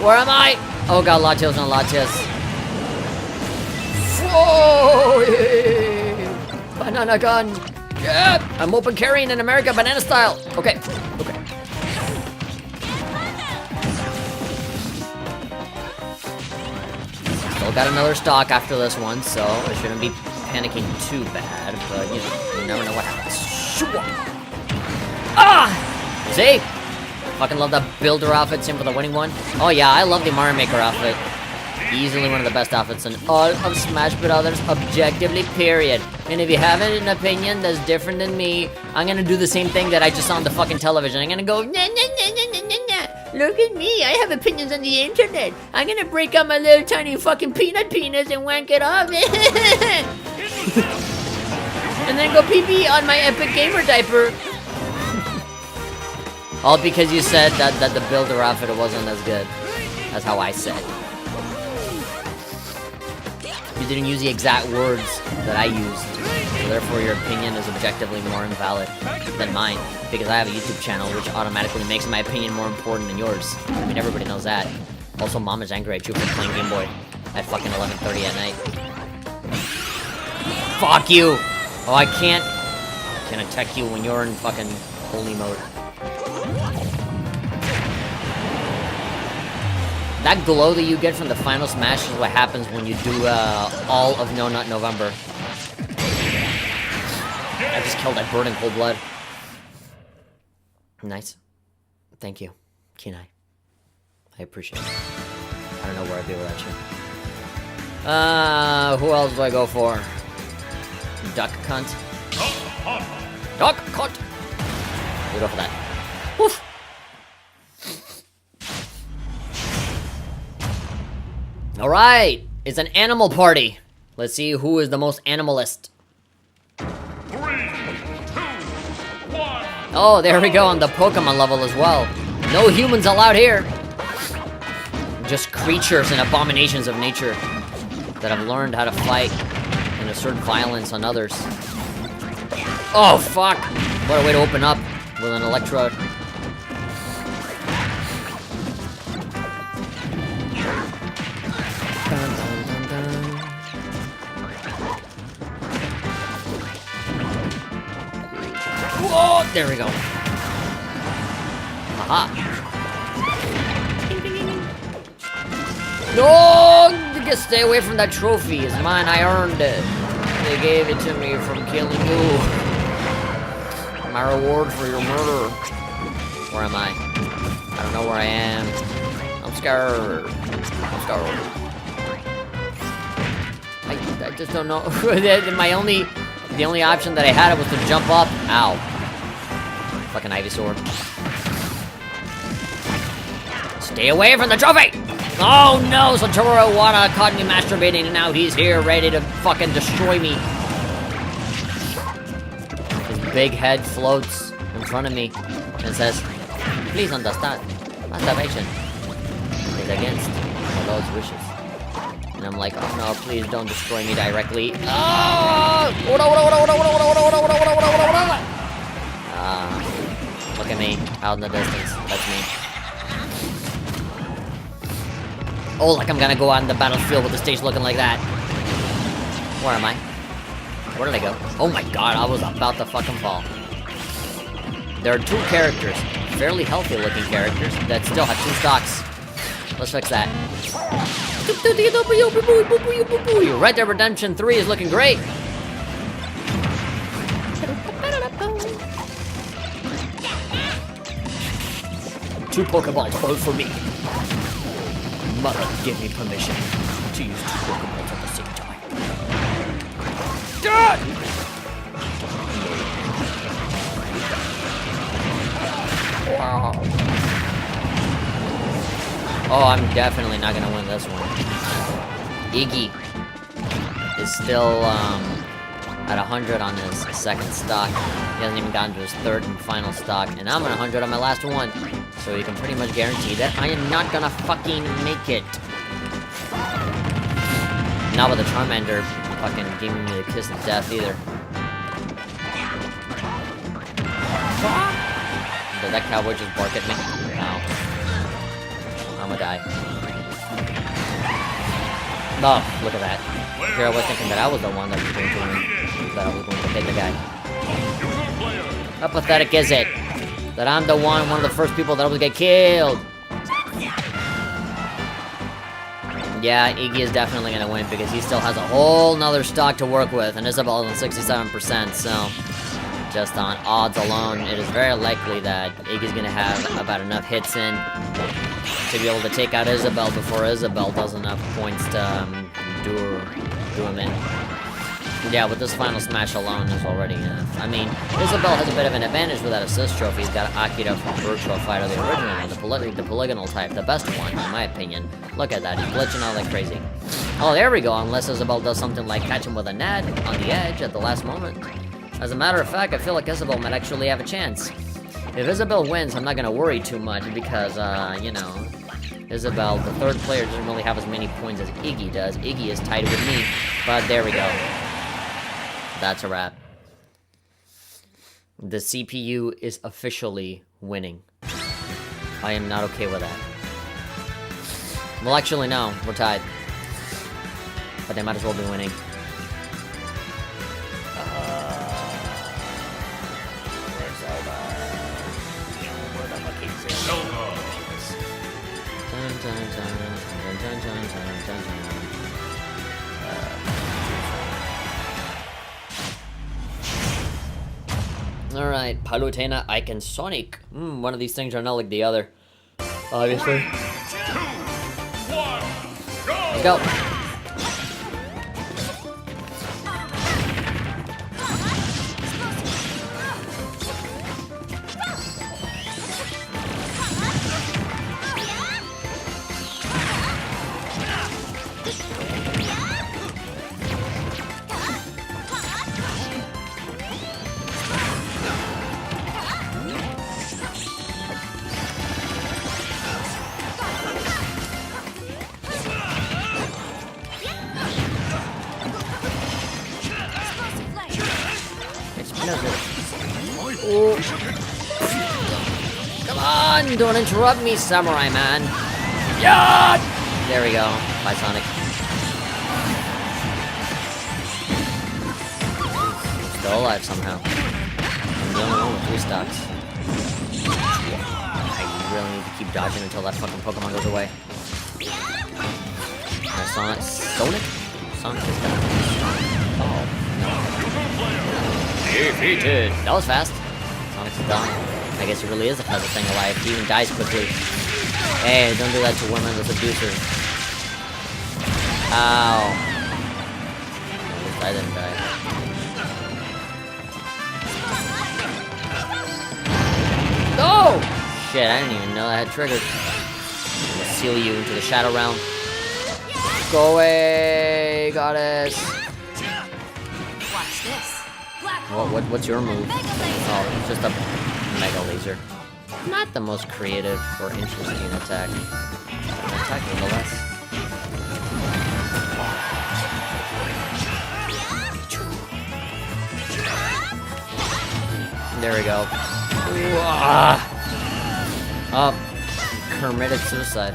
Where am I? Oh god, Latios and Latios. Whoa! Banana gun! Yeah! I'm open carrying in America, banana style! Okay, okay. Still got another stock after this one, so I shouldn't be panicking too bad, but you know, you never know what happens. Ah! See? Fucking love that builder outfit, same for the winning one. Oh yeah, I love the Mario Maker outfit. Easily one of the best outfits in all of Smash Brothers, objectively, period. And if you have an opinion that's different than me, I'm gonna do the same thing that I just saw on the fucking television. I'm gonna go, nah, nah, nah, nah, nah, nah, nah. Look at me, I have opinions on the internet. I'm gonna break out my little tiny fucking peanut penis and wank it off. And then go pee-pee on my Epic Gamer diaper. All because you said that the builder outfit wasn't as good. That's how I said. You didn't use the exact words that I used. So therefore your opinion is objectively more invalid than mine. Because I have a YouTube channel which automatically makes my opinion more important than yours. I mean, everybody knows that. Also, Mom is angry at you for playing Game Boy at fucking 11:30 at night. Fuck you! Oh, I can't attack you when you're in fucking holy mode. That glow that you get from the final smash is what happens when you do all of No Nut November. I just killed that bird in cold blood. Nice. Thank you, Kenai. I appreciate it. I don't know where I'd be without you. Who else do I go for? Duck cunt. Duck cunt. We'll go for that. Woof. All right, it's an animal party. Let's see who is the most animalist. 3, 2, 1. Oh, there we go on the Pokemon level as well. No humans allowed here. Just creatures and abominations of nature that have learned how to fight and assert violence on others. Oh, fuck. What a way to open up with an electrode. Dun, dun, dun, dun. Whoa, there we go. Aha. No! Just stay away from that trophy. It's mine. I earned it. They gave it to me from killing you. My reward for your murder. Where am I? I don't know where I am. I'm scared. I'm scared. I just don't know. The only option that I had was to jump up. Ow. Fucking Ivysaur. Stay away from the trophy! Oh no, Satoru Iwata caught me masturbating and now he's here ready to fucking destroy me. His big head floats in front of me and says, please understand, masturbation is against the Lord's wishes. And I'm like, oh no, please don't destroy me directly. Look at me, out in the distance. That's me. Oh, like I'm gonna go out in the battlefield with the stage looking like that. Where am I? Where did I go? Oh my god, I was about to fucking fall. There are two characters, fairly healthy looking characters, that still have 2 stocks. Let's fix that. Red Dead Redemption 3 is looking great. Two Pokeballs, both for me. Mother, give me permission to use 2 Pokeballs at the same time. God! Wow. Oh, I'm definitely not gonna win this one. Iggy is still at 100 on his second stock. He hasn't even gotten to his third and final stock, and I'm at 100 on my last one. So you can pretty much guarantee that I am not gonna fucking make it. Not with the Charmander fucking giving me the kiss of death either. Did that cowboy just bark at me? No. I'm gonna die. Oh, look at that. Here I was thinking that I was the one that was going to win. That I was going to hit the guy. How pathetic is it? That I'm the one of the first people that always get killed. Yeah, Iggy is definitely gonna win because he still has a whole nother stock to work with, and Isabel is on 67%, so just on odds alone, it is very likely that Iggy's gonna have about enough hits in to be able to take out Isabel before Isabel does enough points to do him in. Yeah, with this final smash alone is already enough. I mean, Isabel has a bit of an advantage with that assist trophy. He's got Akira from Virtual Fighter, the original one, the polygonal type, the best one, in my opinion. Look at that, he's glitching out like crazy. Oh, there we go, unless Isabel does something like catch him with a net on the edge at the last moment. As a matter of fact, I feel like Isabel might actually have a chance. If Isabel wins, I'm not gonna worry too much because, you know, Isabel, the third player, doesn't really have as many points as Iggy does. Iggy is tied with me, but there we go. That's a wrap. The CPU is officially winning. I am not okay with that. Well, actually, no. We're tied. But they might as well be winning. Where's Zelda? Where the fuck is it? Zelda! Dun, dun, dun, dun, dun, dun, dun, dun, dun. Alright, Palutena, Ike, and Sonic. One of these things are not like the other. Obviously. 3, 2, 1, go! Let's go. Oh. Come on, don't interrupt me, Samurai Man. Yeah! There we go. Bye, Sonic. I'm still alive somehow. I'm the only one with 3 stocks. I really need to keep dodging until that fucking Pokemon goes away. Alright, Sonic. Sonic is down. Oh, no. Defeated! That was fast. Sonic's done. I guess he really is the fastest thing alive. He even dies quickly. Hey, don't do that to women, that's abusive. Ow. At least I didn't die. No! Shit, I didn't even know that had triggered. seal you into the Shadow Realm. Go away, goddess. Watch this. What's your move? Oh, it's just a Mega Laser. Not the most creative or interesting attack. Attack nonetheless. There we go. Oh, Kermited suicide.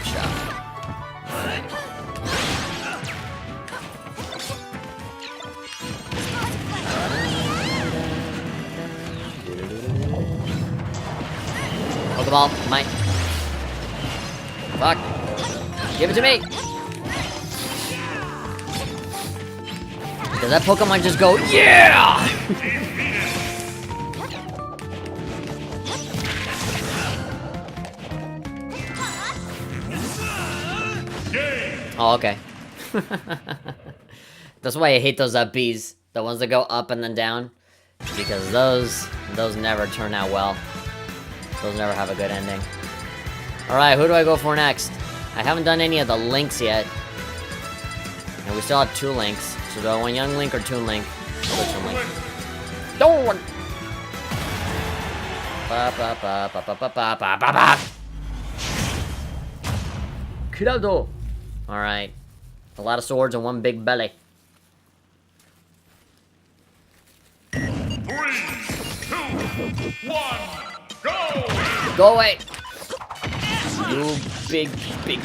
Shot. Pokeball, mine. Fuck. Give it to me. Does that Pokemon just go, yeah? Oh, okay. That's why I hate those up Bs. The ones that go up and then down. Because those never turn out well. Those never have a good ending. Alright, who do I go for next? I haven't done any of the links yet. And we still have 2 links. So do I want Young Link or Toon Link? Which one Link? Don't want. Ba ba ba ba ba ba ba ba ba ba. Kirado. All right, a lot of swords and one big belly. 3, 2, 1, go! Go away. You big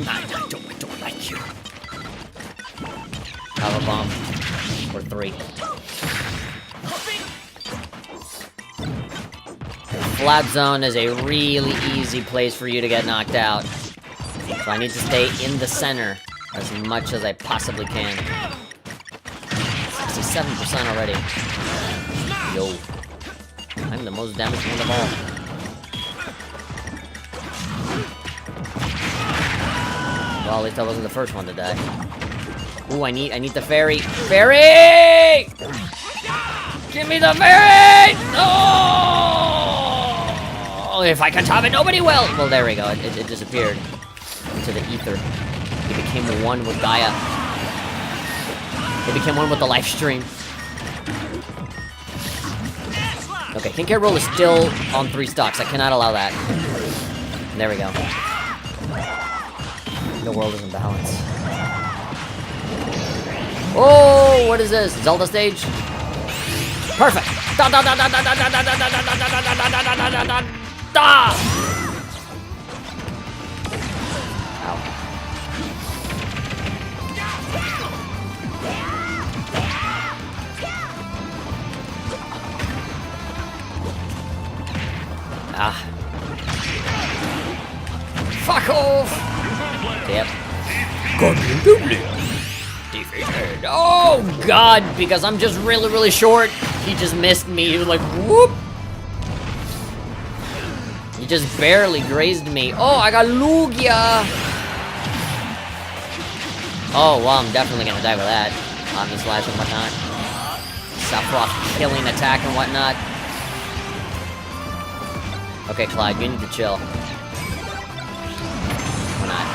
man. I don't like you. Have a bomb. Or 3. Flat zone is a really easy place for you to get knocked out. So I need to stay in the center as much as I possibly can. 67% already. Yo. I'm the most damaged one of all. Well, at least I wasn't the first one to die. Ooh, I need the fairy. Fairy! Give me the fairy! Oh! If I can top it, nobody will! Well, there we go. It disappeared into the ether. It became one with Gaia. It became one with the live stream. Okay, King K. Rool is still on 3 stocks. I cannot allow that. There we go. The world is in balance. Oh, what is this? Zelda stage? Perfect. Da da da da da da da da da da da da da da da da da da. Ow. Ah. Fuck off! Yep. Defeated. Oh god, because I'm just really short. He just missed me. He was like, whoop! He just barely grazed me. Oh, I got Lugia! Oh, well, I'm definitely gonna die with that. Omni Slash and whatnot. Sephiroth killing attack and whatnot. Okay, Clyde, you need to chill. Or not.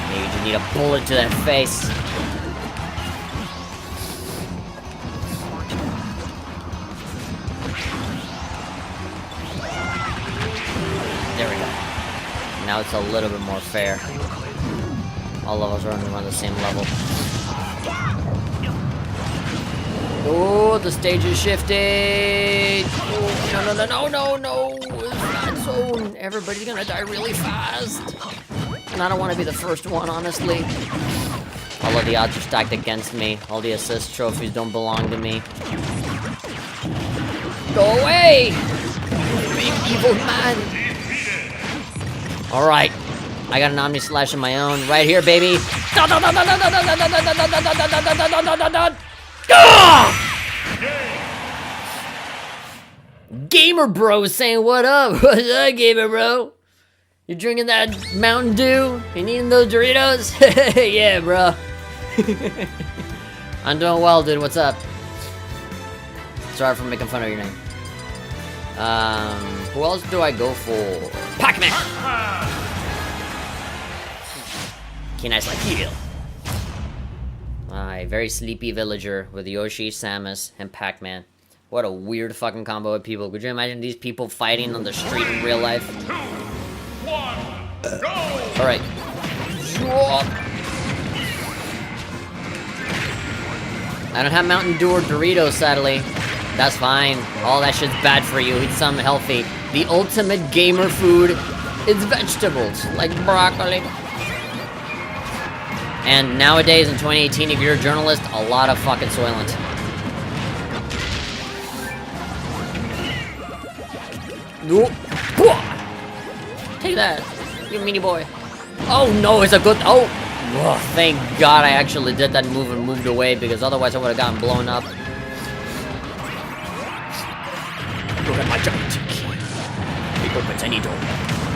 Maybe you just need a bullet to that face. There we go. Now it's a little bit more fair. All of us are on the same level. Oh, the stage is shifting! Oh, no! Flat zone! Everybody's gonna die really fast! And I don't want to be the first one, honestly. All of the odds are stacked against me. All the assist trophies don't belong to me. Go away! Big evil man! Alright. I got an Omni Slash of my own. Right here, baby! Gamer Bro saying what up? What's up, Gamer Bro? You drinking that Mountain Dew? You eating those Doritos? Yeah, bro. I'm doing well, dude. What's up? Sorry for making fun of your name. Who else do I go for? Pac-Man! Okay, nice like heal. Alright, very sleepy villager with Yoshi, Samus, and Pac-Man. What a weird fucking combo of people. Could you imagine these people fighting on the street in real life? 2, 1, go! Alright. I don't have Mountain Dew or Doritos, sadly. That's fine. All that shit's bad for you. Eat something healthy. The ultimate gamer food is vegetables, like broccoli. And nowadays, in 2018, if you're a journalist, a lot of fucking Soylent. Take that, you meanie boy. Oh no, it's a good. Oh, thank God I actually did that move and moved away, because otherwise I would have gotten blown up. Look at my giant key. It opens any door,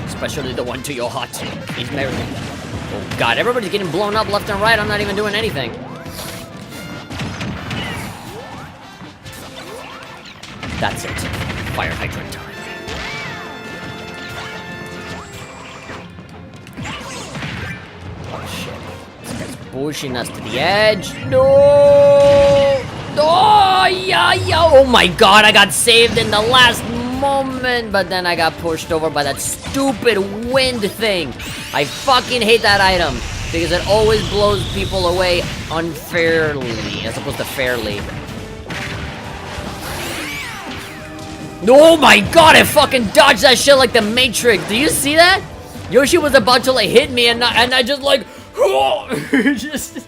especially the one to your heart. He's married. Oh God, everybody's getting blown up left and right. I'm not even doing anything. That's it. Fire hydrant time. Pushing us to the edge. No! Oh, yeah. Oh my God, I got saved in the last moment, but then I got pushed over by that stupid wind thing. I fucking hate that item because it always blows people away unfairly as opposed to fairly. Oh my God, I fucking dodged that shit like the Matrix. Do you see that? Yoshi was about to like hit me and I just like just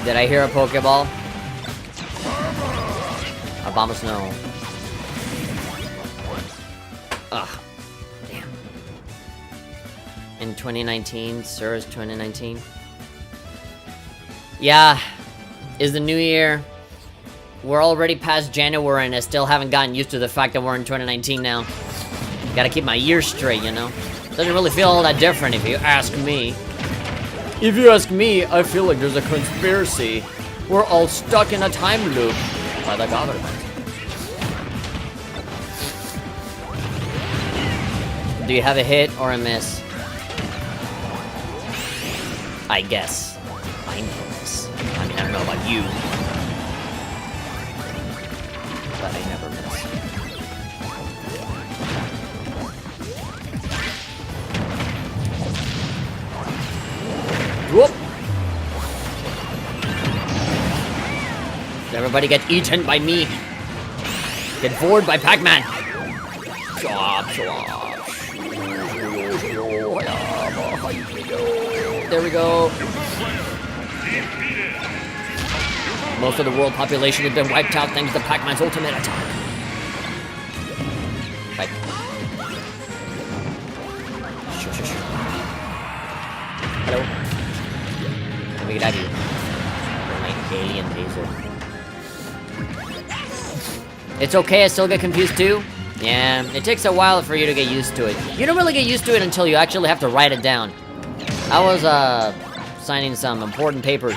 Did I hear a Pokeball? Obama Snow. Ugh. Damn. In 2019, sir, is 2019. Yeah. Is the new year. We're already past January and I still haven't gotten used to the fact that we're in 2019 now. Gotta keep my years straight, you know? Doesn't really feel all that different if you ask me. If you ask me, I feel like there's a conspiracy. We're all stuck in a time loop by the government. Do you have a hit or a miss? I guess. I know this. I mean, I don't know about you. But I never miss. Whoop! Everybody get eaten by me. Get bored by Pac-Man. Chop, chop. There we go. Most of the world population has been wiped out thanks to Pac-Man's ultimate attack. Right. Sure. Hello. Let me get out of here. My alien laser. It's okay, I still get confused too? Yeah, it takes a while for you to get used to it. You don't really get used to it until you actually have to write it down. I was, signing some important papers,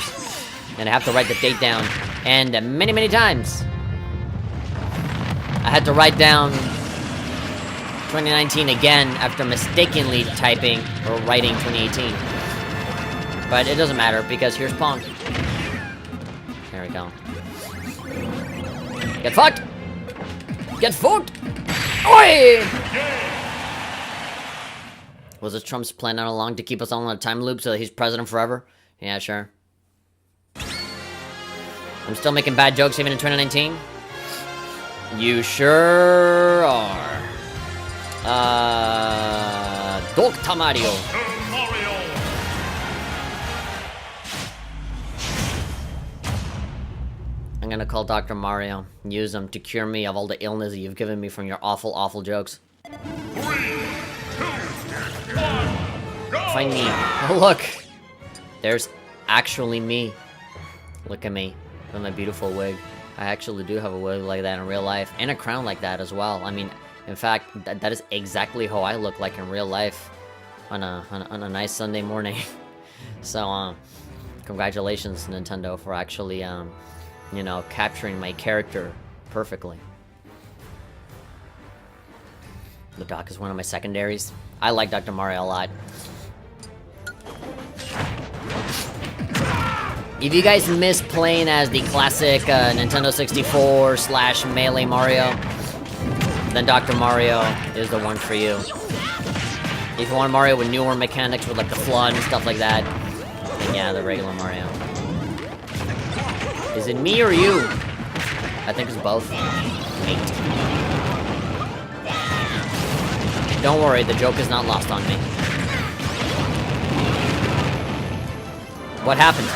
and I have to write the date down, and many, many times, I had to write down 2019 again after mistakenly typing or writing 2018. But it doesn't matter, because here's Pong. There we go. Get fucked! Get fucked! Oi! Was this Trump's plan all along to keep us all in a time loop so that he's president forever? Yeah, sure. I'm still making bad jokes even in 2019? You sure are. Dr. Mario. I'm gonna call Dr. Mario and use him to cure me of all the illness that you've given me from your awful, awful jokes. 3, 2, 1, go! Find me. Oh, look! There's actually me. Look at me. With my beautiful wig. I actually do have a wig like that in real life. And a crown like that as well. I mean, in fact, that is exactly how I look like in real life. On a nice Sunday morning. So, Congratulations, Nintendo, for actually, you know, capturing my character perfectly. The Doc is one of my secondaries. I like Dr. Mario a lot. If you guys miss playing as the classic Nintendo 64 / Melee Mario, then Dr. Mario is the one for you. If you want Mario with newer mechanics with like the flood and stuff like that, then yeah, the regular Mario. Is it me or you? I think it's both. Mate. Don't worry, the joke is not lost on me. What happened?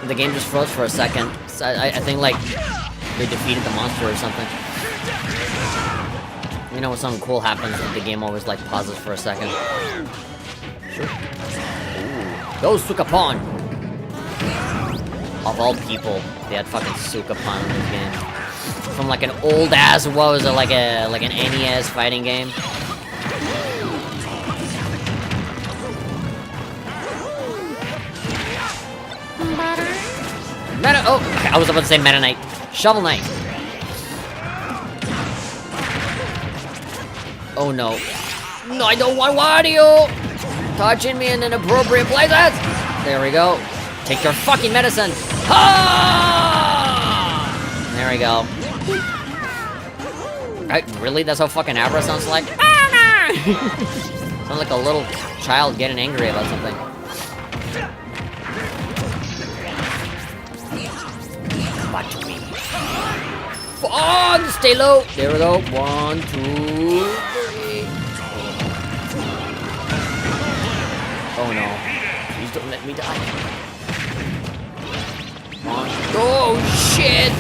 The game just froze for a second. So I think, like, they defeated the monster or something. You know when something cool happens, the game always, like, pauses for a second. Sure. Ooh. Go, Sukapon! Of all people, they had fucking Sukapon in this game. From, like, an old-ass, what was it, like an NES fighting game? Oh, I was about to say Meta Knight. Shovel Knight. Oh no. No, I don't want Wario touching me in inappropriate places. There we go. Take your fucking medicine. Ah! There we go. Really? That's how fucking Abra sounds like? Sounds like a little child getting angry about something. Watch me. Fun! Stay low! There we go. 1, 2, 3. Oh no. Please don't let me die. Oh shit!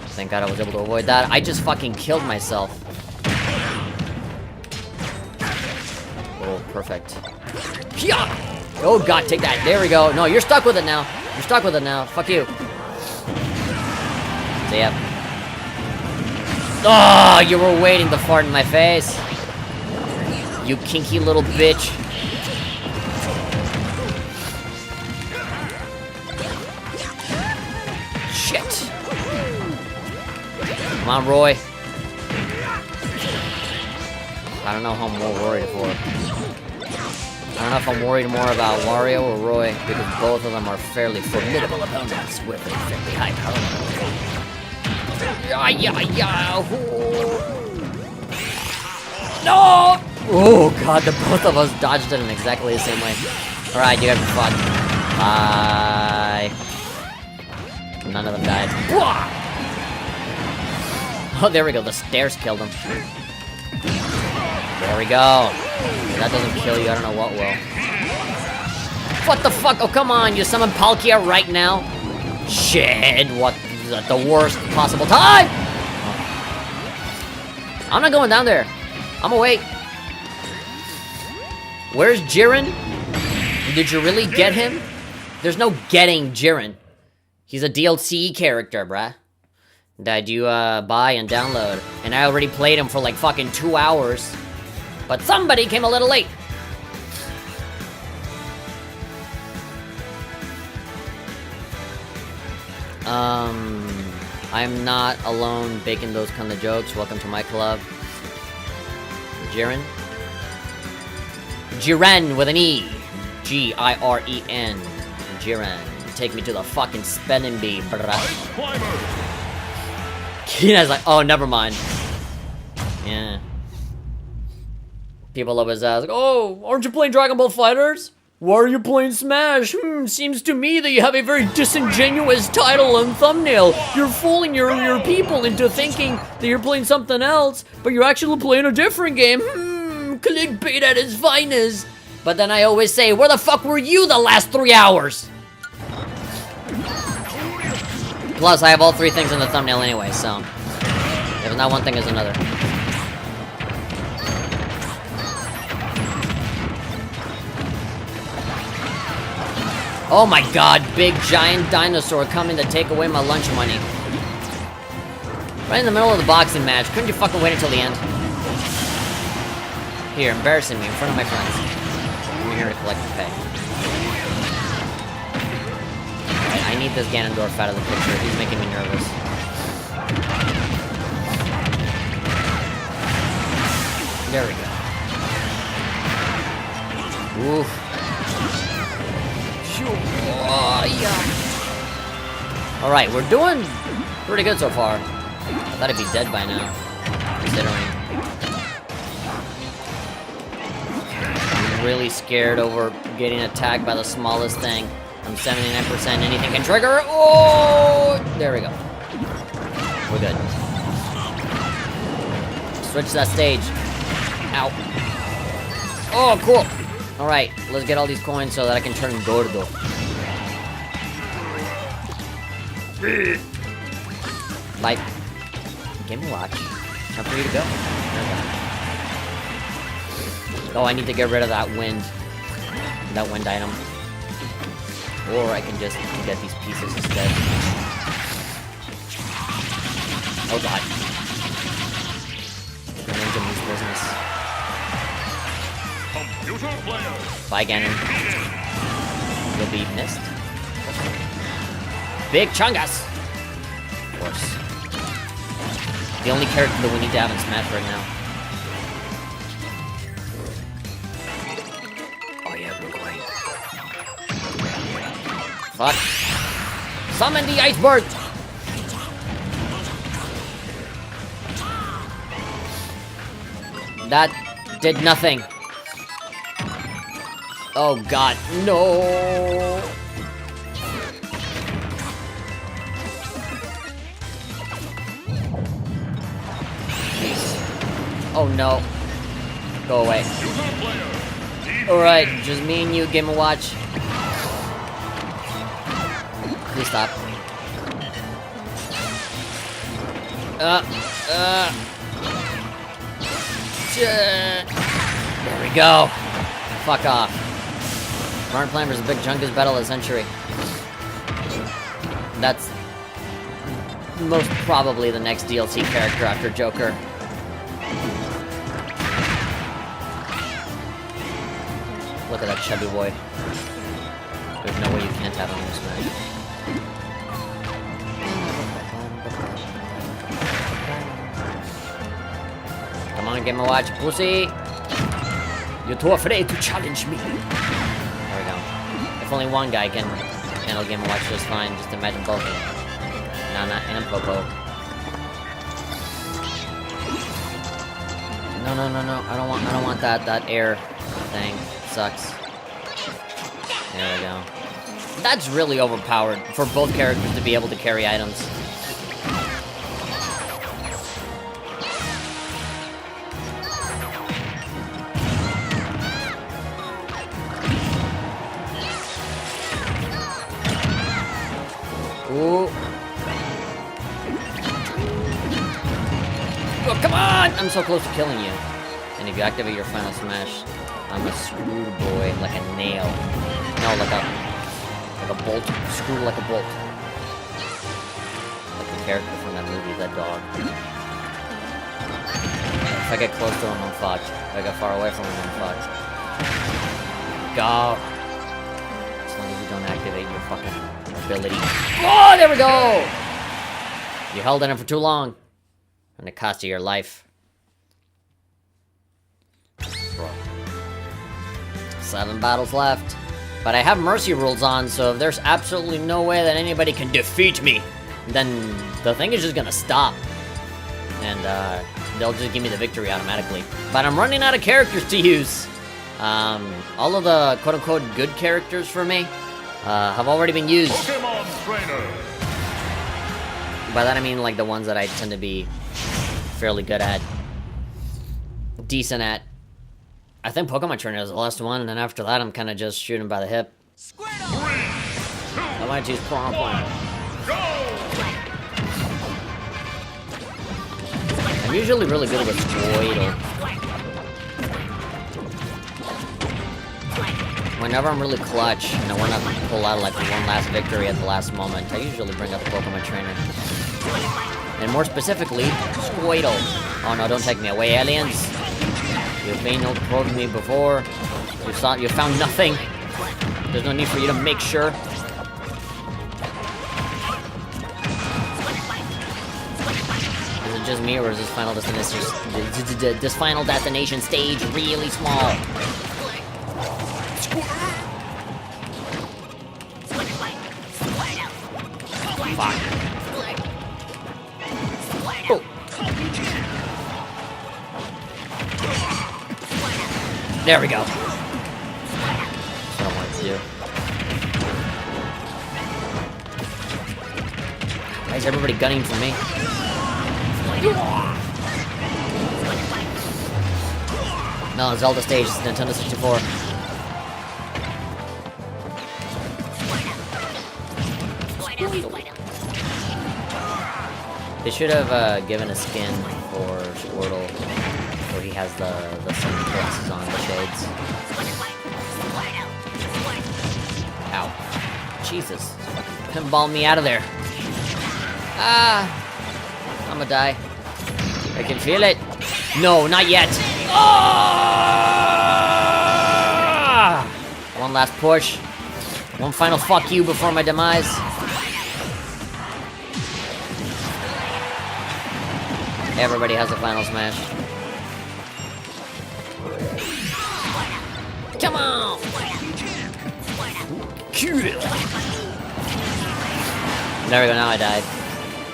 Thank God I was able to avoid that. I just fucking killed myself. Oh, perfect. Oh god, take that. There we go. No, you're stuck with it now. You're stuck with it now. Fuck you. So, yeah. Oh, you were waiting to fart in my face. You kinky little bitch. Shit. Come on, Roy. I don't know how I'm more worried for. I don't know if I'm worried more about Wario or Roy, because both of them are fairly formidable opponents with a fairly high power. No! Oh god, the both of us dodged it in exactly the same way. Alright, you guys are fun. Bye. None of them died. Oh, there we go. The stairs killed him. There we go. If that doesn't kill you, I don't know what will. What the fuck? Oh, come on. You summon Palkia right now? Shit. What? At the worst possible time? I'm not going down there. I'm gonna wait. Where's JIren? Did you really get him? There's no getting JIren. He's a DLC character, bruh. That you buy and download. And I already played him for like fucking 2 hours. But somebody came a little late. I'm not alone making those kind of jokes. Welcome to my club. JIren? JIren with an E. G-I-R-E-N. JIren. Take me to the fucking spending bee, bruh. Kina's like, oh, never mind. Yeah. People always ask, oh, aren't you playing Dragon Ball FighterZ? Why are you playing Smash? Seems to me that you have a very disingenuous title and thumbnail. You're fooling your people into thinking that you're playing something else, but you're actually playing a different game. Clickbait at its finest. But then I always say, where the fuck were you the last 3 hours? Plus, I have all 3 things in the thumbnail anyway, so if it's not one thing, it's another. Oh my god, big giant dinosaur coming to take away my lunch money. Right in the middle of the boxing match. Couldn't you fucking wait until the end? Here, embarrassing me in front of my friends. I'm here to collect the pay. I need this Ganondorf out of the picture. He's making me nervous. There we go. Oof. Oh, yeah. Alright, we're doing pretty good so far. I thought I'd be dead by now. Considering. I'm really scared over getting attacked by the smallest thing. I'm 79%. Anything can trigger. Oh! There we go. We're good. Switch that stage. Ow. Oh, cool. Alright, let's get all these coins so that I can turn Gordo. Like, Game & Watch. Time for you to go. Oh, I need to get rid of that wind. That wind item. Or I can just get these pieces instead. Oh god. The ninja means business. Bye, Ganon. You'll be missed. Big Chungus! Of course. The only character that we need to have in Smash right now. Oh yeah, we're going. Fuck. Summon the iceberg! That did nothing. Oh god, no! Oh no. Go away. Alright, just me and you, Game & Watch. Please stop. There we go. Fuck off. Martin Plan vs. Big Chungus Battle of the Century. That's most probably the next DLC character after Joker. Look at that chubby boy. There's no way you can't have him in this match. Come on, Game & Watch, pussy! You're too afraid to challenge me. There we go. If only one guy can handle Game & Watch just fine, just imagine both of them. Nana and Popo. No, no, no, no. I don't want that air thing. Sucks. There we go. That's really overpowered for both characters to be able to carry items. Ooh. Oh, come on! I'm so close to killing you. And if you activate your final smash, I'm a screwed boy like a nail. No, like a bolt. Screwed like a bolt. Like the character from that movie, that dog. If I get close to him, I'm fucked. If I get far away from him, I'm fucked. Go! As long as you don't activate your fucking ability. Oh, there we go! You held in it for too long. And it cost you your life. Bro. 7 battles left. But I have mercy rules on, so if there's absolutely no way that anybody can defeat me, then the thing is just gonna stop. And they'll just give me the victory automatically. But I'm running out of characters to use. All of the quote-unquote good characters for me have already been used. Pokemon Trainer. By that I mean like the ones that I tend to be fairly good at. Decent at. I think Pokemon Trainer is the last one, and then after that I'm kind of just shooting by the hip. I might choose Piranha. I'm usually really good with Squirtle. Whenever I'm really clutch and I want to pull out like one last victory at the last moment, I usually bring up Pokemon Trainer. And more specifically, Squirtle. Oh no, don't take me away, aliens. You failed to probe me before. You found nothing. There's no need for you to make sure. Is it just me, or is this Final Destination stage really small? Fuck. Oh. There we go. That's what I wanted to do. Why is everybody gunning for me? No, Zelda stage, it's Nintendo 64. They should have given a skin for Squirtle, where he has the sunglasses on, the shades. Ow. Jesus. Pinball me out of there. Ah! I'm gonna die. I can feel it. No, not yet. Ah! One last push. One final fuck you before my demise. Everybody has a final smash. Come on! There we go, now I died.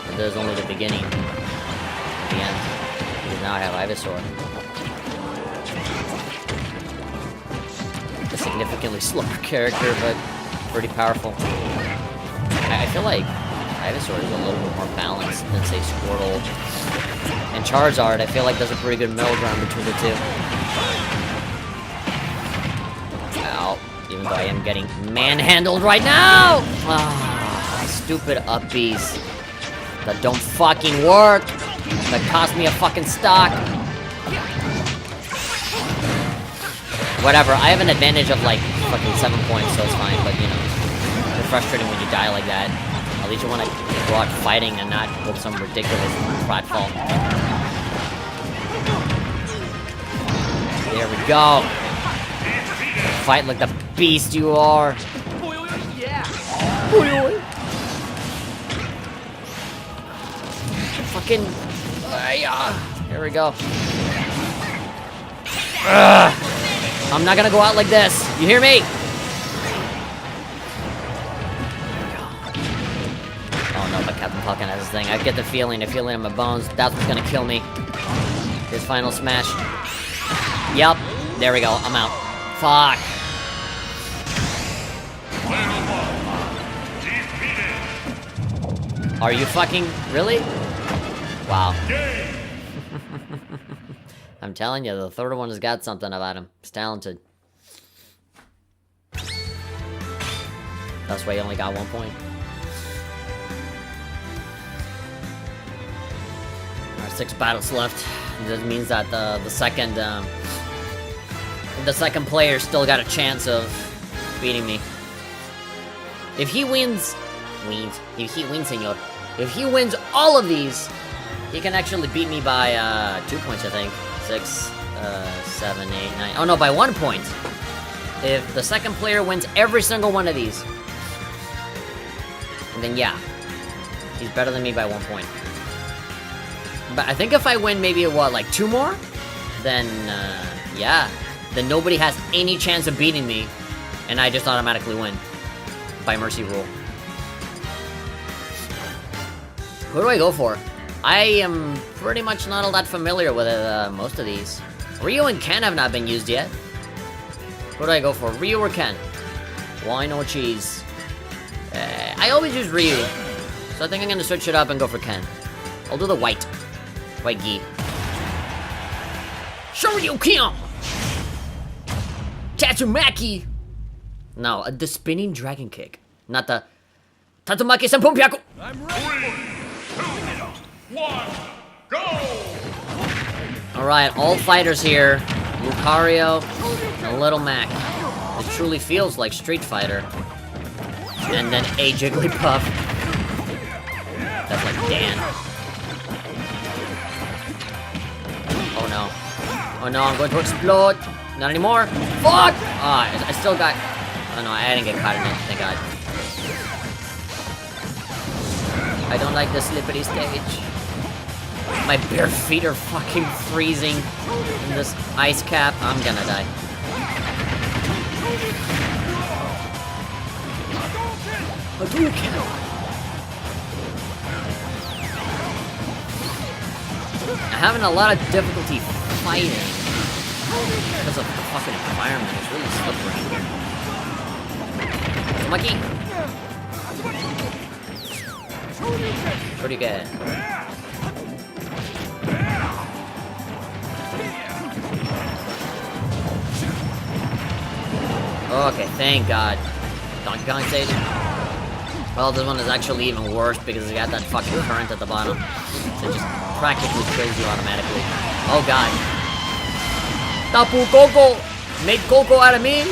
But there's only the beginning. At the end. Because now I have Ivysaur. A significantly slower character, but pretty powerful. I feel like Ivysaur is a little bit more balanced than, say, Squirtle. And Charizard, I feel like there's a pretty good middle ground between the two. Ow. Even though I am getting manhandled right now! Ah, stupid upbees that don't fucking work. That cost me a fucking stock. Whatever, I have an advantage of like fucking 7 points, so it's fine, but you know, it's frustrating when you die like that. At least you want to go out fighting and not with some ridiculous pratfall. There we go. Fight like the beast you are. Fucking. Here we go. I'm not gonna go out like this. You hear me? Oh no, but Captain Falcon has this thing. I get the feeling in my bones. That's what's gonna kill me. His final smash. Yup. There we go. I'm out. Fuck. Are you fucking... Really? Wow. I'm telling you, the third one has got something about him. He's talented. That's why he only got 1 point. Alright, 6 battles left. This means that the second player still got a chance of beating me. If he wins, senor. If he wins all of these, he can actually beat me by 2 points, I think. 6, 7, 8, 9. Oh no, by 1 point. If the second player wins every single one of these, then yeah, he's better than me by 1 point. But I think if I win maybe, what, like 2 more? Then, yeah. Then nobody has any chance of beating me, and I just automatically win. By mercy rule. Who do I go for? I am pretty much not all that familiar with most of these. Ryu and Ken have not been used yet. Who do I go for? Ryu or Ken? Wine or cheese? I always use Ryu, so I think I'm gonna switch it up and go for Ken. I'll do the white gi. Shoryuken! Tatsumaki! No, the spinning dragon kick. Not the... Tatsumaki Senpumyaku! I'm ready. 3, 2, 1, go! Alright, all fighters here. Lucario and Little Mac. It truly feels like Street Fighter. And then a Jigglypuff. That's like Dan. Oh no. Oh no, I'm going to explode. Not anymore. Fuck! Ah, I still got... Oh no, I didn't get caught in it, thank god. I don't like the slippery stage. My bare feet are fucking freezing in this ice cap. I'm gonna die. I'm having a lot of difficulty fighting because of the fucking environment. It's really slippery. Monkey! Pretty good. Okay, thank God. Donkey Kong saved it. Well, this one is actually even worse because it's got that fucking current at the bottom. So it just practically kills you automatically. Oh God. Tapu Koko! Made Coco out of me?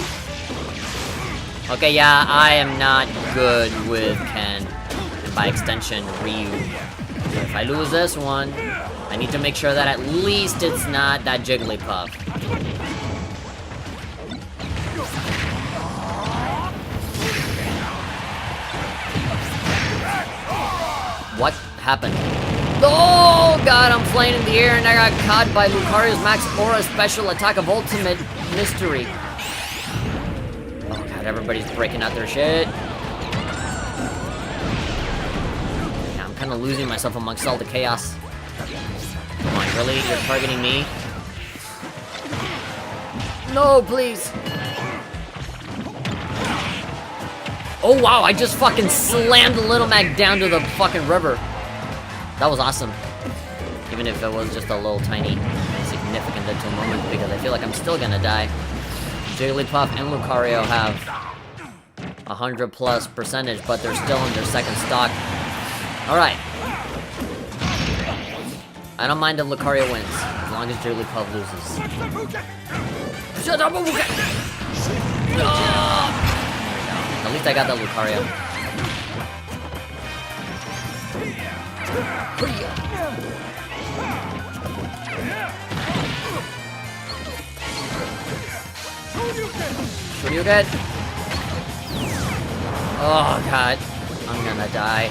Okay, yeah, I am not good with Ken. And by extension, Ryu. If I lose this one, I need to make sure that at least it's not that Jigglypuff. What happened? Oh God, I'm flying in the air and I got caught by Lucario's Max Aura Special Attack of Ultimate Mystery. Oh God, everybody's breaking out their shit. Yeah, I'm kind of losing myself amongst all the chaos. Come on, really? You're targeting me? No, please. Oh wow, I just fucking slammed the Little Mac down to the fucking river. That was awesome. Even if it was just a little tiny, significant little moment, because I feel like I'm still gonna die. Jigglypuff and Lucario have 100+%, but they're still in their second stock. Alright. I don't mind if Lucario wins, as long as Jigglypuff loses. Shut up, At least I got that Lucario. Shoryuken! Oh God, I'm gonna die.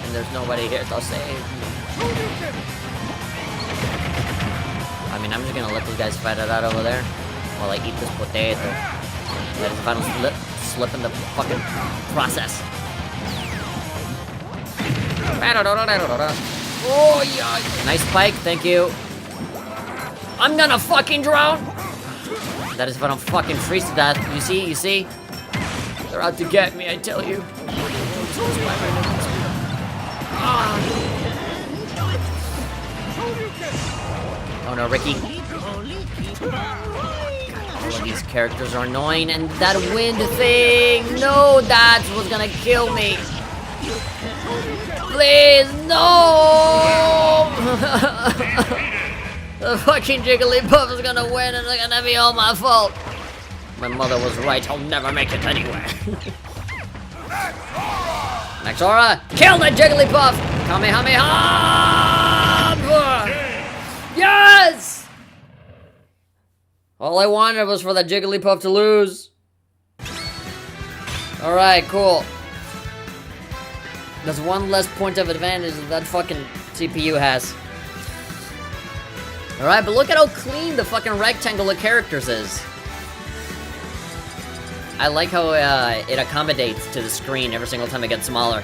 And there's nobody here to save me. I mean, I'm just gonna let those guys fight it out over there while I eat this potato. That is if I don't slip in the fucking process. Oh yeah! Nice spike, thank you. I'm gonna fucking drown! That is if I don't fucking freeze to death. You see? They're out to get me, I tell you. Oh no, Ricky. All of these characters are annoying, and that wind thing! No, that's what's gonna kill me! Please, no! The fucking Jigglypuff is gonna win, and it's gonna be all my fault! My mother was right, I'll never make it anywhere. Max Aura, kill that Jigglypuff! Kamehameha! Yes! All I wanted was for that Jigglypuff to lose. Alright, cool. That's one less point of advantage that that fucking CPU has. Alright, but look at how clean the fucking rectangle of characters is. I like how it accommodates to the screen every single time it gets smaller.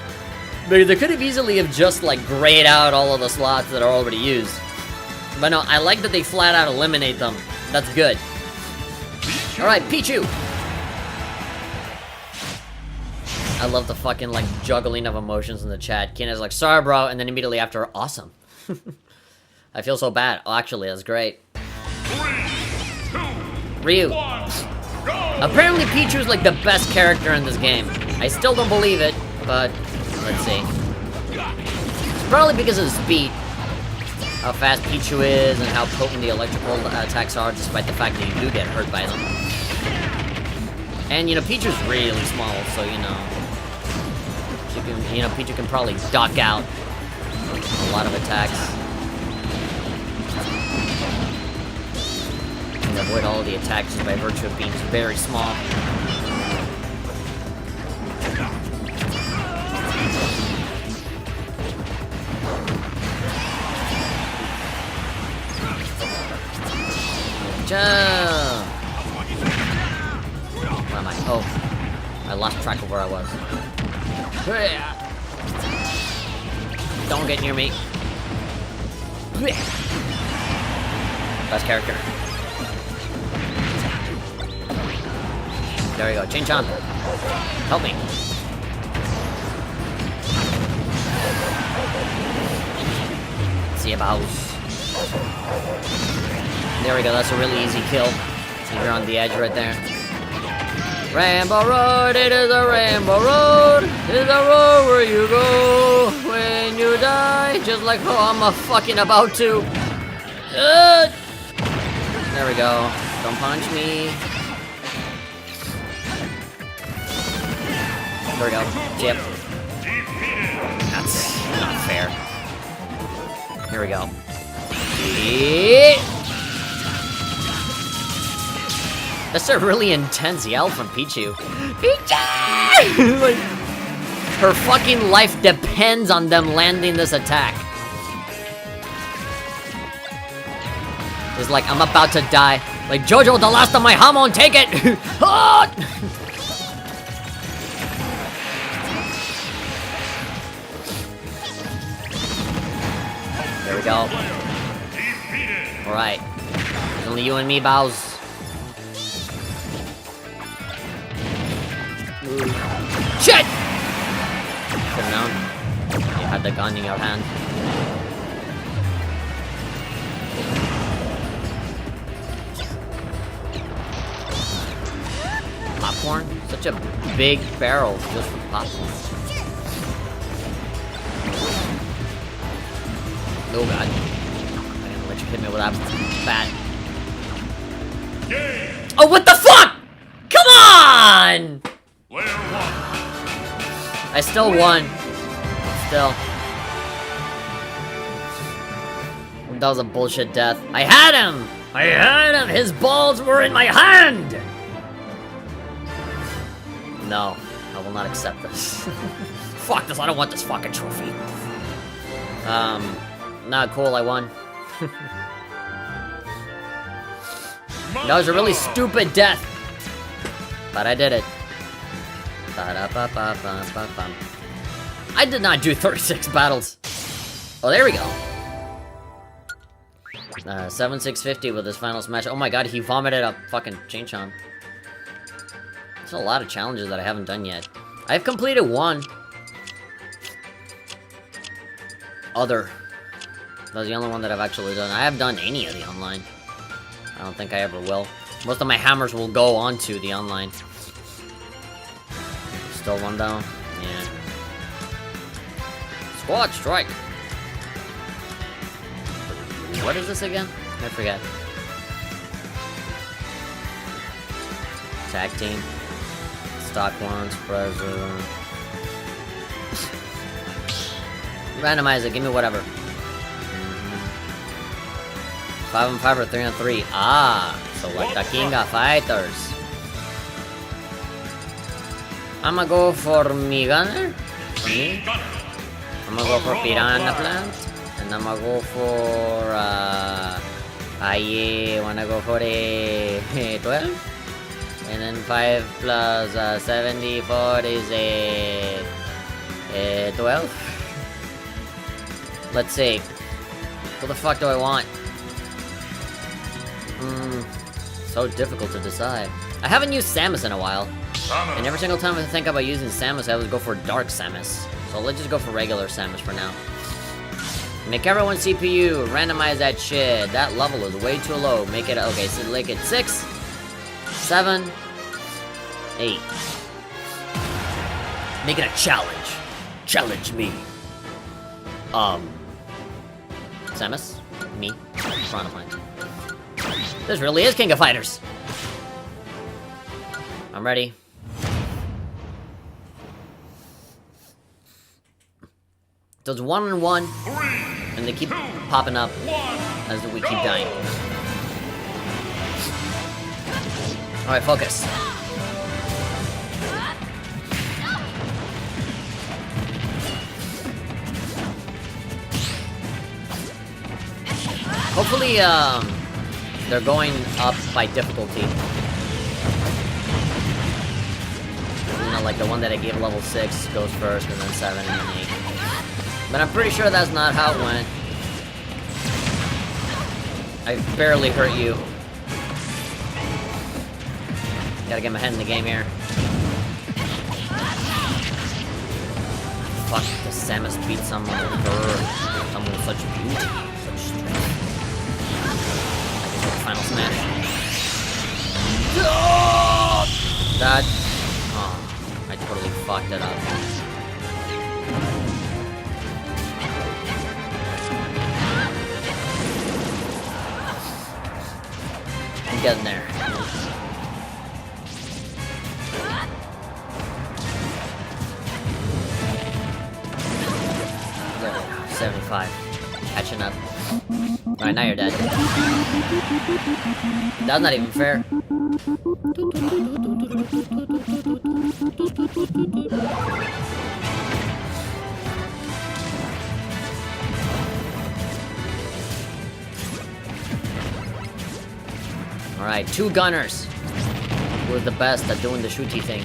But they could have easily have just like grayed out all of the slots that are already used. But no, I like that they flat out eliminate them. That's good. Alright, Pichu! I love the fucking like juggling of emotions in the chat. Kina's like, sorry bro, and then immediately after, awesome. I feel so bad. Oh, actually, that's great. 3, 2, Ryu. 1, go! Apparently Pichu's like the best character in this game. I still don't believe it, but let's see. It's probably because of the speed. How fast Pichu is and how potent the electrical attacks are, despite the fact that you do get hurt by them. And, you know, Pichu's really small, so, you know, Pichu can probably duck out a lot of attacks. avoid all the attacks just by virtue of being very small. Jump! Where am I? Oh, I lost track of where I was. Don't get near me. Best character. There we go. Chin-chan. Help me. See about. There we go. That's a really easy kill. You're on the edge right there. Rainbow Road, it is a rainbow road. It is a road where you go when you die. Just like how I'm fucking about to. There we go. Don't punch me. There we go. Chip. That's not fair. Here we go. That's a really intense yell from Pichu. Pichu! Like, her fucking life depends on them landing this attack. It's like, I'm about to die. Like, Jojo, the last of my Hamon, take it! Ah! There we go. Alright. It's only you and me, Bows. Shit! Could've known. You had the gun in your hand. Popcorn? Such a big barrel just for popcorn. Oh god. I'm gonna let you hit me with that bat. Oh, what the fuck? Come on! I still won. Still. That was a bullshit death. I had him! I had him! His balls were in my hand! No, I will not accept this. Fuck this, I don't want this fucking trophy. Not cool, I won. That was a really stupid death. But I did it. I did not do 36 battles. Oh, there we go. 7650 with his final smash. Oh my god, he vomited up fucking Chin-chan. There's a lot of challenges that I haven't done yet. I've completed one. Other. That was the only one that I've actually done. I haven't done any of the online. I don't think I ever will. Most of my hammers will go onto the online. Still one down? Yeah. Squad strike! What is this again? I forget. Tag team. Stock ones, president. Randomize it, give me whatever. 5-on-5 or 3-on-3. Ah, so like the King of Fighters. I'ma go for me gunner. Me. I'ma go for Piranha plant. And I'ma go for I wanna go for a 12. And then 5 plus 74 is a 12. Let's see. What the fuck do I want? So difficult to decide. I haven't used Samus in a while. And every single time I think about using Samus, I always go for Dark Samus. So let's just go for regular Samus for now. Make everyone CPU, randomize that shit. That level is way too low. Make it, okay, so make it 6, 7, 8. Make it a challenge. Challenge me. Samus, me, Piranha plant. This really is King of Fighters. I'm ready. So it's 1-on-1, and they keep popping up as we keep dying. Alright, focus. Hopefully, they're going up by difficulty. You know, like the one that I gave level 6 goes first, and then 7, and then 8. But I'm pretty sure that's not how it went. I barely hurt you. Gotta get my head in the game here. Fuck, the Samus beat someone with her. Someone with such beauty, such strength. I can take a final smash. That... Oh, I totally fucked it up. I'm getting there. 75. Catching up. Alright, now you're dead. That's not even fair. Alright, 2 gunners. Who are the best at doing the shooty thing?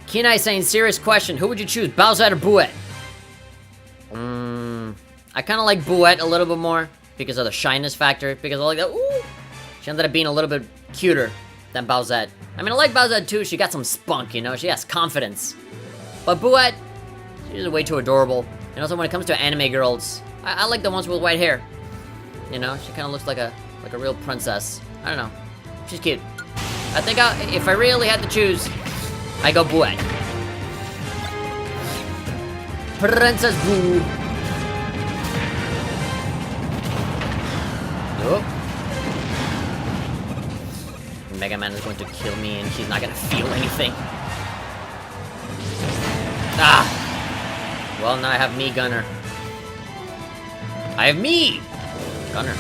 Kenai saying, serious question, who would you choose, Bowsette or Bouette? I kind of like Bouette a little bit more because of the shyness factor, because I like that, ooh! She ended up being a little bit cuter than Bowsette. I mean, I like Bowsette too, she got some spunk, you know, she has confidence. But Bouette, she's way too adorable. And also when it comes to anime girls, I like the ones with white hair. You know, she kind of looks like a real princess. I don't know, she's cute. I think if I really had to choose, I go Bouette. Princess Boo. Nope. Mega Man is going to kill me and he's not gonna feel anything. Ah! Well, now I have me, Gunner. I have me! Gunner.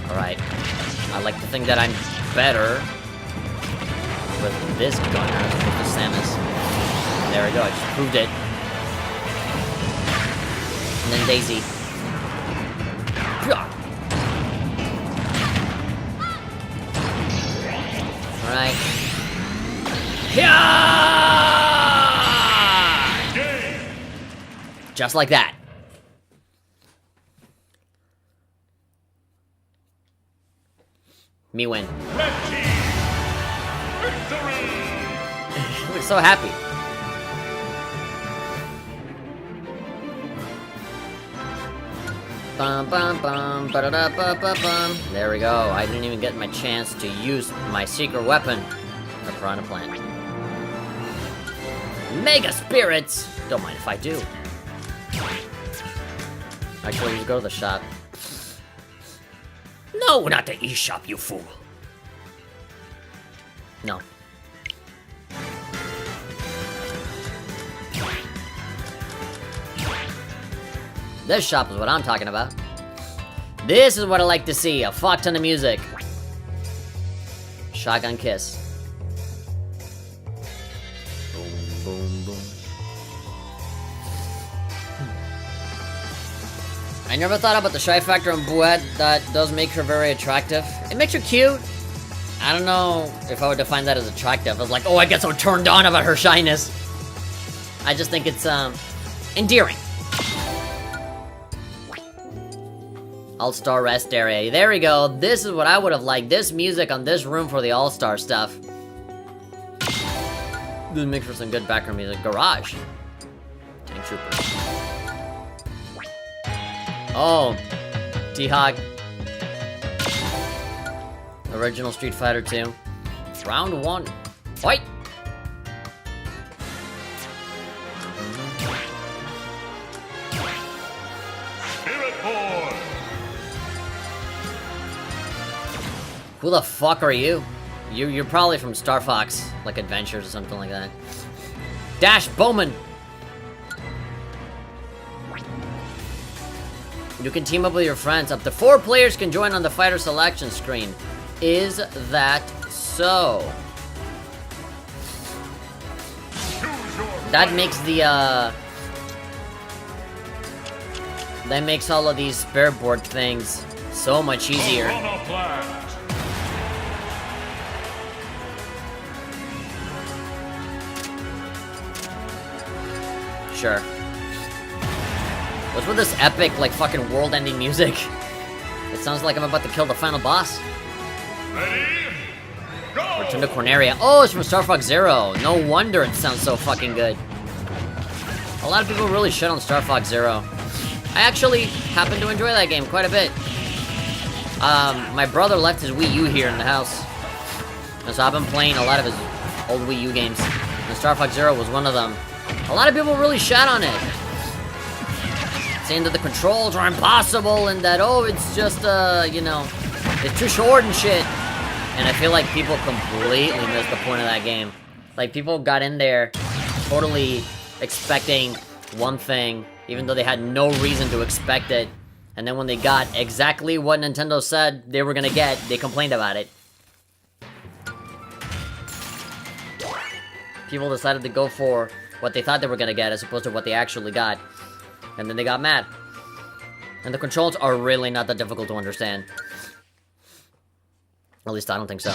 Alright. I like to think that I'm better with this Gunner as opposed to Samus. There we go, I just proved it. And then Daisy. Alright. Just like that. Me win. We're so happy. Bum, bum, bum, ba-da-da, ba-ba-bum. There we go. I didn't even get my chance to use my secret weapon, the Piranha Plant. Mega Spirits! Don't mind if I do. Actually, you go to the shop. No, not the eShop, you fool. No. This shop is what I'm talking about. This is what I like to see, a fuck ton of music. Shotgun Kiss. Boom, boom, boom. I never thought about the shy factor on Bouette. That does make her very attractive. It makes her cute. I don't know if I would define that as attractive. I was like, oh, I get so turned on about her shyness. I just think it's, endearing. All-Star Rest Area. There we go. This is what I would have liked. This music on this room for the All-Star stuff. This makes for some good background music. Garage. Tank Troopers. Oh. T-Hawk. Original Street Fighter 2. Round 1. Fight! Who the fuck are you? You're probably from Star Fox, like Adventures or something like that. Dash Bowman! You can team up with your friends. Up to 4 players can join on the fighter selection screen. Is that so? That makes the, that makes all of these spare board things so much easier. Sure. What's with this epic, like, fucking world-ending music? It sounds like I'm about to kill the final boss. Ready? Go! Return to Corneria. Oh, it's from Star Fox Zero. No wonder it sounds so fucking good. A lot of people really shit on Star Fox Zero. I actually happen to enjoy that game quite a bit. My brother left his Wii U here in the house. And so I've been playing a lot of his old Wii U games. And Star Fox Zero was one of them. A lot of people really shat on it. Saying that the controls are impossible and that, oh, it's just, you know, it's too short and shit. And I feel like people completely missed the point of that game. Like, people got in there totally expecting one thing, even though they had no reason to expect it. And then when they got exactly what Nintendo said they were gonna get, they complained about it. People decided to go for what they thought they were gonna get as opposed to what they actually got. And then they got mad. And the controls are really not that difficult to understand. At least I don't think so.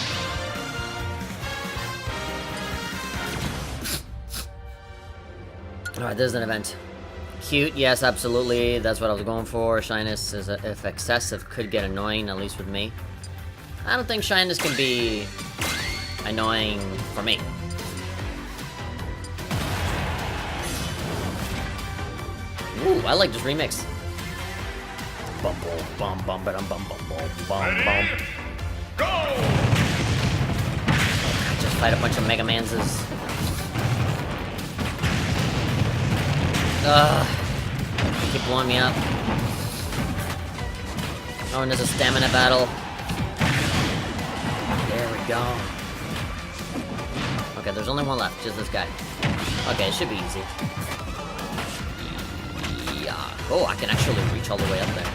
Alright, this is an event. Cute, yes, absolutely. That's what I was going for. Shyness is, if excessive, could get annoying, at least with me. I don't think shyness can be annoying for me. Ooh, I like this remix. Bum bum bum bum bum bum bum bum bum. Go! Just fight a bunch of Mega Manses. Keep blowing me up. Oh, and there's a stamina battle. There we go. Okay, there's only one left, just this guy. Okay, it should be easy. Yeah. Oh, I can actually reach all the way up there.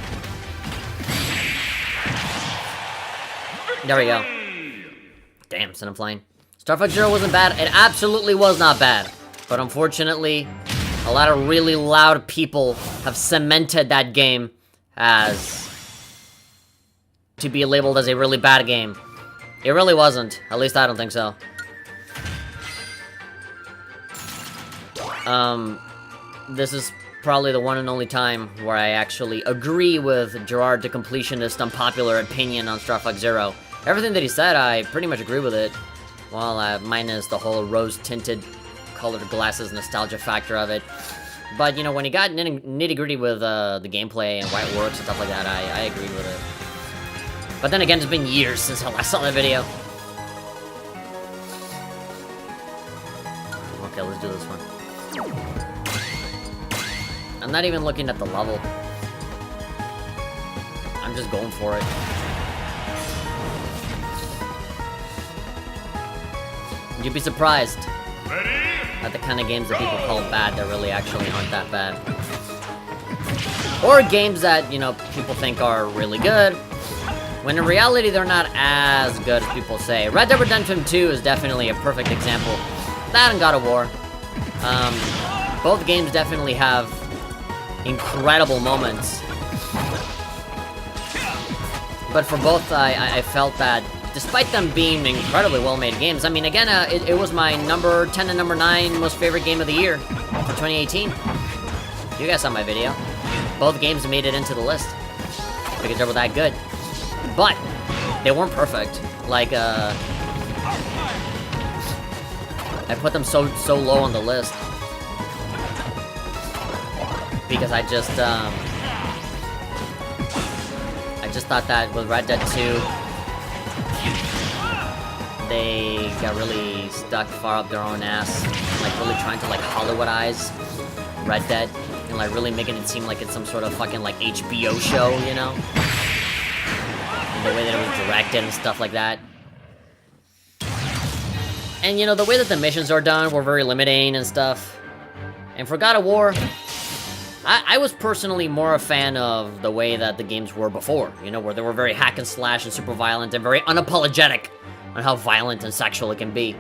There we go. Damn, son, I'm flying. Star Fox Zero wasn't bad. It absolutely was not bad. But unfortunately, a lot of really loud people have cemented that game as to be labeled as a really bad game. It really wasn't. At least I don't think so. This is probably the one and only time where I actually agree with Gerard, the completionist, unpopular opinion on Star Fox Zero. Everything that he said, I pretty much agree with it. Well, minus the whole rose-tinted colored glasses nostalgia factor of it. But, you know, when he got nitty-gritty with the gameplay and why it works and stuff like that, I agreed with it. But then again, it's been years since I last saw that video. Okay, let's do this one. I'm not even looking at the level. I'm just going for it. You'd be surprised at the kind of games that people call bad that really actually aren't that bad. Or games that, you know, people think are really good, when in reality they're not as good as people say. Red Dead Redemption 2 is definitely a perfect example. That and God of War. Both games definitely have incredible moments. But for both, I felt that despite them being incredibly well-made games, I mean, again, it was my number 10 and number 9 most favorite game of the year for 2018. You guys saw my video. Both games made it into the list because they were that good. But they weren't perfect. Like, I put them so low on the list because I just thought that with Red Dead 2, they got really stuck far up their own ass, like really trying to like Hollywoodize Red Dead and like really making it seem like it's some sort of fucking like HBO show, you know? And the way that it was directed and stuff like that. And you know, the way that the missions are done were very limiting and stuff. And for God of War, I was personally more a fan of the way that the games were before, you know, where they were very hack and slash and super violent and very unapologetic on how violent and sexual it can be.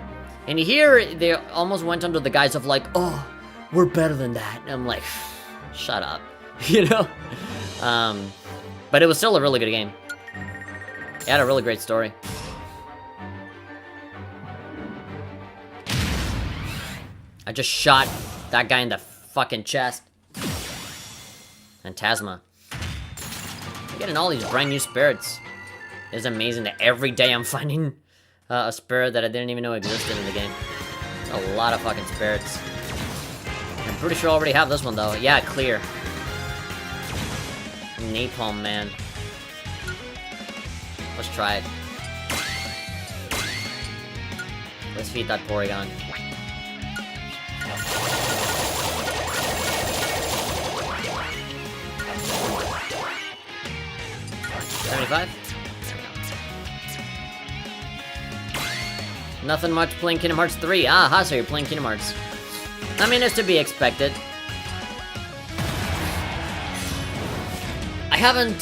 And here, they almost went under the guise of like, oh, we're better than that. And I'm like, shut up, you know? But it was still a really good game. It had a really great story. I just shot that guy in the fucking chest. Phantasma. I'm getting all these brand new spirits. It's amazing that every day I'm finding a spirit that I didn't even know existed in the game. A lot of fucking spirits. I'm pretty sure I already have this one though. Yeah, clear. Napalm Man. Let's try it. Let's feed that Porygon. $75? Nothing much playing Kingdom Hearts 3. Aha, so you're playing Kingdom Hearts. I mean, it's to be expected. I haven't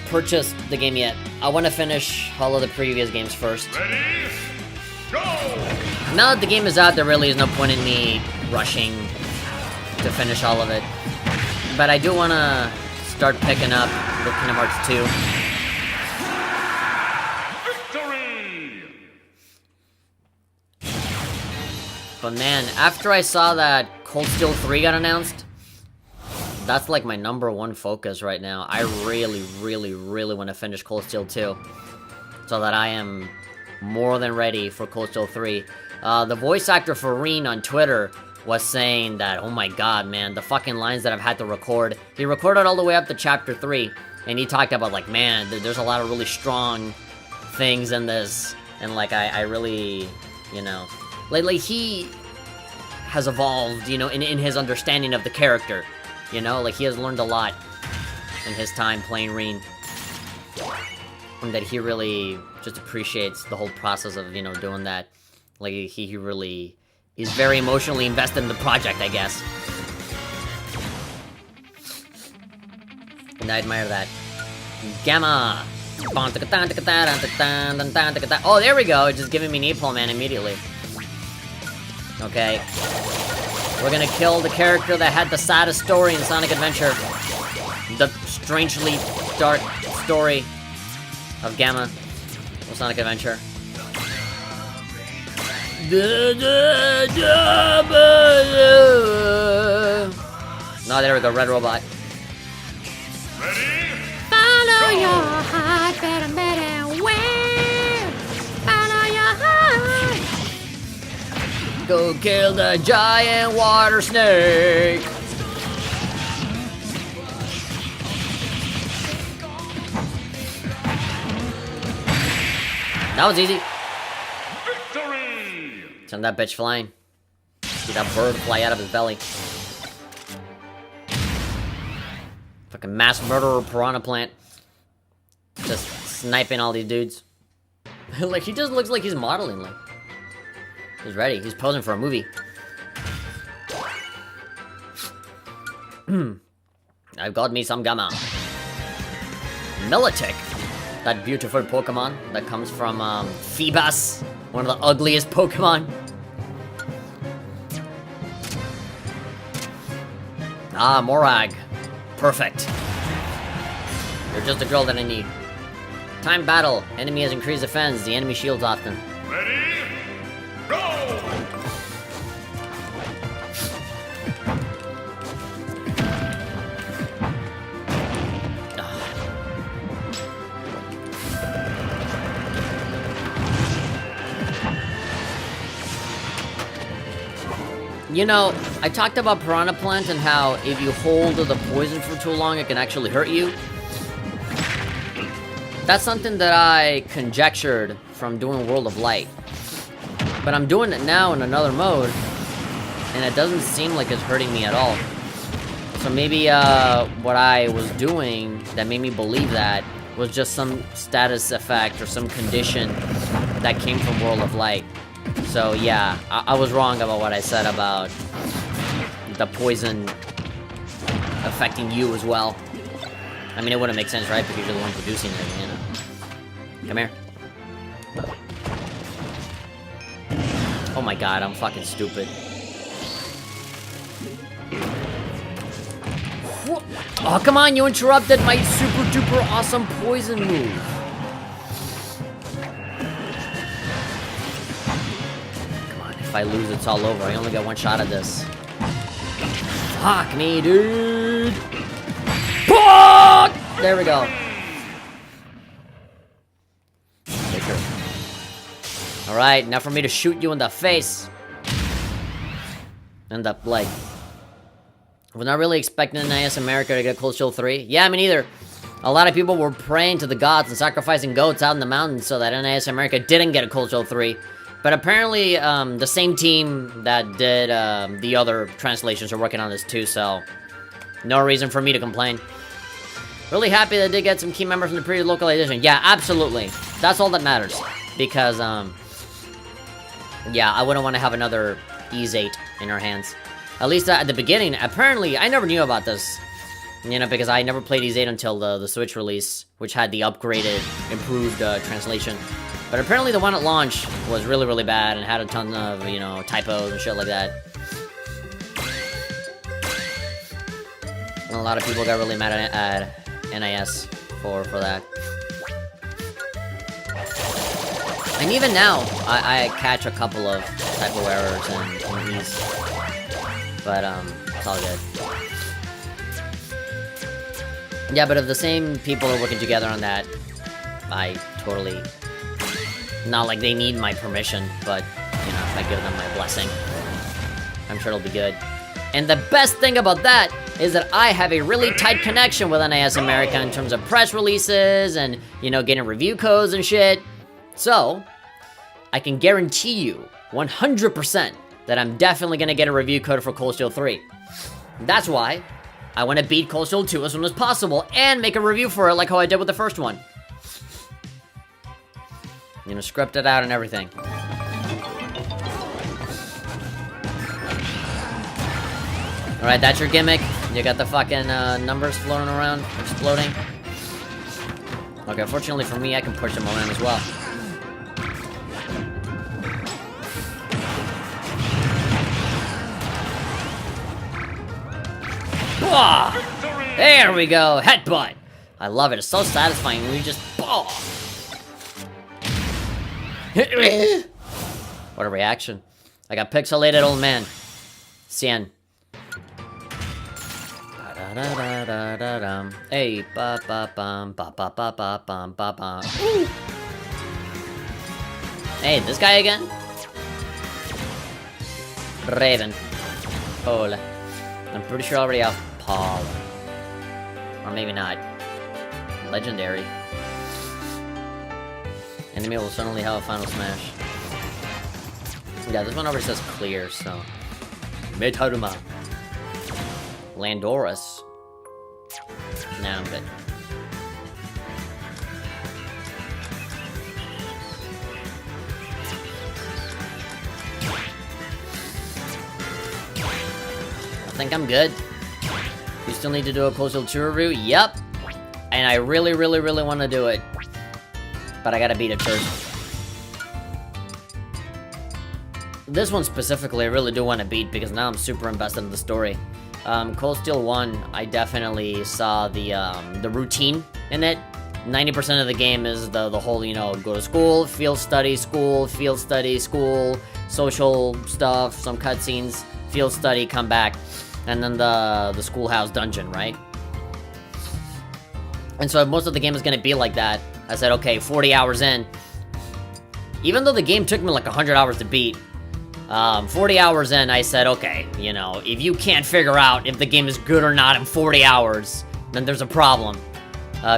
purchased the game yet. I want to finish all of the previous games first. Ready? Go! Now that the game is out, there really is no point in me rushing to finish all of it. But I do want to start picking up with Kingdom Hearts 2. But man, after I saw that Cold Steel 3 got announced, that's like my #1 focus right now. I really, really, really want to finish Cold Steel 2. So that I am more than ready for Cold Steel 3. The voice actor for Reen on Twitter was saying that, oh my god, man, the fucking lines that I've had to record. He recorded all the way up to Chapter 3, and he talked about, like, man, there's a lot of really strong things in this. And, like, I really, you know... Like, he has evolved, you know, in his understanding of the character. You know, like, he has learned a lot in his time playing Reen. And that he really just appreciates the whole process of, you know, doing that. Like, he really is very emotionally invested in the project, I guess. And I admire that. Gamma! Oh, there we go, just giving me Napalm Man immediately. Okay. We're gonna kill the character that had the saddest story in Sonic Adventure. The strangely dark story of Gamma of Sonic Adventure. No, there we go, Red Robot. Ready? Follow your heart, better where? Follow your heart. Go kill the giant water snake. That was easy. Victory! Send that bitch flying. See that bird fly out of his belly. Fucking mass murderer piranha plant. Just sniping all these dudes. Like, he just looks like he's modeling, like. He's ready. He's posing for a movie. I've got me some Gamma. Militech. That beautiful Pokemon that comes from, Phoebus. One of the ugliest Pokemon. Ah, Morag. Perfect. You're just the girl that I need. Time battle. Enemy has increased defense. The enemy shields often. Ready? Go! You know, I talked about Piranha Plant and how if you hold the poison for too long, it can actually hurt you. That's something that I conjectured from doing World of Light. But I'm doing it now in another mode, and it doesn't seem like it's hurting me at all. So maybe what I was doing that made me believe that was just some status effect or some condition that came from World of Light. So yeah, I was wrong about what I said about the poison affecting you as well. I mean, it wouldn't make sense, right? Because you're the one producing it, you know. Come here. Oh my god, I'm fucking stupid. Oh, come on, you interrupted my super duper awesome poison move. Come on, if I lose, it's all over. I only got one shot at this. Fuck me, dude. Fuck! There we go. Alright, now for me to shoot you in the face. And the leg. We're not really expecting NIS America to get Cold Shield 3. Yeah, me neither. A lot of people were praying to the gods and sacrificing goats out in the mountains so that NIS America didn't get a Cold Shield 3. But apparently, the same team that did the other translations are working on this too, so no reason for me to complain. Really happy that they did get some key members from the previous localization. Yeah, absolutely. That's all that matters. Because, yeah, I wouldn't want to have another Ys 8 in our hands. At least at the beginning. Apparently, I never knew about this. You know, because I never played Ys 8 until the Switch release, which had the upgraded, improved translation. But apparently the one at launch was really, really bad and had a ton of, you know, typos and shit like that. And a lot of people got really mad at NIS for that. And even now, I catch a couple of typo errors in these. But, it's all good. Yeah, but if the same people are working together on that, I totally... Not like they need my permission, but, you know, if I give them my blessing, I'm sure it'll be good. And the best thing about that is that I have a really tight connection with NIS America in terms of press releases and, you know, getting review codes and shit. So, I can guarantee you 100% that I'm definitely gonna get a review code for Cold Steel 3. That's why I want to beat Cold Steel 2 as soon as possible and make a review for it like how I did with the first one. You know, script it out and everything. Alright, that's your gimmick. You got the fucking numbers floating around, exploding. Okay, fortunately for me, I can push them around as well. Oh, there we go, headbutt. I love it. It's so satisfying when you just What a reaction. Like a pixelated old man. Cien. Hey, ba ba bum, ba ba ba ba bum, ba ba. Hey, this guy again? Raven. Hola. I'm pretty sure I already have Paula. Or maybe not. Legendary. Enemy will suddenly have a final smash. Yeah, this one already says clear, so... Metaruma. Landorus. Nah, I'm good. I think I'm good. You still need to do a Cold Steel 2 review? Yep. And I really, really, really want to do it. But I gotta beat it first. This one specifically, I really do want to beat because now I'm super invested in the story. Cold Steel 1, I definitely saw the routine in it. 90% of the game is the whole, you know, go to school, field study, school, field study, school, social stuff, some cutscenes, field study, come back, and then the schoolhouse dungeon, right? And so most of the game is gonna be like that. I said, okay, 40 hours in. Even though the game took me like 100 hours to beat, 40 hours in, I said, okay, you know, if you can't figure out if the game is good or not in 40 hours, then there's a problem.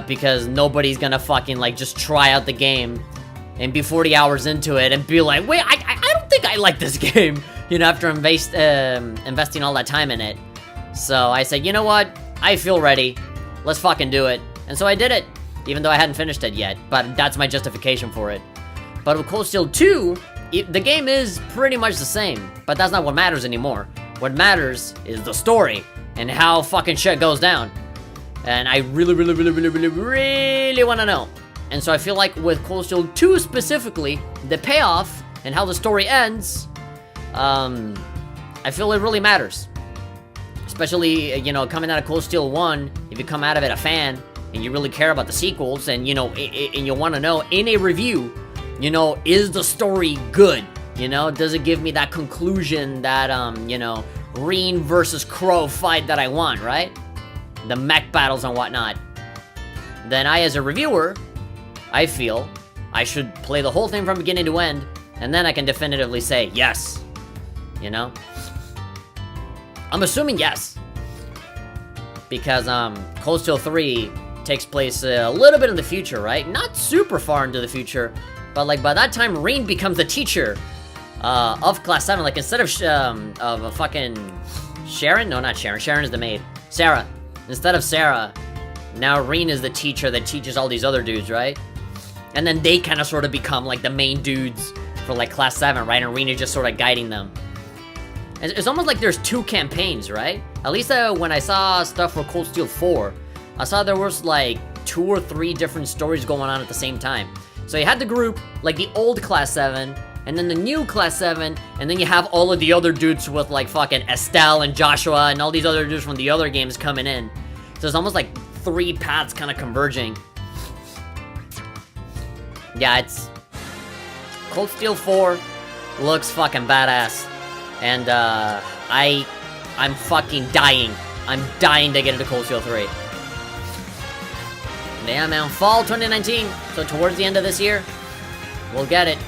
Because nobody's gonna fucking, like, just try out the game and be 40 hours into it and be like, wait, I don't think I like this game, you know, after investing all that time in it. So I said, you know what? I feel ready. Let's fucking do it. And so I did it, even though I hadn't finished it yet, but that's my justification for it. But with Cold Steel 2, the game is pretty much the same, but that's not what matters anymore. What matters is the story, and how fucking shit goes down. And I really want to know. And so I feel like with Cold Steel 2 specifically, the payoff and how the story ends, I feel it really matters. Especially, you know, coming out of Cold Steel 1, if you come out of it a fan, and you really care about the sequels, and, you know, and you want to know, in a review, you know, is the story good? You know, does it give me that conclusion that, you know, Reen versus Crow fight that I want, right? The mech battles and whatnot. Then I, as a reviewer, I feel I should play the whole thing from beginning to end, and then I can definitively say yes. You know? I'm assuming yes. Because, Cold Steel 3 takes place a little bit in the future, right? Not super far into the future, but, like, by that time, Reen becomes the teacher of Class 7. Like, instead of a fucking Sharon? No, not Sharon. Sharon is the maid. Sarah. Instead of Sarah, now Reen is the teacher that teaches all these other dudes, right? And then they kind of sort of become, like, the main dudes for, like, Class 7, right? And Reen is just sort of guiding them. It's almost like there's two campaigns, right? At least when I saw stuff for Cold Steel 4, I saw there was, like, 2 or 3 different stories going on at the same time. So you had the group, like the old Class 7, and then the new Class 7, and then you have all of the other dudes with, like, fucking Estelle and Joshua and all these other dudes from the other games coming in. So it's almost like 3 paths kind of converging. Yeah, it's... Cold Steel 4 looks fucking badass. And, I'm fucking dying. I'm dying to get into Cold Steel 3. Yeah, man, fall 2019. So towards the end of this year, we'll get it.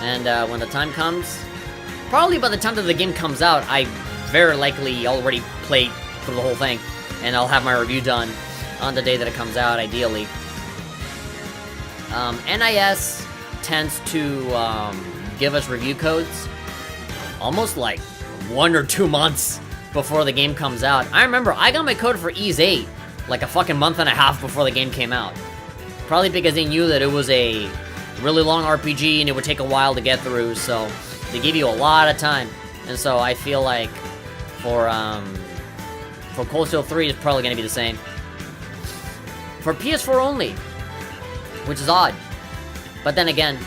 And, when the time comes, probably by the time that the game comes out, I very likely already played through the whole thing. And I'll have my review done on the day that it comes out, ideally. NIS tends to, give us review codes almost like 1 or 2 months before the game comes out. I remember I got my code for Ys 8 like a fucking month and a half before the game came out. Probably because they knew that it was a really long RPG and it would take a while to get through, so they give you a lot of time. And so I feel like for Cold Steel 3 it's probably gonna be the same. For PS4 only, which is odd. But then again,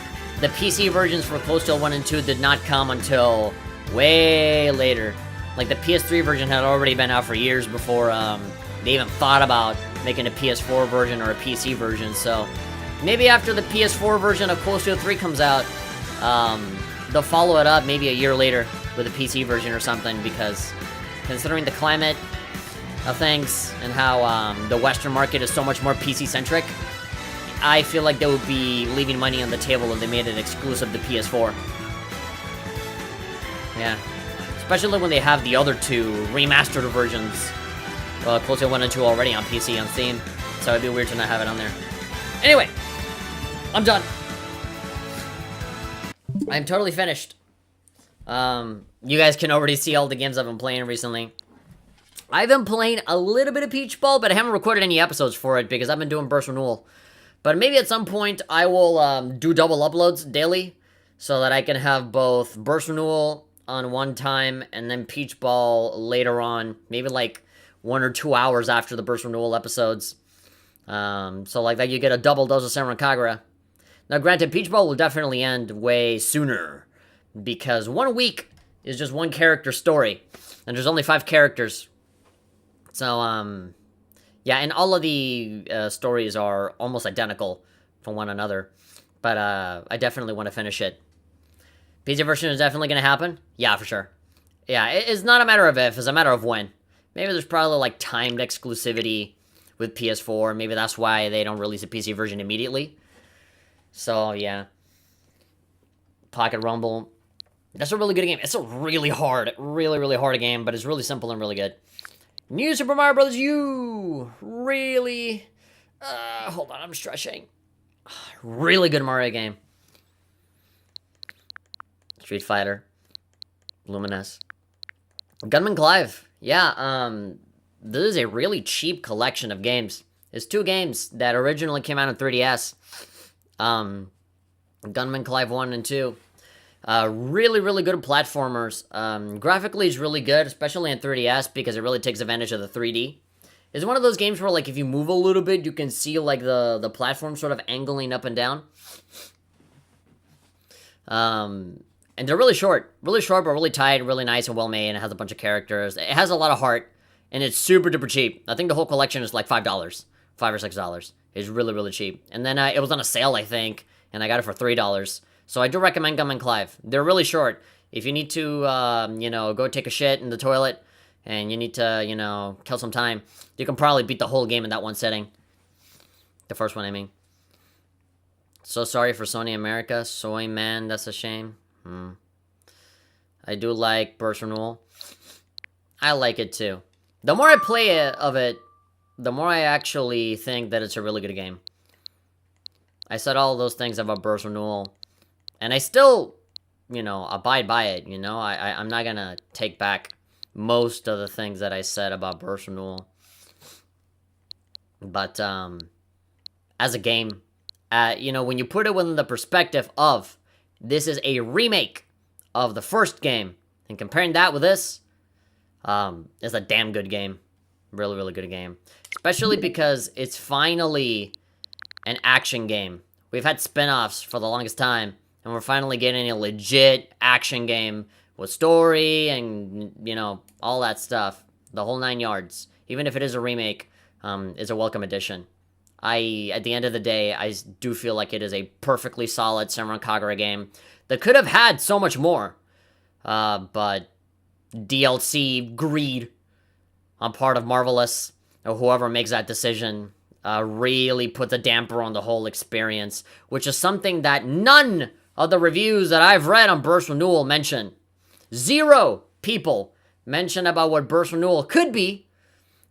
the PC versions for Cold Steel 1 and 2 did not come until way later. Like, the PS3 version had already been out for years before they even thought about making a PS4 version or a PC version, so maybe after the PS4 version of Cold Steel 3 comes out, they'll follow it up maybe a year later with a PC version or something, because considering the climate of things and how the Western market is so much more PC-centric, I feel like they would be leaving money on the table if they made it exclusive to PS4. Yeah. Especially when they have the other 2 remastered versions. Well, Cold Steel 1 and 2 already on PC on Steam. So it'd be weird to not have it on there. Anyway. I'm done. I'm totally finished. You guys can already see all the games I've been playing recently. I've been playing a little bit of Peach Ball, but I haven't recorded any episodes for it because I've been doing Burst Renewal. But maybe at some point I will do double uploads daily so that I can have both Burst Renewal on one time and then Peach Ball later on, maybe like 1 or 2 hours after the Burst Renewal episodes. So like that you get a double dose of Senran Kagura. Now granted, Peach Ball will definitely end way sooner because 1 week is just 1 character story and there's only 5 characters. So, yeah, and all of the stories are almost identical from one another. But I definitely want to finish it. PC version is definitely going to happen? Yeah, for sure. Yeah, it's not a matter of if, it's a matter of when. Maybe there's probably, like, timed exclusivity with PS4. Maybe that's why they don't release a PC version immediately. So, yeah. Pocket Rumble. That's a really good game. It's a really hard, really hard game, but it's really simple and really good. New Super Mario Bros. U! Really? Hold on, I'm stretching. Really good Mario game. Street Fighter. Luminous. Gunman Clive. Yeah, this is a really cheap collection of games. It's 2 games that originally came out on 3DS. Gunman Clive 1 and 2. Really, really good platformers. Graphically, it's really good, especially in 3DS because it really takes advantage of the 3D. It's one of those games where, like, if you move a little bit, you can see, like, the platform sort of angling up and down. And they're really short, but really tight, really nice and well made, and it has a bunch of characters. It has a lot of heart, and it's super duper cheap. I think the whole collection is like $5, $5 or $6. It's really, really cheap. And then it was on a sale, I think, and I got it for $3. So I do recommend Gum and Clive. They're really short. If you need to, you know, go take a shit in the toilet, and you need to, you know, kill some time, you can probably beat the whole game in that one setting. The first one, I mean. So sorry for Sony America. Soy man, that's a shame. I do like Burst Renewal. I like it too. The more I play it, the more I actually think that it's a really good game. I said all those things about Burst Renewal, and I still, you know, abide by it, you know? I'm not gonna take back most of the things that I said about Burst Renewal. But, as a game, you know, when you put it within the perspective of, this is a remake of the first game, and comparing that with this, it's a damn good game. Really, really good game. Especially because it's finally an action game. We've had spin-offs for the longest time, and we're finally getting a legit action game with story and, you know, all that stuff. The whole 9 yards. Even if it is a remake, is a welcome addition. At the end of the day, I do feel like it is a perfectly solid Samurai Kagura game that could have had so much more. But DLC greed on part of Marvelous, or whoever makes that decision, really puts a damper on the whole experience, which is something that none of the reviews that I've read on Burst Renewal mention. 0 people mention about what Burst Renewal could be,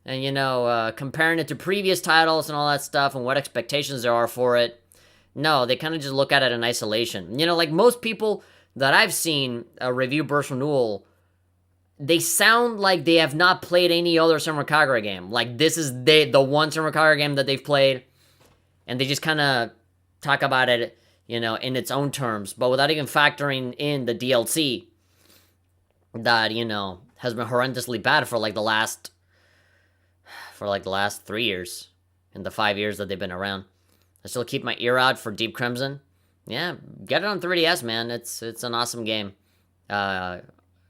and, you know, comparing it to previous titles and all that stuff, and what expectations there are for it. No, they kind of just look at it in isolation. You know, like most people that I've seen review Burst Renewal, they sound like they have not played any other Samurai Kagura game. Like, this is the one Samurai Kagura game that they've played, and they just kind of talk about it, you know, in its own terms, but without even factoring in the DLC that, you know, has been horrendously bad for like the last 3 years, in the 5 years that they've been around. I still keep my ear out for Deep Crimson. Yeah, get it on 3DS, man. It's an awesome game.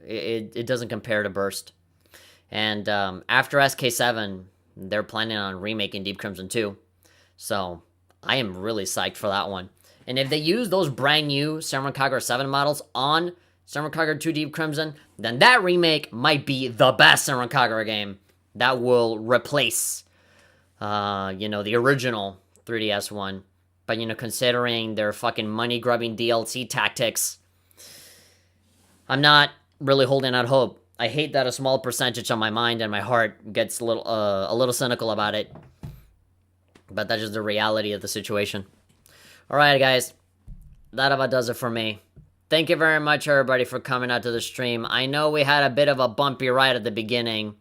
It doesn't compare to Burst. And after SK7, they're planning on remaking Deep Crimson 2. So I am really psyched for that one. And if they use those brand new Samurai Kagura 7 models on Samurai Kagura 2 Deep Crimson, then that remake might be the best Samurai Kagura game that will replace, you know, the original 3DS one. But, you know, considering their fucking money-grubbing DLC tactics, I'm not really holding out hope. I hate that a small percentage of my mind and my heart gets a little cynical about it. But that's just the reality of the situation. Alright, guys. That about does it for me. Thank you very much, everybody, for coming out to the stream. I know we had a bit of a bumpy ride at the beginning.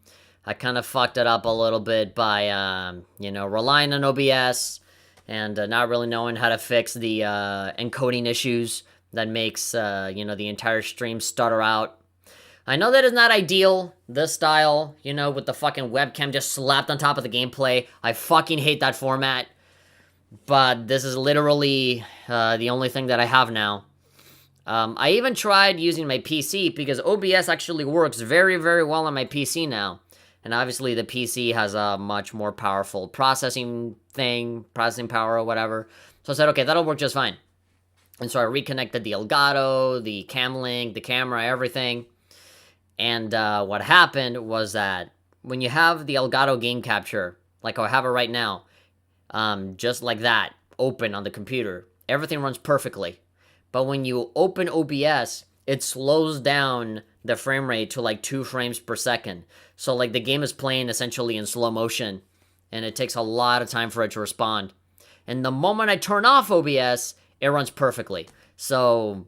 I kind of fucked it up a little bit by, you know, relying on OBS and not really knowing how to fix the encoding issues that makes, you know, the entire stream stutter out. I know that is not ideal, this style, you know, with the fucking webcam just slapped on top of the gameplay. I fucking hate that format. But this is literally the only thing that I have now. I even tried using my PC because OBS actually works very, very well on my PC now. And obviously the PC has a much more powerful processing power or whatever. So I said, okay, that'll work just fine. And so I reconnected the Elgato, the cam link, the camera, everything. And what happened was that when you have the Elgato game capture, like I have it right now, just like that, open on the computer, everything runs perfectly. But when you open OBS, it slows down the frame rate to like 2 frames per second. So like the game is playing essentially in slow motion, and it takes a lot of time for it to respond. And the moment I turn off OBS, it runs perfectly. So,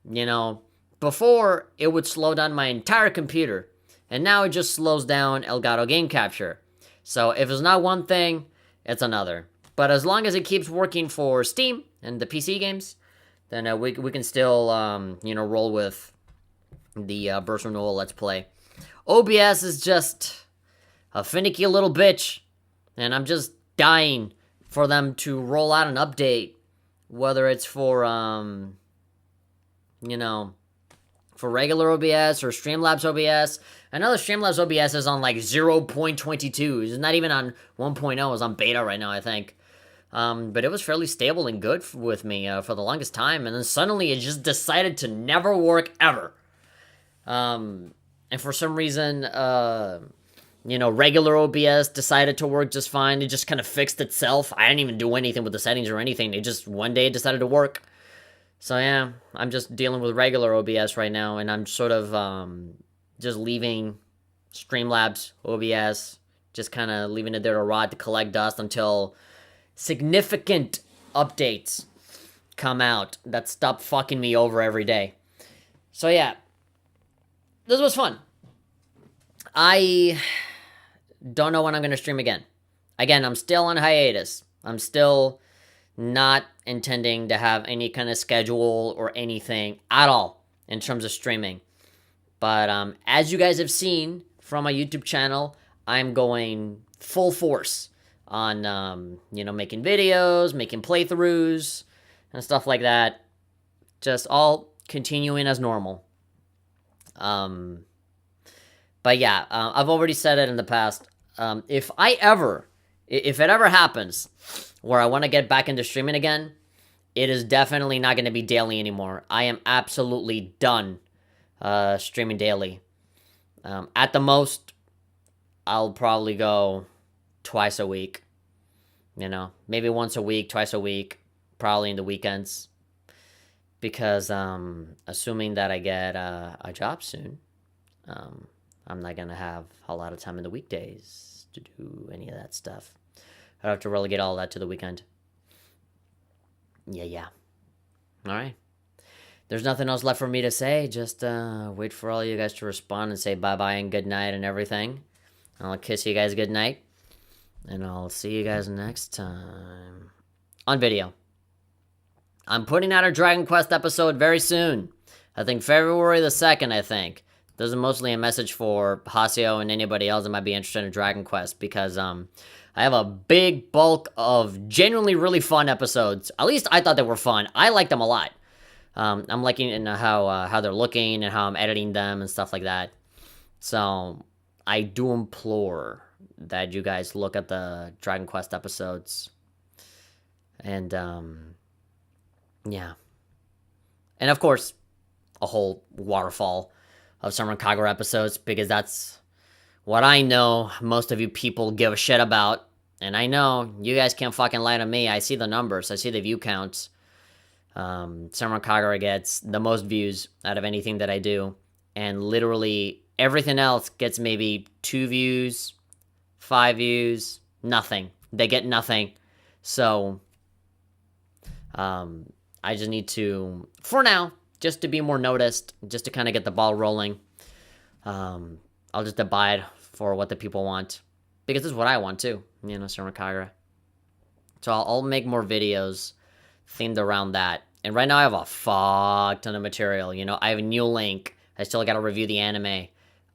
you know, before it would slow down my entire computer, and now it just slows down Elgato game capture. So if it's not one thing, it's another. But as long as it keeps working for Steam and the PC games, then we can still, you know, roll with the Burst Renewal Let's Play. OBS is just a finicky little bitch, and I'm just dying for them to roll out an update, whether it's for, you know, for regular OBS or Streamlabs OBS. I know the Streamlabs OBS is on like 0.22. It's not even on 1.0. It's on beta right now, I think. But it was fairly stable and good with me for the longest time. And then suddenly it just decided to never work ever. And for some reason, you know, regular OBS decided to work just fine. It just kind of fixed itself. I didn't even do anything with the settings or anything. It just one day decided to work. So yeah, I'm just dealing with regular OBS right now, and I'm sort of just leaving Streamlabs OBS, just kind of leaving it there to rot, to collect dust until significant updates come out that stop fucking me over every day. So yeah, this was fun. I don't know when I'm going to stream again. Again, I'm still on hiatus. I'm still not intending to have any kind of schedule or anything at all in terms of streaming. But as you guys have seen from my YouTube channel, I'm going full force on, you know, making videos, making playthroughs, and stuff like that. Just all continuing as normal. But yeah, I've already said it in the past. If it ever happens where I want to get back into streaming again, it is definitely not going to be daily anymore. I am absolutely done streaming daily. At the most, I'll probably go twice a week. You know, maybe once a week, twice a week, probably in the weekends. Because assuming that I get a job soon, I'm not going to have a lot of time in the weekdays to do any of that stuff. I'd have to relegate all that to the weekend. Yeah. Alright. There's nothing else left for me to say. Just wait for all you guys to respond and say bye-bye and good night and everything. I'll kiss you guys good night. And I'll see you guys next time on video. I'm putting out a Dragon Quest episode very soon. I think February the 2nd, I think. This is mostly a message for Hasio and anybody else that might be interested in Dragon Quest, because I have a big bulk of genuinely really fun episodes. At least I thought they were fun. I like them a lot. I'm liking in how they're looking and how I'm editing them and stuff like that. So I do implore that you guys look at the Dragon Quest episodes. And yeah. And of course, a whole waterfall of Summer Kagura episodes, because that's what I know most of you people give a shit about. And I know you guys can't fucking lie to me. I see the numbers. I see the view counts. Summer Kagura gets the most views out of anything that I do. And literally everything else gets maybe 2 views, 5 views, nothing. They get nothing. So, I just need to, for now, just to be more noticed, just to kind of get the ball rolling. I'll just abide for what the people want, because this is what I want too, you know, Summer Kagura. So I'll make more videos themed around that. And right now I have a fuck ton of material, you know. I have a New Link. I still got to review the anime.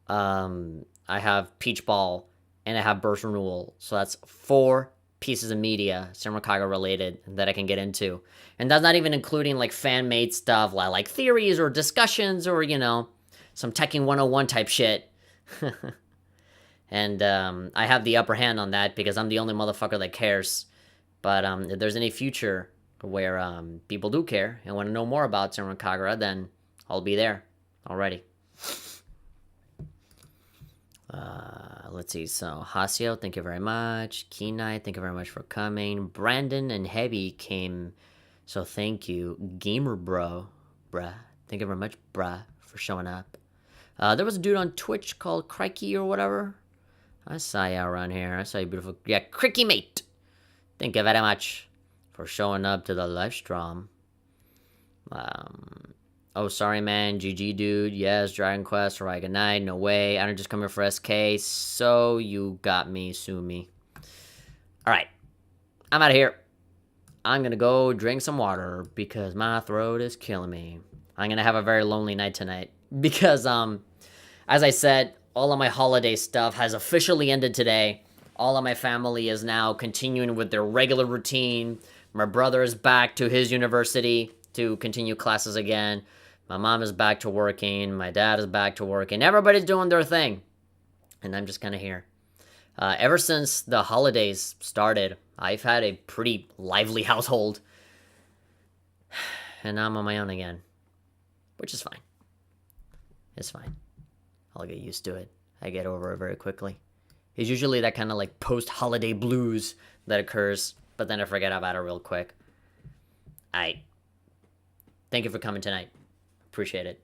I have Peach Ball, and I have Burst Renewal. So that's 4 pieces of media, Summer Kagura related, that I can get into. And that's not even including like fan-made stuff like theories or discussions or, you know, some Tekken 101 type shit. And I have the upper hand on that because I'm the only motherfucker that cares. But if there's any future where people do care and want to know more about Summer Kagura, then I'll be there already. Let's see. So Hasio, thank you very much. Kenai, thank you very much for coming. Brandon and Heavy came, so thank you. Gamer bruh, thank you very much, bruh, for showing up. There was a dude on Twitch called Crikey or whatever. I saw you around here. I saw you, beautiful. Yeah, Cricky mate. Thank you very much for showing up to the live stream. Oh, sorry, man. GG, dude. Yes, Dragon Quest. Alright, good night. No way. I don't just come here for SK. So you got me. Sue me. Alright. I'm out of here. I'm gonna go drink some water because my throat is killing me. I'm gonna have a very lonely night tonight because, as I said, all of my holiday stuff has officially ended today. All of my family is now continuing with their regular routine. My brother is back to his university to continue classes again. My mom is back to working. My dad is back to working. Everybody's doing their thing. And I'm just kind of here. Ever since the holidays started, I've had a pretty lively household. And now I'm on my own again. Which is fine. It's fine. I'll get used to it. I get over it very quickly. It's usually that kind of like post-holiday blues that occurs, but then I forget about it real quick. Thank you for coming tonight. Appreciate it.